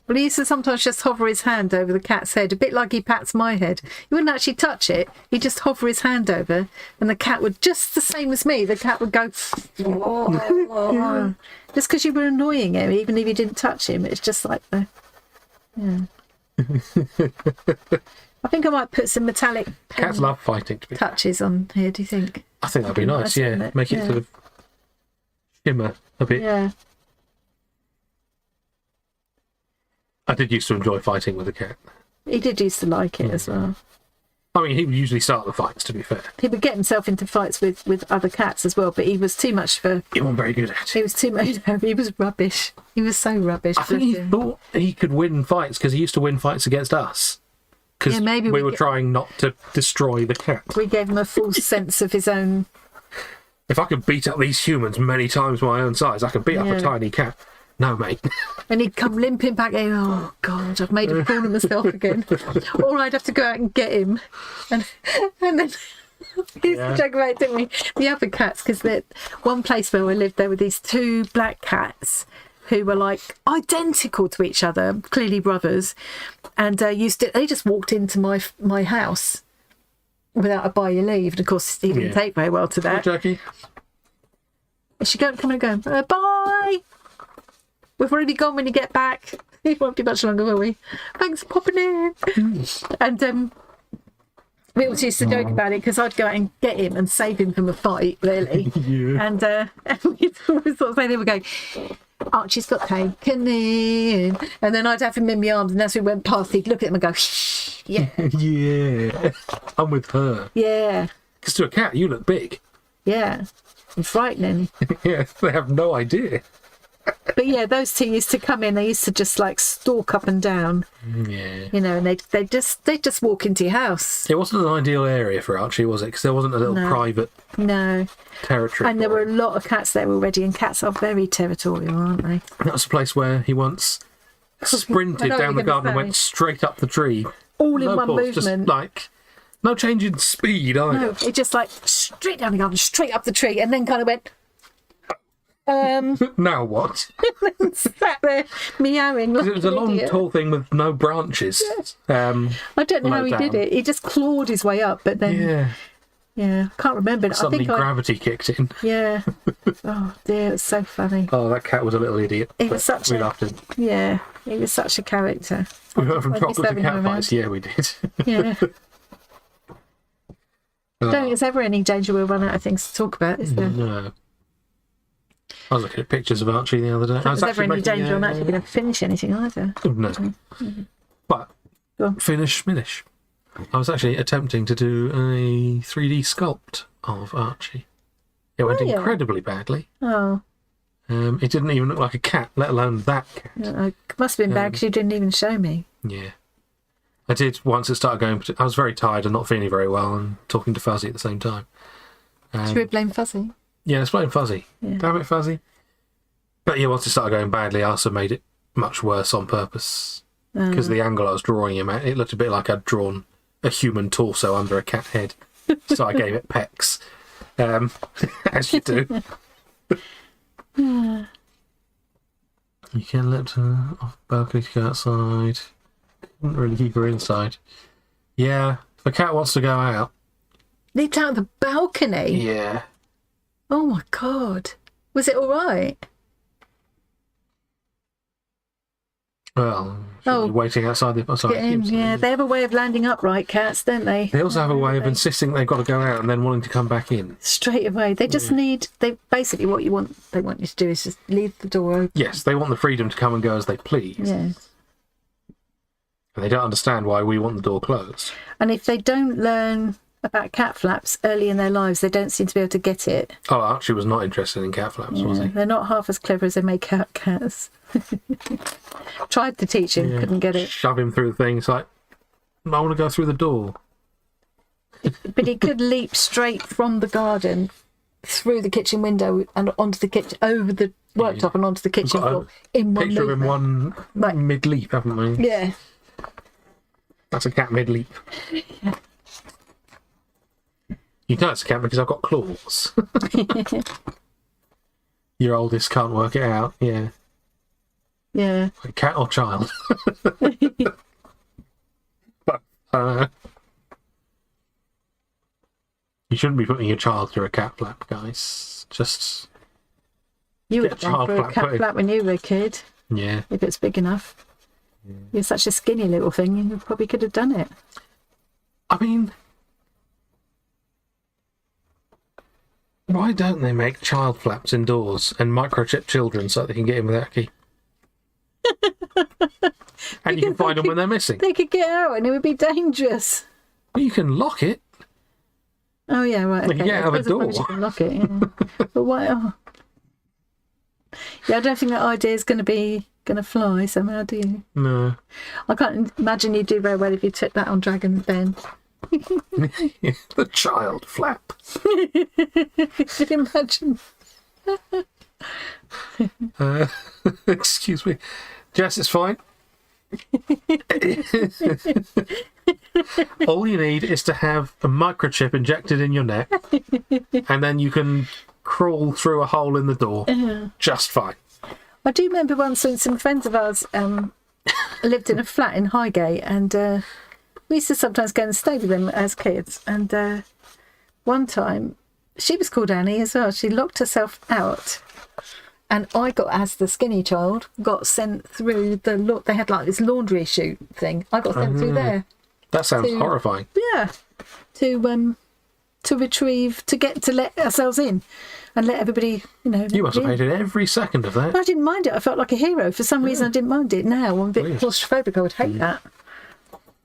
Speaker 1: Well, he used to sometimes just hover his hand over the cat's head, a bit like he pats my head. He wouldn't actually touch it. He'd just hover his hand over, and the cat would, just the same as me, the cat would go... just because you were annoying him, even if you didn't touch him. It's just like the... Yeah. I think I might put some metallic
Speaker 2: Cats love fighting, to be
Speaker 1: touches on here, do you think?
Speaker 2: I think that'd be nice, yeah.
Speaker 1: Wouldn't it?
Speaker 2: Make it
Speaker 1: Yeah.
Speaker 2: sort of shimmer a bit.
Speaker 1: Yeah.
Speaker 2: I did used to enjoy fighting with a cat.
Speaker 1: He did used to like it as well.
Speaker 2: I mean, he would usually start the fights, to be fair.
Speaker 1: He would get himself into fights with other cats as well, but he was too much for...
Speaker 2: He wasn't very good at
Speaker 1: He
Speaker 2: it.
Speaker 1: was too much... He was rubbish. He was so rubbish.
Speaker 2: I think he
Speaker 1: bless him.
Speaker 2: thought he could win fights because he used to win fights against us. Because
Speaker 1: Yeah, maybe
Speaker 2: we
Speaker 1: we
Speaker 2: were
Speaker 1: get-
Speaker 2: trying not to destroy the cat.
Speaker 1: We gave him a full sense of his own...
Speaker 2: If I could beat up these humans many times my own size, I could beat up
Speaker 1: Yeah.
Speaker 2: a tiny cat. No, mate.
Speaker 1: And he'd come limping back in. Oh, God, I've made a fool of myself again. Or I'd have to go out and get him. And then... We used to joke about it, didn't we? The other cats, because one place where we lived, there were these two black cats who were like identical to each other, clearly brothers, and they just walked into my house without a by your leave. And of course, he didn't
Speaker 2: Yeah.
Speaker 1: take very well to
Speaker 2: Hi,
Speaker 1: that.
Speaker 2: Jackie.
Speaker 1: She go come and go, bye. We've already gone when you get back. It won't be much longer, will we? Thanks for popping in. And we always used to joke about it because I'd go out and get him and save him from a fight, really.
Speaker 2: Yeah.
Speaker 1: And we'd always sort of say, there we go, Archie's got taken in. And then I'd have him in my arms, and as we went past, he'd look at him and go, shh, yeah,
Speaker 2: Yeah. I'm with her.
Speaker 1: yeah,
Speaker 2: Because to a cat, you look big.
Speaker 1: yeah. And frightening.
Speaker 2: Yeah, they have no idea.
Speaker 1: But yeah, those two used to come in, they used to just like stalk up and down,
Speaker 2: Yeah.
Speaker 1: you know, and they'd just walk into your house.
Speaker 2: It wasn't an ideal area for Archie, was it? Because there wasn't a little
Speaker 1: No.
Speaker 2: private
Speaker 1: No.
Speaker 2: territory.
Speaker 1: And there
Speaker 2: for
Speaker 1: were a
Speaker 2: him.
Speaker 1: lot of cats there already, and cats are very territorial, aren't they?
Speaker 2: That was a place where he once sprinted
Speaker 1: I know
Speaker 2: down
Speaker 1: what
Speaker 2: the
Speaker 1: you're
Speaker 2: garden and
Speaker 1: gonna
Speaker 2: went
Speaker 1: say.
Speaker 2: straight up the tree.
Speaker 1: All in
Speaker 2: No
Speaker 1: one
Speaker 2: pause, just
Speaker 1: movement.
Speaker 2: like no change in speed either.
Speaker 1: No, it just like straight down the garden, straight up the tree, and then kind of went,
Speaker 2: Now what?
Speaker 1: sat there meowing like
Speaker 2: It was a
Speaker 1: an
Speaker 2: long,
Speaker 1: idiot.
Speaker 2: tall thing with no branches.
Speaker 1: I don't know how
Speaker 2: low
Speaker 1: he did
Speaker 2: down.
Speaker 1: it. He just clawed his way up, but then
Speaker 2: Yeah.
Speaker 1: I can't remember. I
Speaker 2: Suddenly
Speaker 1: think
Speaker 2: gravity kicked in.
Speaker 1: yeah. Oh dear, it's so funny.
Speaker 2: Oh, that cat was a little idiot.
Speaker 1: He
Speaker 2: but
Speaker 1: was such
Speaker 2: we
Speaker 1: a-
Speaker 2: laughed him.
Speaker 1: Yeah, he was such a character.
Speaker 2: We went from
Speaker 1: Like
Speaker 2: chocolate to
Speaker 1: serving
Speaker 2: cat
Speaker 1: him
Speaker 2: fights. Yeah, we did.
Speaker 1: Yeah.
Speaker 2: Oh,
Speaker 1: Don't think there's ever any danger we'll run out of things to talk about, is there?
Speaker 2: no. I was looking at pictures of Archie the other day.
Speaker 1: There's ever any danger I'm actually going to finish anything either.
Speaker 2: No. But
Speaker 1: Go on.
Speaker 2: finish. I was actually attempting to do a 3D sculpt of Archie. It went
Speaker 1: yeah.
Speaker 2: incredibly badly.
Speaker 1: Oh,
Speaker 2: It didn't even look like a cat, let alone that cat.
Speaker 1: it must have been bad because you didn't even show me.
Speaker 2: Yeah. I did once it started going. I was very tired and not feeling very well and talking to Fuzzy at the same time.
Speaker 1: Should we blame Fuzzy?
Speaker 2: Yeah, let's blame Fuzzy.
Speaker 1: Yeah.
Speaker 2: Damn it, Fuzzy. But yeah, once it started going badly, I also made it much worse on purpose. Because the angle I was drawing him at, it looked a bit like I'd drawn a human torso under a cat head. So I gave it pecs. As you do. You can let her off balcony to go outside. Couldn't really keep her inside. Yeah, if a cat wants to go out.
Speaker 1: Leaped out of the balcony?
Speaker 2: Yeah.
Speaker 1: Oh my God. Was it all right?
Speaker 2: Well, she'll be waiting outside the outside.
Speaker 1: Get in, yeah, they have a way of landing upright, cats, don't they?
Speaker 2: They also have a way of insisting they've got to go out and then wanting to come back in.
Speaker 1: Straight away. They just need, they basically what they want you to do is just leave the door open.
Speaker 2: Yes, they want the freedom to come and go as they please.
Speaker 1: Yeah.
Speaker 2: And they don't understand why we want the door closed.
Speaker 1: And if they don't learn about cat flaps early in their lives, they don't seem to be able to get it.
Speaker 2: Oh, Archie was not interested in cat flaps, was
Speaker 1: Yeah,
Speaker 2: he?
Speaker 1: they're not half as clever as they make out cats. Tried to teach him,
Speaker 2: Yeah.
Speaker 1: couldn't get it.
Speaker 2: Shove him through the thing. It's like, I want to go through the door.
Speaker 1: But he could leap straight from the garden through the kitchen window and onto the kitchen, over the worktop and onto the kitchen floor in one
Speaker 2: Picture of him
Speaker 1: movement.
Speaker 2: one mid-leap, haven't we?
Speaker 1: Yeah.
Speaker 2: That's a cat mid-leap. You know it's a cat because I've got claws. Your oldest can't work it out, yeah.
Speaker 1: Yeah.
Speaker 2: Cat or child? But, you shouldn't be putting your child through a cat flap, guys. Just...
Speaker 1: You would
Speaker 2: Get
Speaker 1: have
Speaker 2: a
Speaker 1: gone for a
Speaker 2: child
Speaker 1: cat
Speaker 2: flap
Speaker 1: flap when you were a kid,
Speaker 2: yeah.
Speaker 1: if it's big enough. You're such a skinny little thing, you probably could have done it.
Speaker 2: I mean... Why don't they make child flaps indoors and microchip children so they can get in with that key? And you can find them when they're missing.
Speaker 1: They could get out and it would be dangerous.
Speaker 2: Well, you can lock it.
Speaker 1: Oh, yeah, right.
Speaker 2: They
Speaker 1: Okay.
Speaker 2: can get out of a
Speaker 1: I suppose
Speaker 2: door.
Speaker 1: you can lock it, yeah. But why? Oh. Yeah, I don't think that idea is going to fly somehow, do you?
Speaker 2: No.
Speaker 1: I can't imagine you'd do very well if you took that on Dragon's Den.
Speaker 2: The child flap.
Speaker 1: Could you imagine?
Speaker 2: Excuse me. Jess, it's fine. All you need is to have a microchip injected in your neck, and then you can crawl through a hole in the door just fine.
Speaker 1: I do remember once when some friends of ours lived in a flat in Highgate, and we used to sometimes go and stay with them as kids. And one time, she was called Annie as well. She locked herself out, and I got, as the skinny child, got sent through the they had like this laundry chute thing. I got sent through there.
Speaker 2: That sounds horrifying.
Speaker 1: Yeah, to retrieve, to let ourselves in, and let everybody,
Speaker 2: You must have
Speaker 1: in.
Speaker 2: hated every second of that.
Speaker 1: I didn't mind it. I felt like a hero. For some reason, I didn't mind it. Now I'm a bit
Speaker 2: Weird.
Speaker 1: claustrophobic. I would hate that.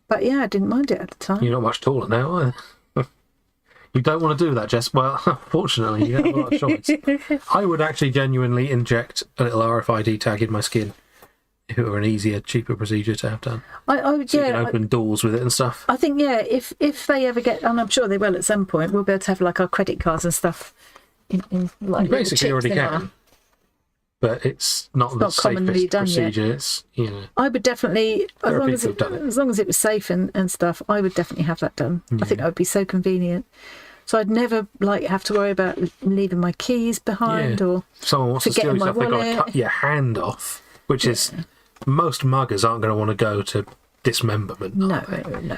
Speaker 1: But yeah, I didn't mind it at the time.
Speaker 2: You're not much taller now, either. You don't want to do that, Jess. Well, fortunately, you don't have a lot of choice. I would actually genuinely inject a little RFID tag in my skin if it were an easier, cheaper procedure to have done.
Speaker 1: I would,
Speaker 2: So you
Speaker 1: yeah.
Speaker 2: can open doors with it and stuff.
Speaker 1: I think, yeah, if they ever get, and I'm sure they will at some point, we'll be able to have like our credit cards and stuff in like
Speaker 2: You basically
Speaker 1: little chips
Speaker 2: already
Speaker 1: in
Speaker 2: can.
Speaker 1: our-
Speaker 2: But it's not the
Speaker 1: not commonly
Speaker 2: safest
Speaker 1: done yet.
Speaker 2: procedure. It's,
Speaker 1: I would definitely,
Speaker 2: There are people who've done it.
Speaker 1: as long as it was safe and stuff, I would definitely have that done. I think that would be so convenient. So I'd never have to worry about leaving my keys behind or
Speaker 2: if someone wants to steal
Speaker 1: forgetting
Speaker 2: your
Speaker 1: my
Speaker 2: stuff, they've got to
Speaker 1: wallet.
Speaker 2: cut your hand off, which is, most muggers aren't going to want to go to dismemberment.
Speaker 1: No,
Speaker 2: are they?
Speaker 1: no.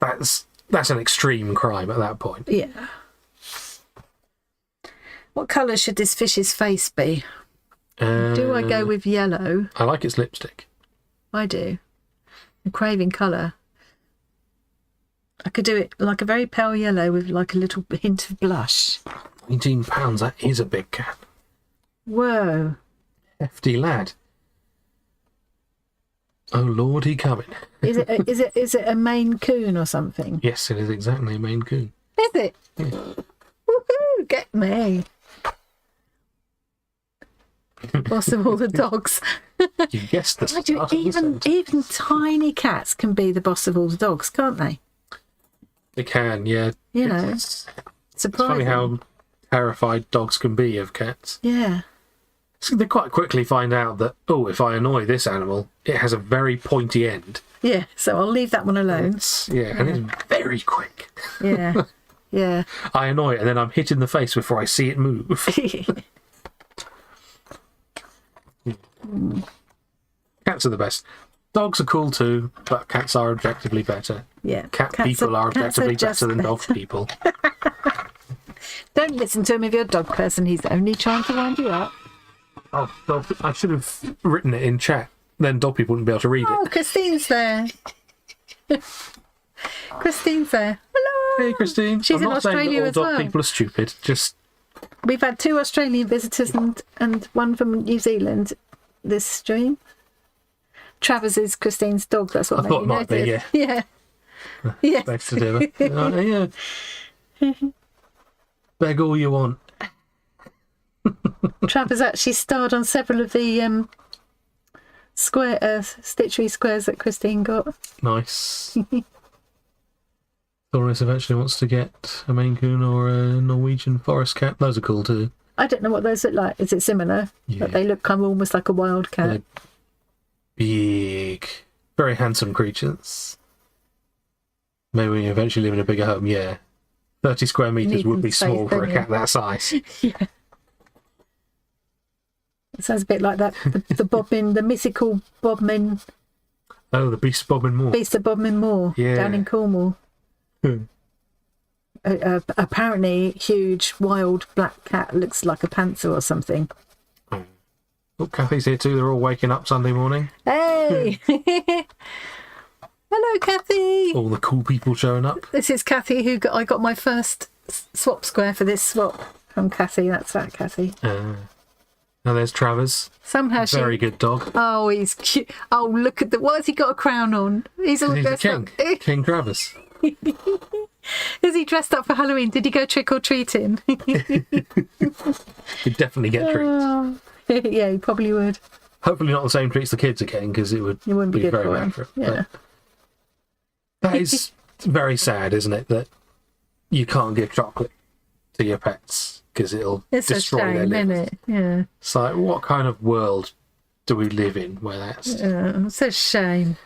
Speaker 2: That's an extreme crime at that point.
Speaker 1: Yeah. What colour should this fish's face be? Do I go with yellow?
Speaker 2: I like its lipstick.
Speaker 1: I do. I'm craving colour. I could do it like a very pale yellow with like a little hint of blush.
Speaker 2: £19, that is a big cat.
Speaker 1: Whoa.
Speaker 2: Hefty lad. Oh Lord, he coming.
Speaker 1: Is it a Maine Coon or something?
Speaker 2: Yes, it is exactly a Maine Coon.
Speaker 1: Is it?
Speaker 2: Yeah.
Speaker 1: Woohoo! Get me. Boss of all the dogs.
Speaker 2: You guessed the
Speaker 1: I do,
Speaker 2: start of the sentence.
Speaker 1: even tiny cats can be the boss of all the dogs, can't they?
Speaker 2: They can, yeah.
Speaker 1: You know,
Speaker 2: It's
Speaker 1: surprising.
Speaker 2: funny how terrified dogs can be of cats.
Speaker 1: Yeah.
Speaker 2: So they quite quickly find out that, oh, if I annoy this animal, it has a very pointy end.
Speaker 1: Yeah, so I'll leave that one alone.
Speaker 2: And it's very quick.
Speaker 1: Yeah. Yeah.
Speaker 2: I annoy it and then I'm hit in the face before I see it move. Cats are the best. Dogs are cool too, but cats are objectively better.
Speaker 1: Yeah.
Speaker 2: Cat
Speaker 1: Cats
Speaker 2: people are
Speaker 1: cats
Speaker 2: objectively
Speaker 1: just
Speaker 2: better than dog people.
Speaker 1: Don't listen to him if you're a dog person. He's only trying to wind you up.
Speaker 2: Oh, dog, I should have written it in chat. Then dog people wouldn't be able to read
Speaker 1: Oh,
Speaker 2: it.
Speaker 1: Christine's there. Christine's there. Hello.
Speaker 2: Hey, Christine.
Speaker 1: She's
Speaker 2: I'm
Speaker 1: in
Speaker 2: not saying
Speaker 1: Australia
Speaker 2: that all
Speaker 1: as
Speaker 2: dog
Speaker 1: well.
Speaker 2: people are stupid. Just
Speaker 1: We've had 2 Australian visitors and one from New Zealand this stream. Travers is Christine's dog. That's what
Speaker 2: I thought it might be,
Speaker 1: noticed. Yeah. Yeah.
Speaker 2: begs to differ. Yeah. Beg all you want.
Speaker 1: Travers actually starred on several of the stitchery squares that Christine got.
Speaker 2: Nice. Thoris eventually wants to get a Maine Coon or a Norwegian forest cat. Those are cool too.
Speaker 1: I don't know what those look like. Is it similar?
Speaker 2: Yeah.
Speaker 1: But they look kind of almost like a wild cat.
Speaker 2: They're big, very handsome creatures. Maybe when you eventually live in a bigger home, yeah. 30 square metres would be small for a cat that size.
Speaker 1: Yeah. It sounds a bit like that. The Bodmin, the mythical Bodmin.
Speaker 2: Oh, the Beast of Bodmin Moor.
Speaker 1: Beast of Bodmin Moor,
Speaker 2: Yeah.
Speaker 1: down in Cornwall. Apparently, huge wild black cat looks like a panther or something.
Speaker 2: Oh, Kathy's here too. They're all waking up Sunday morning.
Speaker 1: Hey! Hello, Kathy!
Speaker 2: All the cool people showing up.
Speaker 1: This is Kathy, I got my first swap square for this swap from Kathy. That's that, Kathy.
Speaker 2: Now there's Travers.
Speaker 1: Somehow
Speaker 2: Very good dog.
Speaker 1: Oh, he's cute. Oh, look at why has he got a crown on? He's all
Speaker 2: He's a
Speaker 1: dressed
Speaker 2: king.
Speaker 1: up.
Speaker 2: King Travers.
Speaker 1: Is he dressed up for Halloween? Did he go trick or treating?
Speaker 2: He'd definitely get treats.
Speaker 1: Yeah, he probably would.
Speaker 2: Hopefully not the same treats the kids are getting, because it would
Speaker 1: be good
Speaker 2: very
Speaker 1: for
Speaker 2: bad
Speaker 1: him.
Speaker 2: for him.
Speaker 1: Yeah.
Speaker 2: That is very sad, isn't it? That you can't give chocolate to your pets because it'll
Speaker 1: It's a
Speaker 2: destroy their
Speaker 1: shame,
Speaker 2: liver.
Speaker 1: isn't it? Yeah.
Speaker 2: It's like, what kind of world do we live in where that's...
Speaker 1: It's a shame.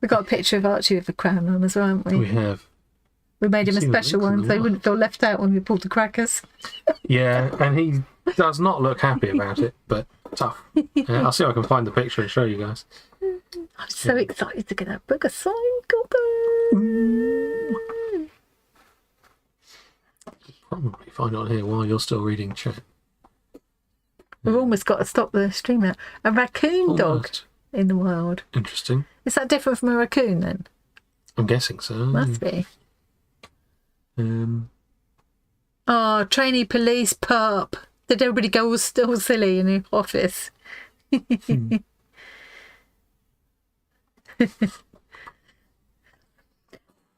Speaker 1: We got a picture of Archie with a crown on as well, haven't we?
Speaker 2: We have.
Speaker 1: We made him a
Speaker 2: I've seen
Speaker 1: special
Speaker 2: the links
Speaker 1: one
Speaker 2: on
Speaker 1: so he
Speaker 2: the
Speaker 1: wouldn't feel left out when we pulled the crackers.
Speaker 2: Yeah, and he does not look happy about it, but tough. I'll see if I can find the picture and show you guys.
Speaker 1: I'm so excited to get that book assigned.
Speaker 2: Probably find it on here while you're still reading chat.
Speaker 1: We've almost got to stop the stream now. A raccoon dog
Speaker 2: Almost.
Speaker 1: in the wild.
Speaker 2: Interesting.
Speaker 1: Is that different from a raccoon then?
Speaker 2: I'm guessing so.
Speaker 1: Must be.
Speaker 2: Um,
Speaker 1: Oh, trainee police pup. Did everybody go all still silly in the office?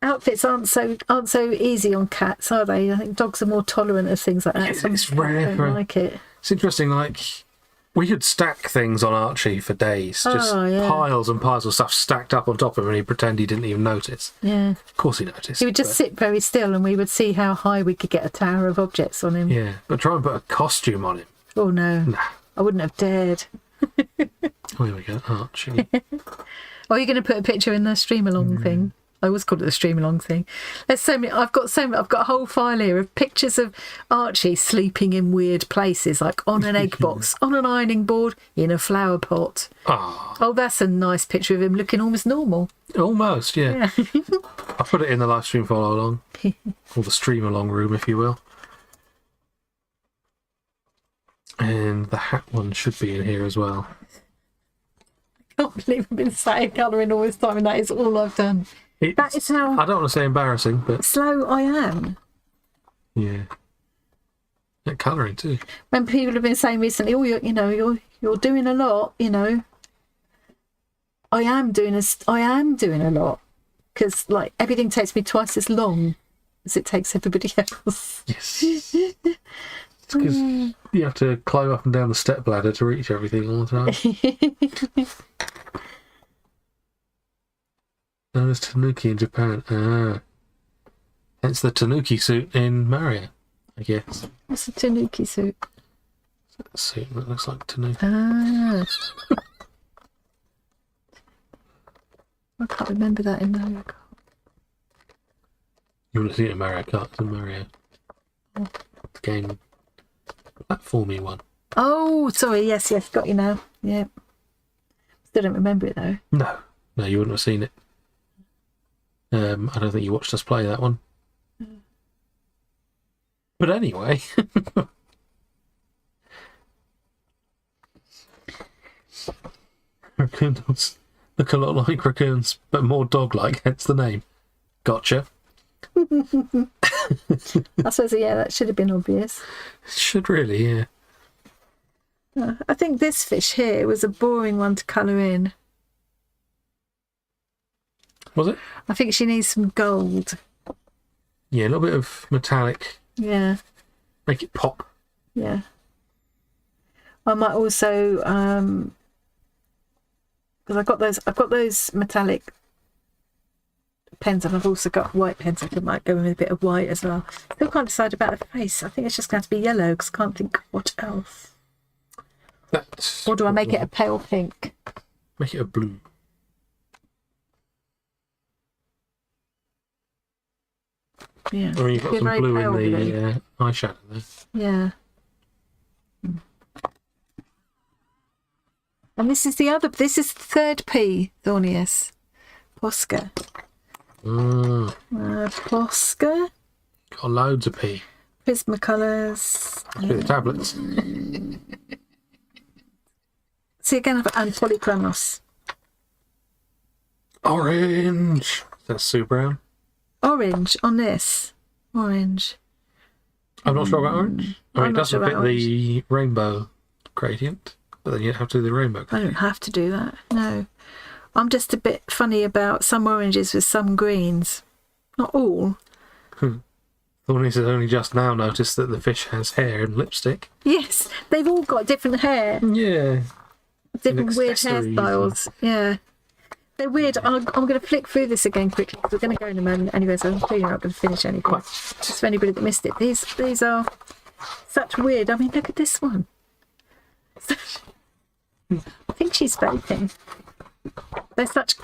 Speaker 1: Outfits aren't so easy on cats, are they? I think dogs are more tolerant of things like that.
Speaker 2: Yeah,
Speaker 1: Some
Speaker 2: it's
Speaker 1: people
Speaker 2: rare.
Speaker 1: don't like it.
Speaker 2: It's interesting, like, we could stack things on Archie for days. Just
Speaker 1: yeah.
Speaker 2: piles and piles of stuff stacked up on top of him, and he'd pretend he didn't even notice.
Speaker 1: Yeah.
Speaker 2: Of course he noticed.
Speaker 1: He would just sit very still and we would see how high we could get a tower of objects on him.
Speaker 2: Yeah, but try and put a costume on him.
Speaker 1: Oh, no.
Speaker 2: Nah.
Speaker 1: I wouldn't have dared.
Speaker 2: Oh, here we go, Archie.
Speaker 1: Are you going to put a picture in the stream along thing? I always called it the stream along thing. There's so many. I've got a whole file here of pictures of Archie sleeping in weird places, like on an egg box, on an ironing board, in a flower pot. Oh, that's a nice picture of him looking almost normal.
Speaker 2: Almost, yeah. I'll put it in the live stream follow along, or the stream along room, if you will. And the hat one should be in here as well.
Speaker 1: I can't believe I've been sat here colouring all this time, and that is all I've done. That is how
Speaker 2: I don't want to say embarrassing, but
Speaker 1: slow I am.
Speaker 2: yeah, colouring too.
Speaker 1: When people have been saying recently, "Oh, you're doing a lot," I am doing a lot because like everything takes me twice as long as it takes everybody else.
Speaker 2: Yes, it's because you have to climb up and down the step ladder to reach everything all the time. Known as Tanuki in Japan. Hence the Tanuki suit in Mario, I guess.
Speaker 1: What's a Tanuki suit?
Speaker 2: A suit that looks like Tanuki.
Speaker 1: I can't remember that in Mario Kart.
Speaker 2: You want to see it in Mario Kart? It's in Mario. The game. Platformy one.
Speaker 1: Oh, sorry. Yes, got you now. Yeah. Still don't remember it though.
Speaker 2: No, you wouldn't have seen it. I don't think you watched us play that one. But anyway. Raccoons look a lot like raccoons, but more dog-like, hence the name. Gotcha.
Speaker 1: I suppose, yeah, that should have been obvious.
Speaker 2: Should really, yeah.
Speaker 1: I think this fish here was a boring one to colour in.
Speaker 2: Was it?
Speaker 1: I think she needs some gold.
Speaker 2: Yeah, a little bit of metallic.
Speaker 1: Yeah.
Speaker 2: Make it pop.
Speaker 1: Yeah. I might also because I've got those metallic pens, and I've also got white pens. I might go in with a bit of white as well. Still can't decide about the face. I think it's just going to be yellow because I can't think what else. Or do I make it a pale pink?
Speaker 2: Make it a blue.
Speaker 1: Yeah.
Speaker 2: I mean, you've got
Speaker 1: Be
Speaker 2: some
Speaker 1: very
Speaker 2: blue
Speaker 1: pale
Speaker 2: in the
Speaker 1: blue.
Speaker 2: eyeshadow there.
Speaker 1: Yeah. And this is the third P, Thornius. Posca. Posca.
Speaker 2: Got loads of P.
Speaker 1: Prismacolors.
Speaker 2: With the tablets.
Speaker 1: See again, and Polychronos.
Speaker 2: Orange. That's Sue Brown.
Speaker 1: Orange on this. Orange.
Speaker 2: I'm not sure about orange. I mean,
Speaker 1: I'm
Speaker 2: it
Speaker 1: not
Speaker 2: doesn't
Speaker 1: sure
Speaker 2: fit
Speaker 1: about
Speaker 2: the rainbow gradient, but then you have to do the rainbow
Speaker 1: I
Speaker 2: gradient.
Speaker 1: don't have to do that. No. I'm just a bit funny about some oranges with some greens. Not all.
Speaker 2: Thornies has only just now noticed that the fish has hair and lipstick.
Speaker 1: Yes, they've all got different hair.
Speaker 2: Yeah.
Speaker 1: Different weird
Speaker 2: accessories.
Speaker 1: hairstyles. Yeah. They're weird. I'm going to flick through this again quickly because we're going to go in a moment anyway, so I'm clearly not going to finish anything. Just for anybody that missed it. These are such weird. I mean, look at this one. I think she's vaping. They're such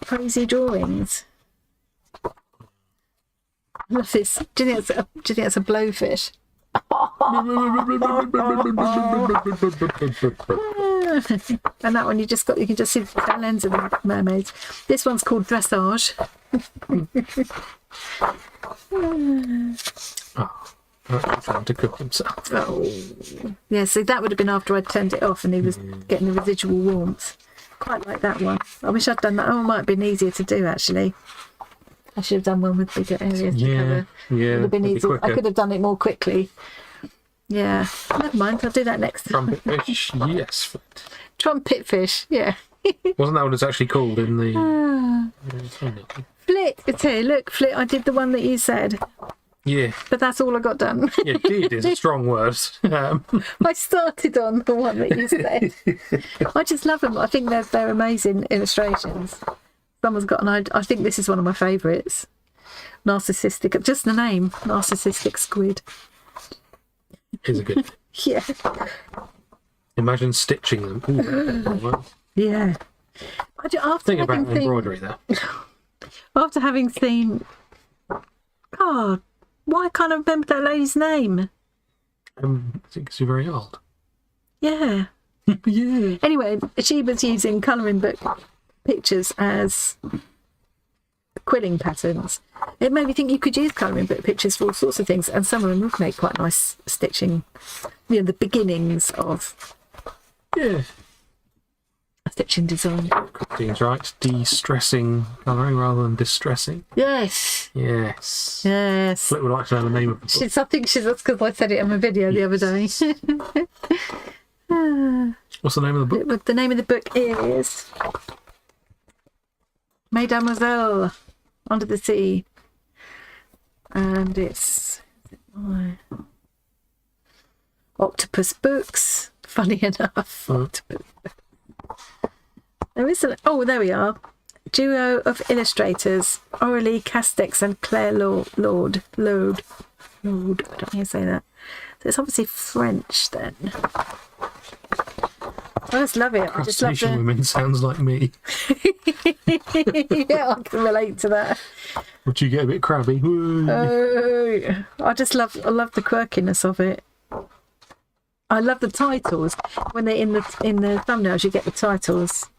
Speaker 1: crazy drawings. I love this. Do you think it's a blowfish? And that one you can just see the tail ends of the mermaids. This one's called dressage.
Speaker 2: Trying to cook himself.
Speaker 1: Oh. Yeah, see that would have been after I'd turned it off and he was getting the residual warmth. Quite like that one. I wish I'd done that. Oh, it might have been easier to do actually. I should have done one with bigger areas to cover.
Speaker 2: Yeah,
Speaker 1: Would have been easier. I
Speaker 2: quicker.
Speaker 1: could have done it more quickly. Yeah, never mind. I'll do that next time.
Speaker 2: Trumpet fish, yes.
Speaker 1: Trumpet fish, yeah.
Speaker 2: Wasn't that what it's actually called in the...
Speaker 1: Flit, it's here. Look, Flit. I did the one that you said,
Speaker 2: Yeah,
Speaker 1: but that's all I got done.
Speaker 2: yeah, did is a strong word.
Speaker 1: I started on the one that you said. I just love them. I think they're amazing illustrations. Someone's got I think this is one of my favourites. Narcissistic, just the name, narcissistic squid.
Speaker 2: Is a good.
Speaker 1: Yeah,
Speaker 2: Imagine stitching them. Ooh,
Speaker 1: yeah.
Speaker 2: think about embroidery there.
Speaker 1: After having seen, God, why can't I remember that lady's name?
Speaker 2: I think it's very old.
Speaker 1: Yeah.
Speaker 2: Yeah.
Speaker 1: Anyway, she was using colouring book pictures as quilling patterns. It made me think you could use colouring book pictures for all sorts of things, and some of them would make quite nice stitching. You know, the beginnings of
Speaker 2: Yeah.
Speaker 1: stitching design.
Speaker 2: Christine's right. De-stressing colouring rather than distressing.
Speaker 1: Yes.
Speaker 2: Yes.
Speaker 1: Yes.
Speaker 2: Flip would like to know the name of the book.
Speaker 1: I think that's because I said it in my video the other day.
Speaker 2: What's the name of the book?
Speaker 1: The name of the book is Mesdemoiselles Under the Sea, and it's Octopus Books. Funny enough, Octopus. There isn't. Oh, there we are. Duo of illustrators: Aurélie Castex and Claire Lord. I don't know how to say that. So it's obviously French then. I just love it. I just love
Speaker 2: Crustacean
Speaker 1: the...
Speaker 2: women sounds like me.
Speaker 1: Yeah, I can relate to that.
Speaker 2: Would you get a bit crabby?
Speaker 1: Oh, I love the quirkiness of it. I love the titles when they're in the thumbnails. You get the titles: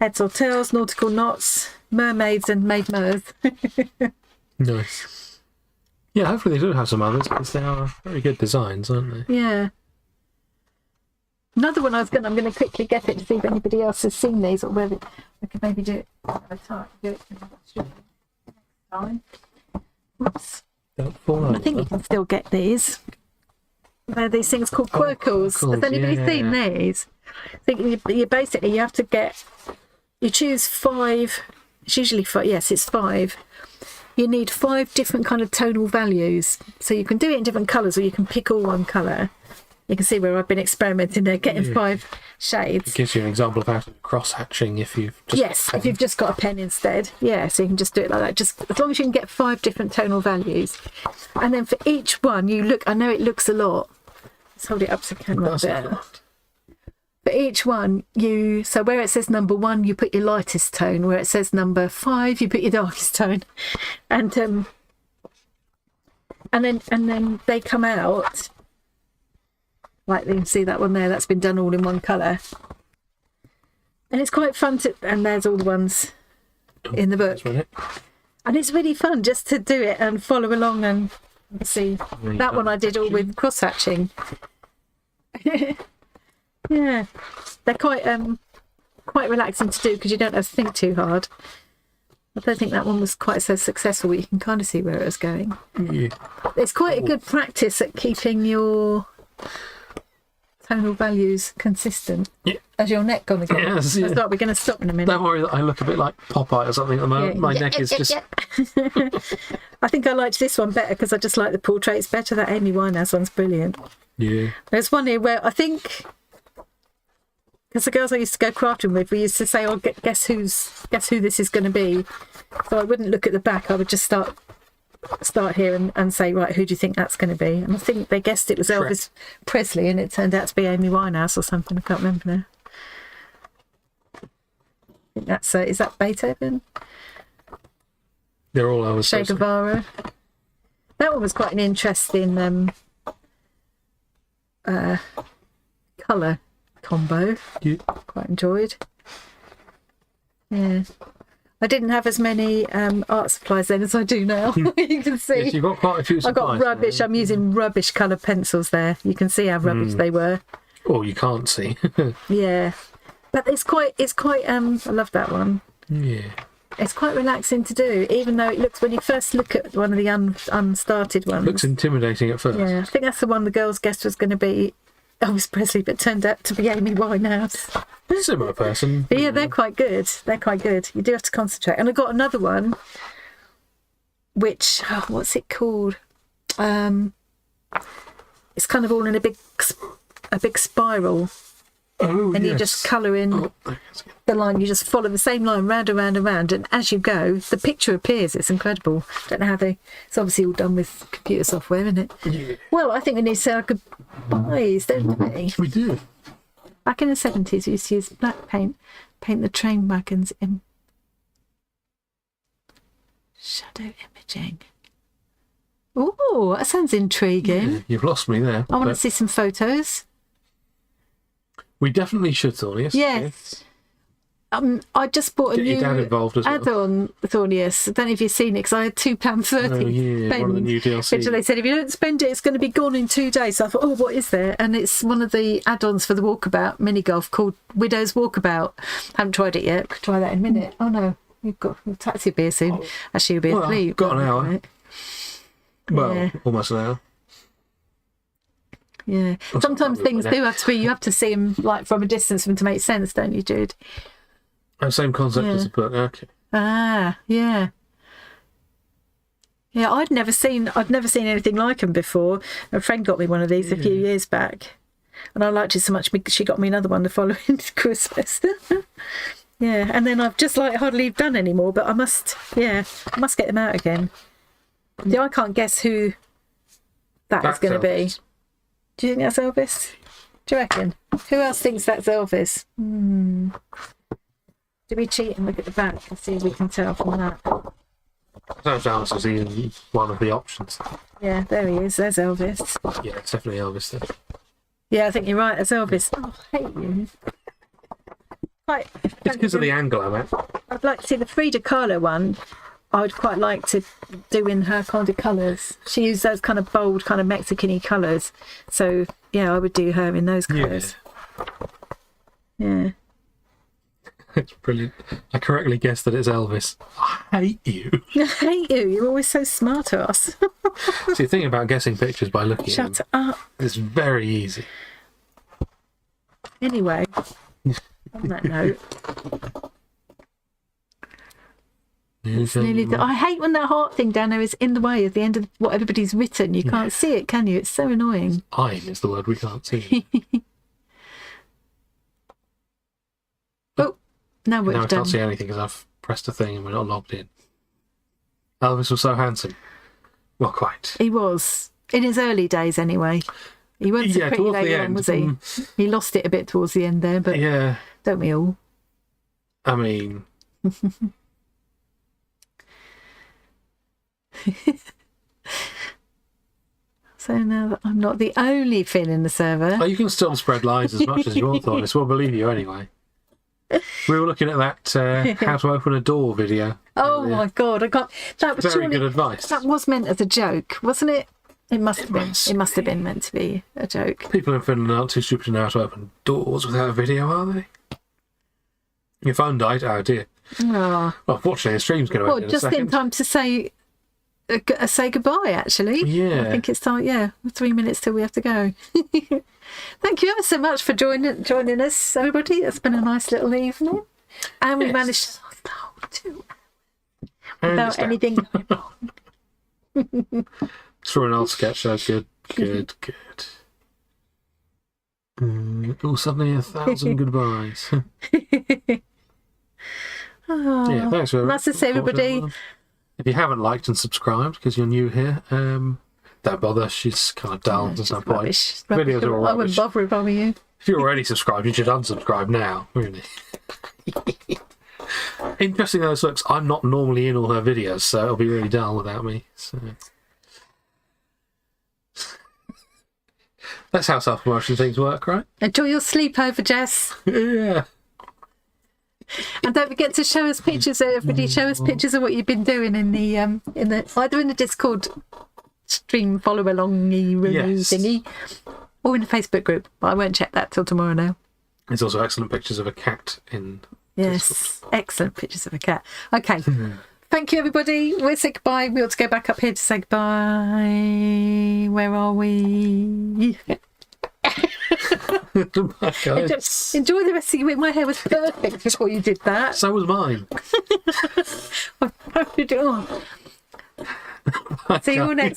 Speaker 1: Heads or Tails, Nautical Knots, Mermaids, and Maid Mers.
Speaker 2: Nice. Yeah, hopefully they do have some others because they are very good designs, aren't they?
Speaker 1: Yeah. Another one I'm going to quickly get it to see if anybody else has seen these or whether I could maybe do it. Oops.
Speaker 2: Don't fall over.
Speaker 1: I think you can still get these. They're these things called quirkles. Has anybody seen these? I think you basically you have to you choose 5. It's usually 5. Yes, it's 5. You need 5 different kind of tonal values. So you can do it in different colours, or you can pick all one colour. You can see where I've been experimenting there, getting 5 shades.
Speaker 2: It gives you an example of how to do cross-hatching if you've just
Speaker 1: If you've just got a pen instead. Yeah, so you can just do it like that. Just as long as you can get 5 different tonal values. And then for each one, you look, I know it looks a lot. Let's hold it up so I can
Speaker 2: That's a lot.
Speaker 1: For each one, so where it says number 1, you put your lightest tone. Where it says number 5, you put your darkest tone. And then they come out like you can see that one there. That's been done all in one colour, and it's quite fun to. And there's all the ones in the book, and it's really fun just to do it and follow along and see. That one I did all with cross hatching. Yeah, they're quite relaxing to do because you don't have to think too hard. I don't think that one was quite so successful, but you can kind of see where it was going.
Speaker 2: Yeah.
Speaker 1: It's quite a good practice at keeping your tonal values consistent.
Speaker 2: Yeah.
Speaker 1: Has your neck gone again?
Speaker 2: Yes, yeah.
Speaker 1: We're going to stop in a minute.
Speaker 2: Don't worry that I look a bit like Popeye or something at the moment. My neck is just...
Speaker 1: I think I liked this one better because I just like the portraits better. That Amy Winehouse one's brilliant.
Speaker 2: Yeah.
Speaker 1: There's one here where I think... Because the girls I used to go crafting with, we used to say, "Oh, guess who this is going to be." So I wouldn't look at the back. I would just start here and say, "Right, who do you think that's going to be?" And I think they guessed it was Elvis Presley, and it turned out to be Amy Winehouse or something. I can't remember now. I think that's is that Beethoven?
Speaker 2: They're all Elvis
Speaker 1: Che
Speaker 2: Presley.
Speaker 1: Guevara. That one was quite an interesting colour combo.
Speaker 2: Yeah.
Speaker 1: Quite enjoyed. Yeah, I didn't have as many art supplies then as I do now. You can see.
Speaker 2: Yes, you've got quite a few
Speaker 1: I
Speaker 2: supplies.
Speaker 1: got rubbish.
Speaker 2: There.
Speaker 1: I'm using rubbish coloured pencils there. You can see how rubbish they were.
Speaker 2: Oh, you can't see.
Speaker 1: Yeah, but it's quite. I love that one.
Speaker 2: Yeah.
Speaker 1: It's quite relaxing to do, even though it looks, when you first look at one of the unstarted ones,
Speaker 2: Looks intimidating at first.
Speaker 1: Yeah, I think that's the one the girls guessed was going to be Elvis Presley, but turned out to be Amy Winehouse.
Speaker 2: Similar person.
Speaker 1: But yeah, they're quite good. They're quite good. You do have to concentrate. And I got another one, which what's it called? It's kind of all in a big spiral,
Speaker 2: Oh,
Speaker 1: and
Speaker 2: yes.
Speaker 1: you just colour in the line. You just follow the same line round and round and round, and as you go, the picture appears. It's incredible. Don't know how it's obviously all done with computer software, isn't it?
Speaker 2: Yeah.
Speaker 1: Well, I think we need to say our goodbyes, don't we?
Speaker 2: We do.
Speaker 1: Back in the 70s, we used to use black paint the train wagons in shadow imaging. Oh, that sounds intriguing.
Speaker 2: Yeah, you've lost me there.
Speaker 1: I want to
Speaker 2: but
Speaker 1: see some photos.
Speaker 2: We definitely should, Thornius.
Speaker 1: Yes. I just bought a
Speaker 2: Get your dad
Speaker 1: new
Speaker 2: involved as well.
Speaker 1: add-on, Thornius. I don't know if you've seen it, because I had £2.30
Speaker 2: Oh, yeah,
Speaker 1: spend,
Speaker 2: one of the new DLC.
Speaker 1: which they said, if you don't spend it, it's going to be gone in 2 days. So I thought, oh, what is there? And it's one of the add-ons for the Walkabout mini golf called Widow's Walkabout. Haven't tried it yet. Could try that in a minute. Oh, no. We've got a taxi beer soon. Actually, you'll be asleep.
Speaker 2: Got an hour.
Speaker 1: Right.
Speaker 2: Well,
Speaker 1: Yeah.
Speaker 2: almost an hour.
Speaker 1: Yeah.
Speaker 2: That's
Speaker 1: Sometimes
Speaker 2: not
Speaker 1: things
Speaker 2: really
Speaker 1: do have to be, you have to see them like from a distance for them to make sense, don't you, Jude?
Speaker 2: Same concept as the book. Okay.
Speaker 1: Ah, yeah. Yeah, I'd never seen anything like them before. A friend got me one of these a few years back, and I liked it so much she got me another one the following Christmas. Yeah, and then I've just hardly done any more, but I must get them out again. Yeah, I can't guess who that's going to be.
Speaker 2: Elvis.
Speaker 1: Do you think that's Elvis? Do you reckon? Who else thinks that's Elvis? Do we cheat and look at the back and see if we can tell from that?
Speaker 2: I don't know if Elvis is even one of the options.
Speaker 1: Yeah, there he is. There's Elvis.
Speaker 2: Yeah, it's definitely Elvis then.
Speaker 1: Yeah, I think you're right. It's Elvis. Oh, I hate you. Right.
Speaker 2: It's because of the angle I'm at.
Speaker 1: I'd like to see the Frida Kahlo one. I would quite like to do in her kind of colours. She used those kind of bold, kind of Mexican-y colours. So, yeah, I would do her in those colours. Yeah.
Speaker 2: It's brilliant. I correctly guessed that it's Elvis. I hate you.
Speaker 1: I hate you. You're always so smart ass.
Speaker 2: See, the thing about guessing pictures by looking at
Speaker 1: Shut
Speaker 2: them
Speaker 1: up.
Speaker 2: is very easy.
Speaker 1: Anyway, on that note. It's nearly I hate when that heart thing down there is in the way of the end of what everybody's written. You can't see it, can you? It's so annoying.
Speaker 2: I'm is the word we can't see.
Speaker 1: Oh, now we've
Speaker 2: Now I
Speaker 1: done.
Speaker 2: can't see anything because I've pressed a thing and we're not logged in. Elvis was so handsome. Well, quite.
Speaker 1: He was. In his early days, anyway. He wasn't so pretty
Speaker 2: towards the
Speaker 1: later on,
Speaker 2: end.
Speaker 1: was he? He lost it a bit towards the end there, but
Speaker 2: Yeah,
Speaker 1: don't we all?
Speaker 2: I mean...
Speaker 1: So now that I'm not the only Finn in the server.
Speaker 2: Oh, you can still spread lies as much as you want on this. We'll believe you anyway. We were looking at that how to open a door video.
Speaker 1: Oh my God, I got that was
Speaker 2: Very
Speaker 1: surely,
Speaker 2: good advice.
Speaker 1: that was meant as a joke, wasn't it? It must have been.
Speaker 2: was.
Speaker 1: It must have been meant to be a joke.
Speaker 2: People in Finland aren't too stupid to know how to open doors without a video, are they? Your phone died? Oh dear.
Speaker 1: Oh.
Speaker 2: Well, fortunately, the stream's going to
Speaker 1: Well,
Speaker 2: end in a
Speaker 1: just in
Speaker 2: second.
Speaker 1: time to say goodbye, actually.
Speaker 2: Yeah.
Speaker 1: I think it's time, 3 minutes till we have to go. Thank you ever so much for joining us, everybody. It's been a nice little evening. And we managed to last the whole 2 hours without anything going wrong.
Speaker 2: Saw an old sketch show. Good. Oh, suddenly 1,000 goodbyes. Yeah, thanks for
Speaker 1: Nice to see everybody.
Speaker 2: If you haven't liked and subscribed because you're new here, don't bother. She's kind of dull. There's no point.
Speaker 1: Rubbish.
Speaker 2: Videos are all
Speaker 1: I wouldn't
Speaker 2: rubbish.
Speaker 1: bother if I were you.
Speaker 2: If you're already subscribed, you should unsubscribe now. Really. Interesting though, looks. I'm not normally in all her videos, so it'll be really dull without me. So that's how self-promotion things work, right?
Speaker 1: Enjoy your sleepover, Jess.
Speaker 2: Yeah.
Speaker 1: And don't forget to show us pictures. Everybody, show us pictures of what you've been doing in the either in the Discord stream follow along thingy, or in the Facebook group. But I won't check that till tomorrow now.
Speaker 2: There's also excellent pictures of a cat in.
Speaker 1: Yes,
Speaker 2: Discord.
Speaker 1: excellent pictures of a cat. Okay, thank you, everybody. We'll say goodbye. We ought to go back up here to say goodbye. Where are we?
Speaker 2: Guys.
Speaker 1: Enjoy the rest of your week. My hair was perfect before you did that.
Speaker 2: So was mine.
Speaker 1: See you all next